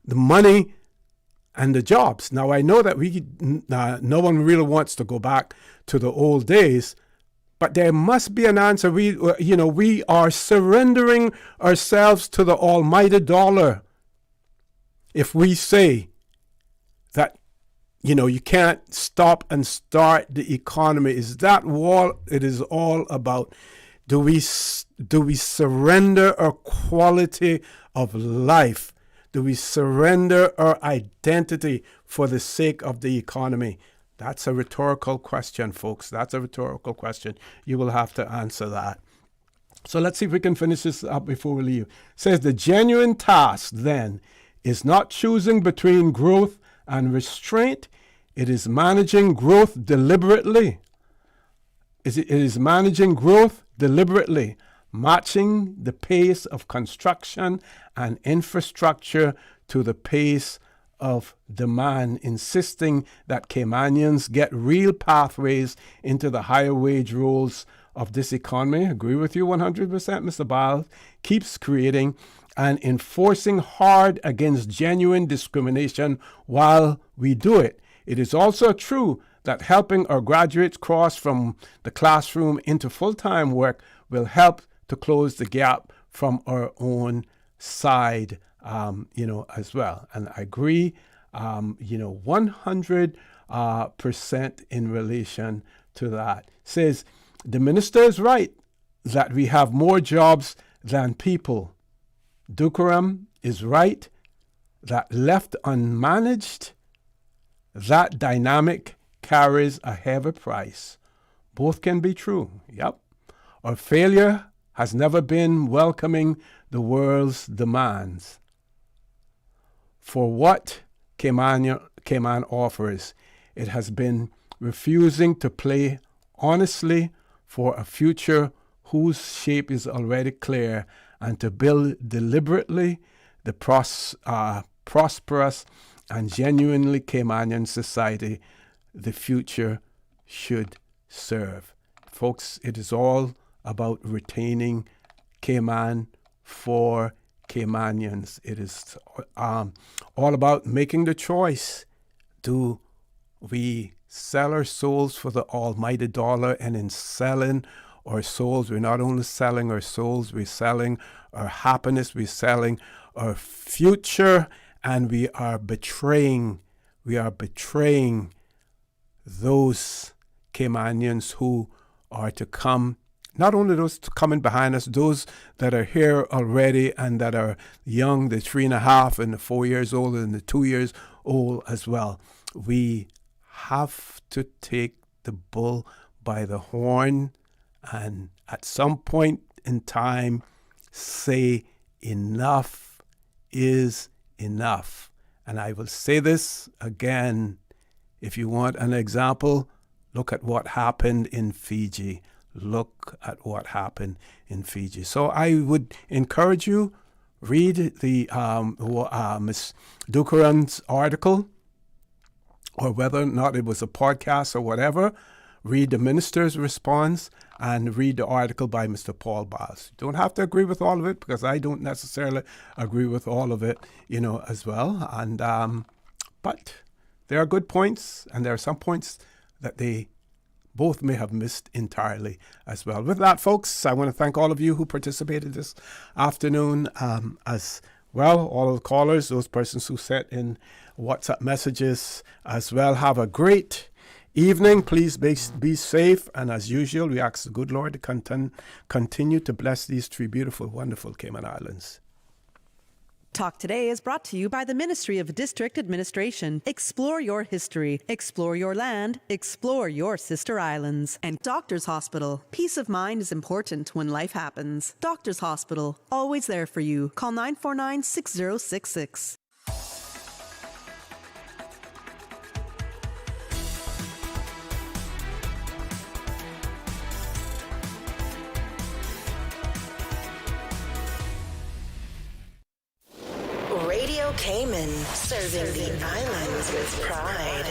Speaker 6: the money and the jobs. Now, I know that no one really wants to go back to the old days, but there must be an answer. We are surrendering ourselves to the almighty dollar if we say that, you can't stop and start the economy. Is that what it is all about? Do we surrender our quality of life? Do we surrender our identity for the sake of the economy? That's a rhetorical question, folks. That's a rhetorical question. You will have to answer that. So let's see if we can finish this up before we leave. It says the genuine task then is not choosing between growth and restraint. It is managing growth deliberately It is managing growth deliberately, matching the pace of construction and infrastructure to the pace of demand, insisting that Caymanians get real pathways into the higher wage roles of this economy. Agree with you 100%, Mr. Biles. Keeps creating and enforcing hard against genuine discrimination while we do it. It is also true that helping our graduates cross from the classroom into full-time work will help to close the gap from our own side, as well. And I agree, 100% in relation to that. Says, the minister is right that we have more jobs than people. Dukaram is right that left unmanaged, that dynamic carries a heavy price. Both can be true. Yep. Our failure has never been welcoming the world's demands for what Cayman offers. It has been refusing to play honestly for a future whose shape is already clear and to build deliberately the prosperous and genuinely Caymanian society the future should serve. Folks, it is all about retaining Cayman for Caymanians. It is all about making the choice. Do we sell our souls for the almighty dollar? And in selling our souls, we're not only selling our souls, we're selling our happiness, we're selling our future, and we are betraying those Caymanians who are to come, not only those coming behind us, those that are here already and that are young, the 3.5 and the 4 years old and the 2 years old as well. We have to take the bull by the horn and at some point in time say enough is enough. And I will say this again. If you want an example, look at what happened in Fiji. Look at what happened in Fiji. So I would encourage you, read the Ms. Dukaran's article, or whether or not it was a podcast or whatever, read the minister's response and read the article by Mr. Paul Biles. You don't have to agree with all of it because I don't necessarily agree with all of it, as well. And but there are good points, and there are some points that they both may have missed entirely as well. With that, folks, I want to thank all of you who participated this afternoon as well, all of the callers, those persons who sent in WhatsApp messages as well. Have a great evening. Please be safe. And as usual, we ask the good Lord to continue to bless these three beautiful, wonderful Cayman Islands.
Speaker 3: Talk Today is brought to you by the Ministry of District Administration. Explore your history. Explore your land. Explore your sister islands. And Doctors Hospital. Peace of mind is important when life happens. Doctors Hospital. Always there for you. Call 949-6066.
Speaker 17: Cayman, serving the islands with pride.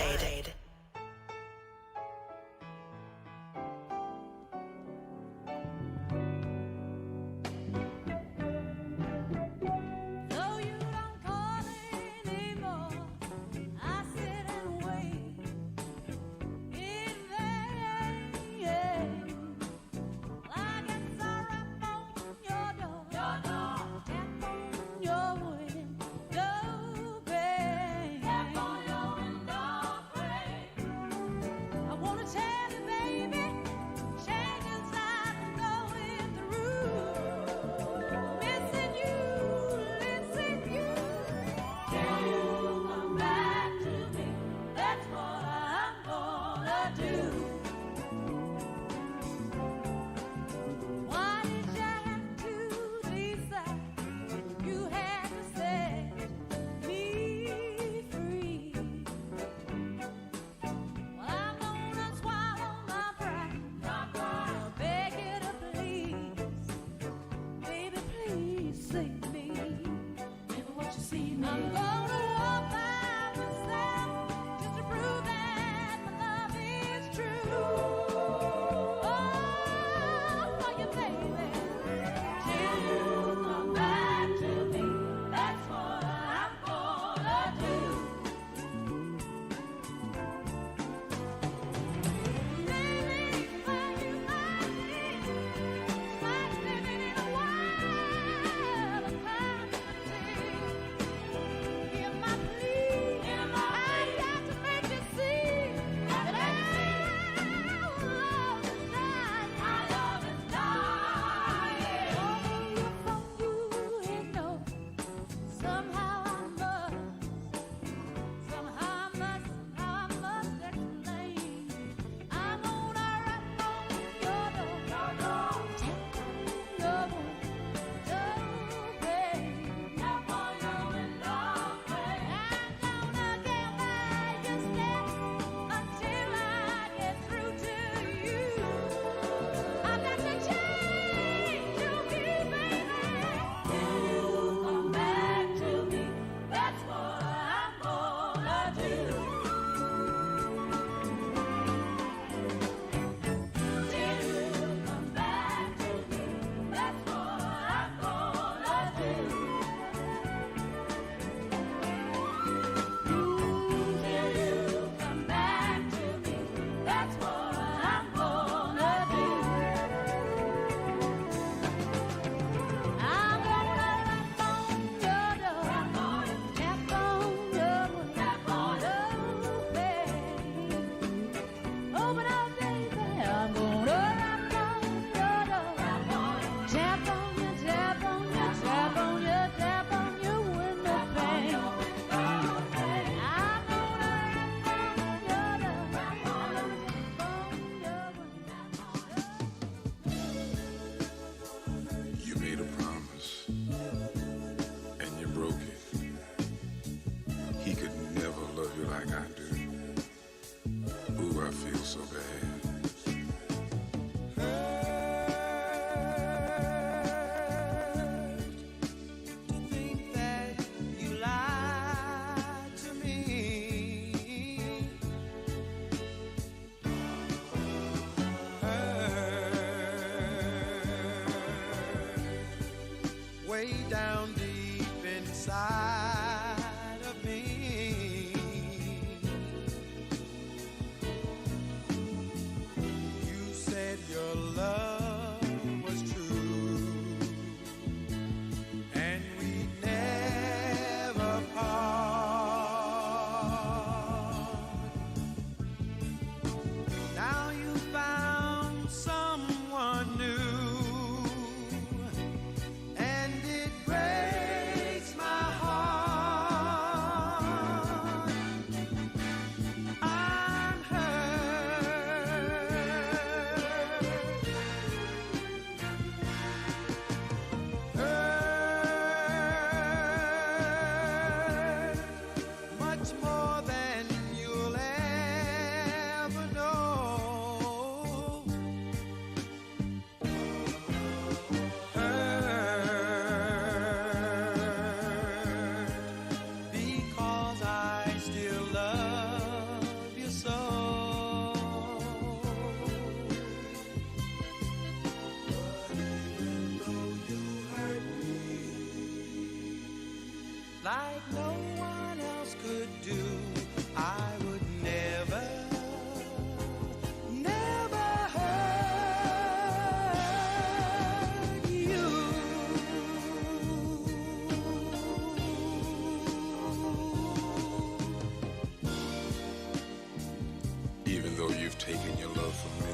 Speaker 15: taking your love from me.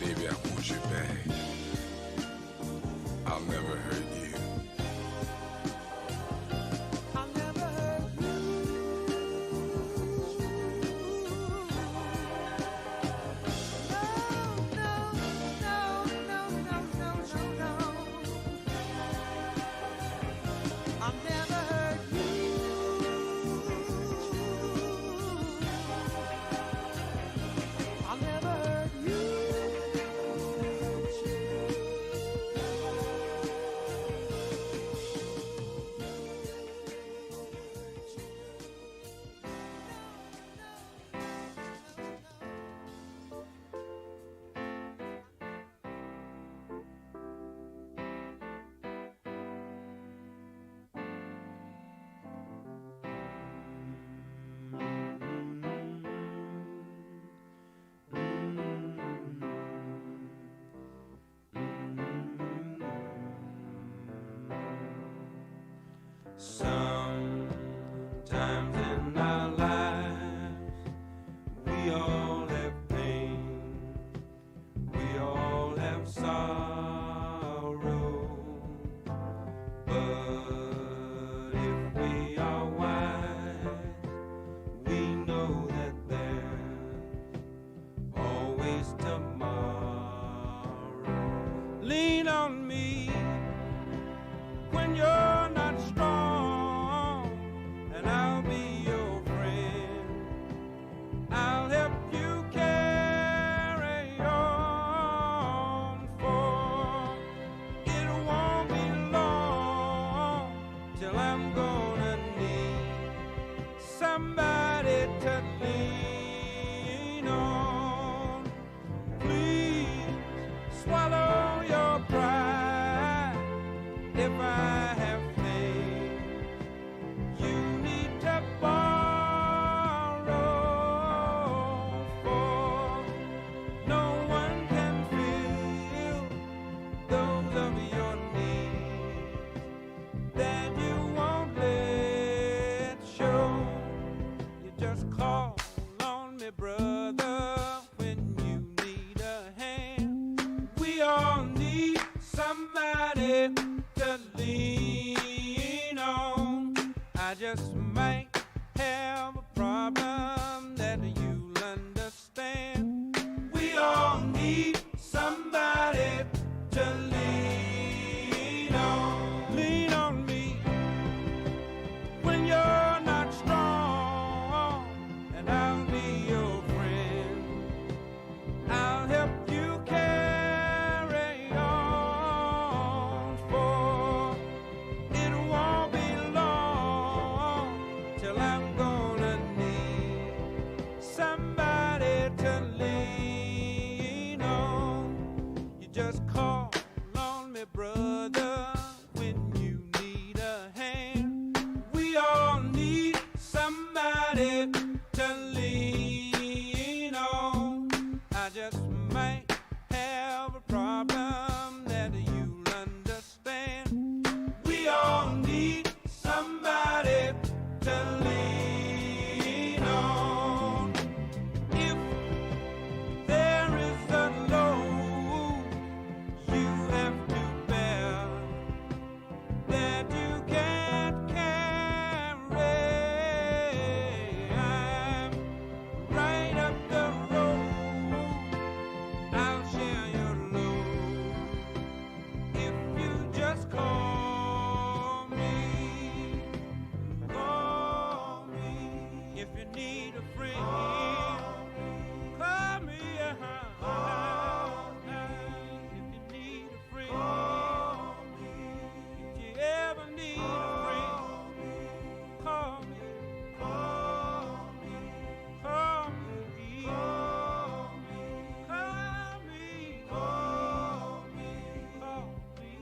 Speaker 15: Baby, I want you back. I'll never hurt you.
Speaker 1: Sometimes in our lives, we all have pain, we all have sorrow. But if we are wise, we know that there's always tomorrow. Lean on me when you're not strong, and I'll be your friend. I'll help you carry on, for it won't be long till I'm gonna need somebody to lean on. Please swallow your pride if I have things you need to borrow, for no one can fill those of your needs that you won't let show. You just call on me, brother, when you need a hand. We all need somebody to lean on. I just might have a problem that you'll understand. We all need somebody to lean on. Lean on me when you're not strong, and I'll be your friend. I'll help you carry on, for it won't be long till I'm gonna need somebody to lean on. You just call on me, brother, when you need a hand. We all need somebody to lean on. I just might have a problem that you'll understand. We all need somebody to lean on. If there is a load you have to bear that you can't carry, I'm right up the road. I'll share your load if you just call me. Call me if you need a friend. Call me, if you need a friend. If you ever need a friend, call me. Call me. Call me. Call me. Call me. Call me.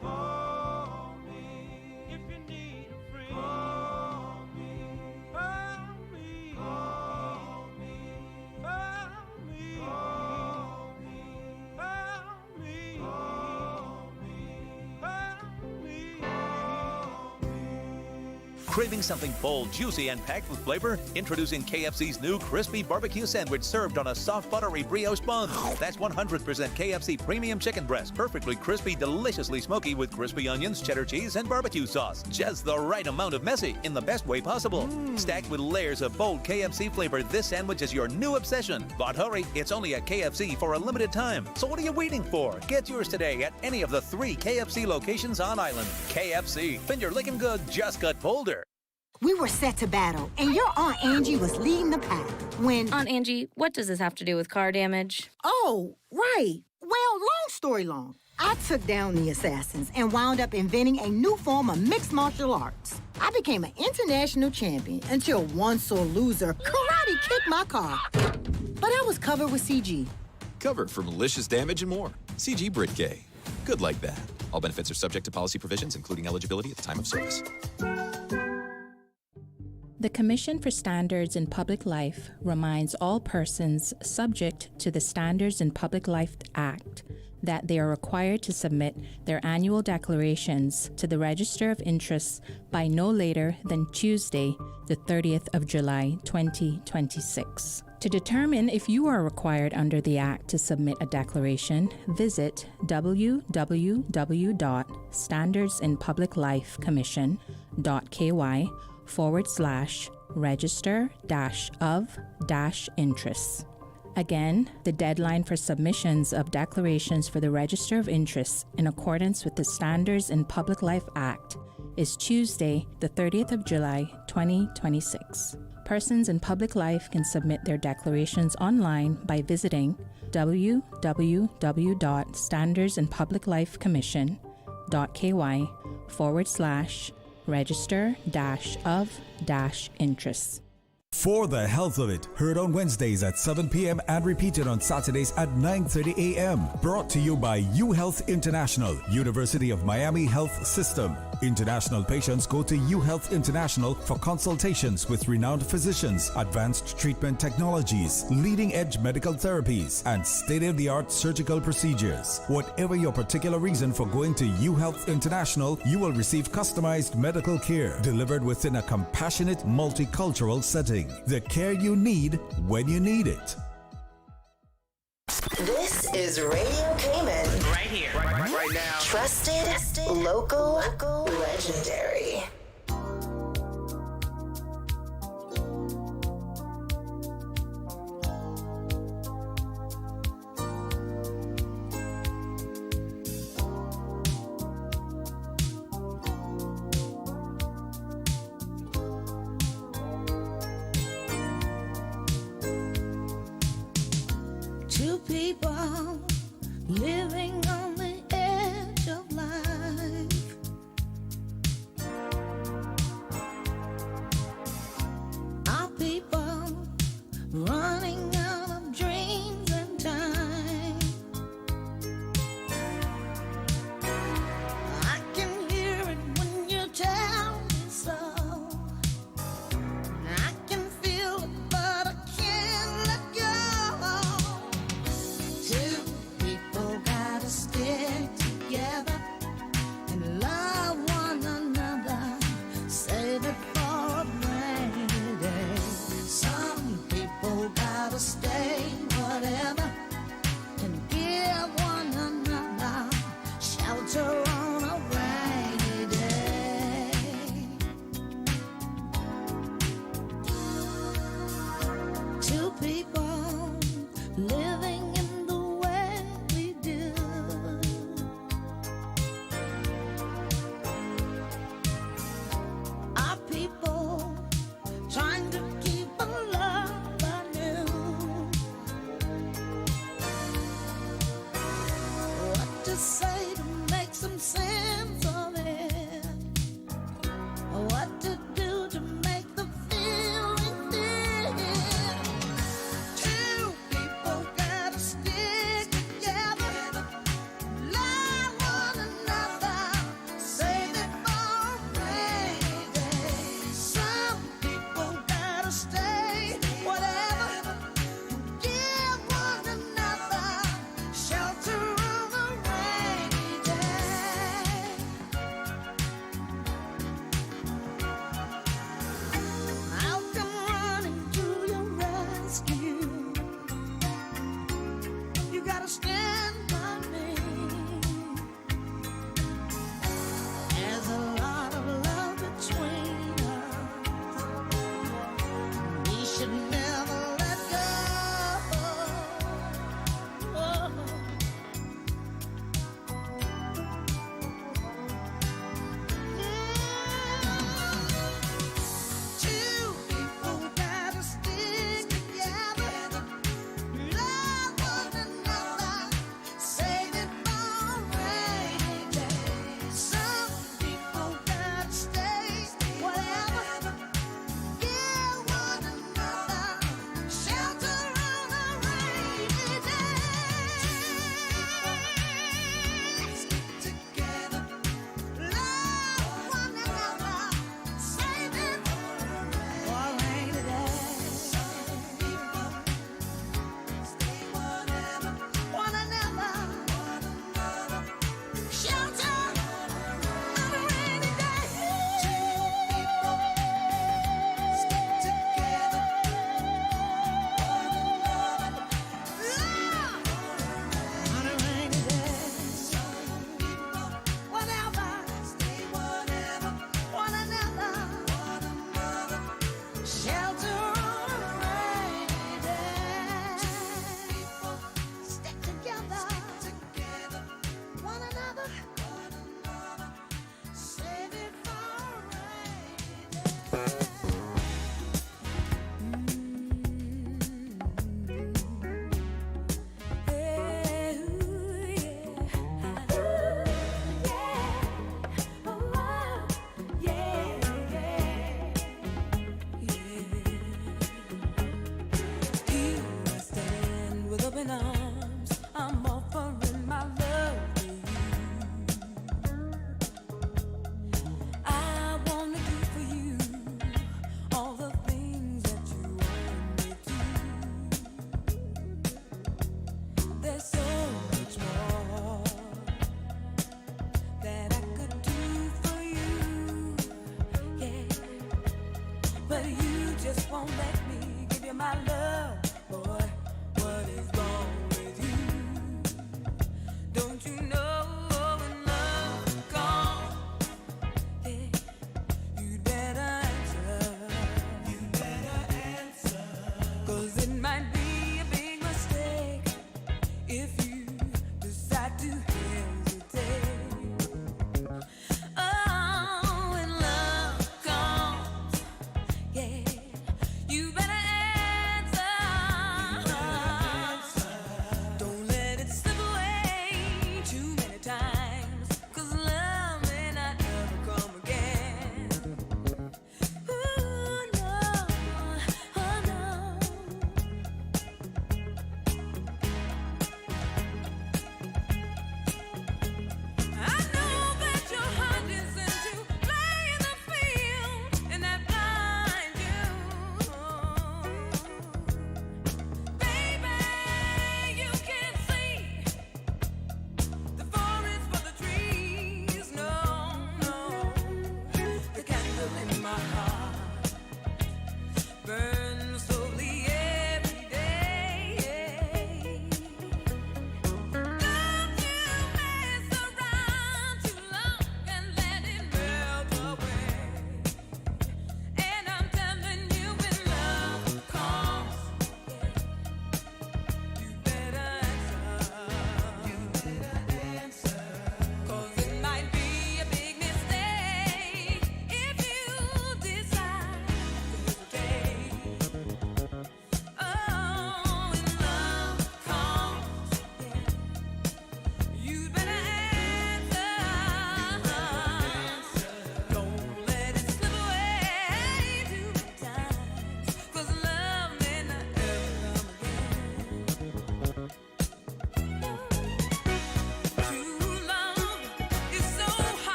Speaker 1: Call me. If you need a friend, call me. Call me. Call me.
Speaker 18: Craving something bold, juicy, and packed with flavor? Introducing KFC's new crispy barbecue sandwich served on a soft, buttery brioche bun. That's 100% KFC premium chicken breast, perfectly crispy, deliciously smoky with crispy onions, cheddar cheese, and barbecue sauce. Just the right amount of messy in the best way possible. Stacked with layers of bold KFC flavor, this sandwich is your new obsession. But hurry, it's only at KFC for a limited time. So what are you waiting for? Get yours today at any of the 3 KFC locations on island. KFC, finger licking good, just got bolder.
Speaker 19: We were set to battle, and your Aunt Angie was leading the pack when...
Speaker 20: Aunt Angie, what does this have to do with car damage?
Speaker 19: Oh, right. Well, long story long. I took down the assassins and wound up inventing a new form of mixed martial arts. I became an international champion until one sore loser karate kicked my car. But I was covered with CG.
Speaker 21: Covered for malicious damage and more. CG Britgay. Good like that. All benefits are subject to policy provisions, including eligibility at the time of service.
Speaker 22: The Commission for Standards in Public Life reminds all persons subject to the Standards in Public Life Act that they are required to submit their annual declarations to the Register of Interests by no later than Tuesday, the 30th of July, 2026. To determine if you are required under the Act to submit a declaration, visit www.standardsinpubliclife.ky/register-of-interests. Again, the deadline for submissions of declarations for the Register of Interests in accordance with the Standards in Public Life Act is Tuesday, the 30th of July, 2026. Persons in public life can submit their declarations online by visiting www.standardsinpubliclifecommission.ky/register-of-interests.
Speaker 26: For the Health of It, heard on Wednesdays at 7 p.m. and repeated on Saturdays at 9:30 a.m. Brought to you by UHealth International, University of Miami Health System. International patients go to UHealth International for consultations with renowned physicians, advanced treatment technologies, leading-edge medical therapies, and state-of-the-art surgical procedures. Whatever your particular reason for going to UHealth International, you will receive customized medical care delivered within a compassionate, multicultural setting. The care you need when you need it.
Speaker 17: This is Radio Cayman.
Speaker 11: Right here. Right now.
Speaker 17: Trusted, local, legendary.
Speaker 27: Two people living on the edge of life. Our people running out of dreams and time. I can hear it when you tell me so. I can feel it, but I can't let go. Two people gotta stick together and love one another. Save it for a rainy day. Some people gotta stay whatever and give one another shelter on a rainy day. Two people living in the way we do. Our people trying to keep a love anew. What to say to make some sense of it? What to do to make the feeling fit? should never let go. Two people gotta stick together, love one another, save it for rainy days. Some people gotta stay whatever, give one another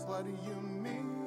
Speaker 5: What do you mean?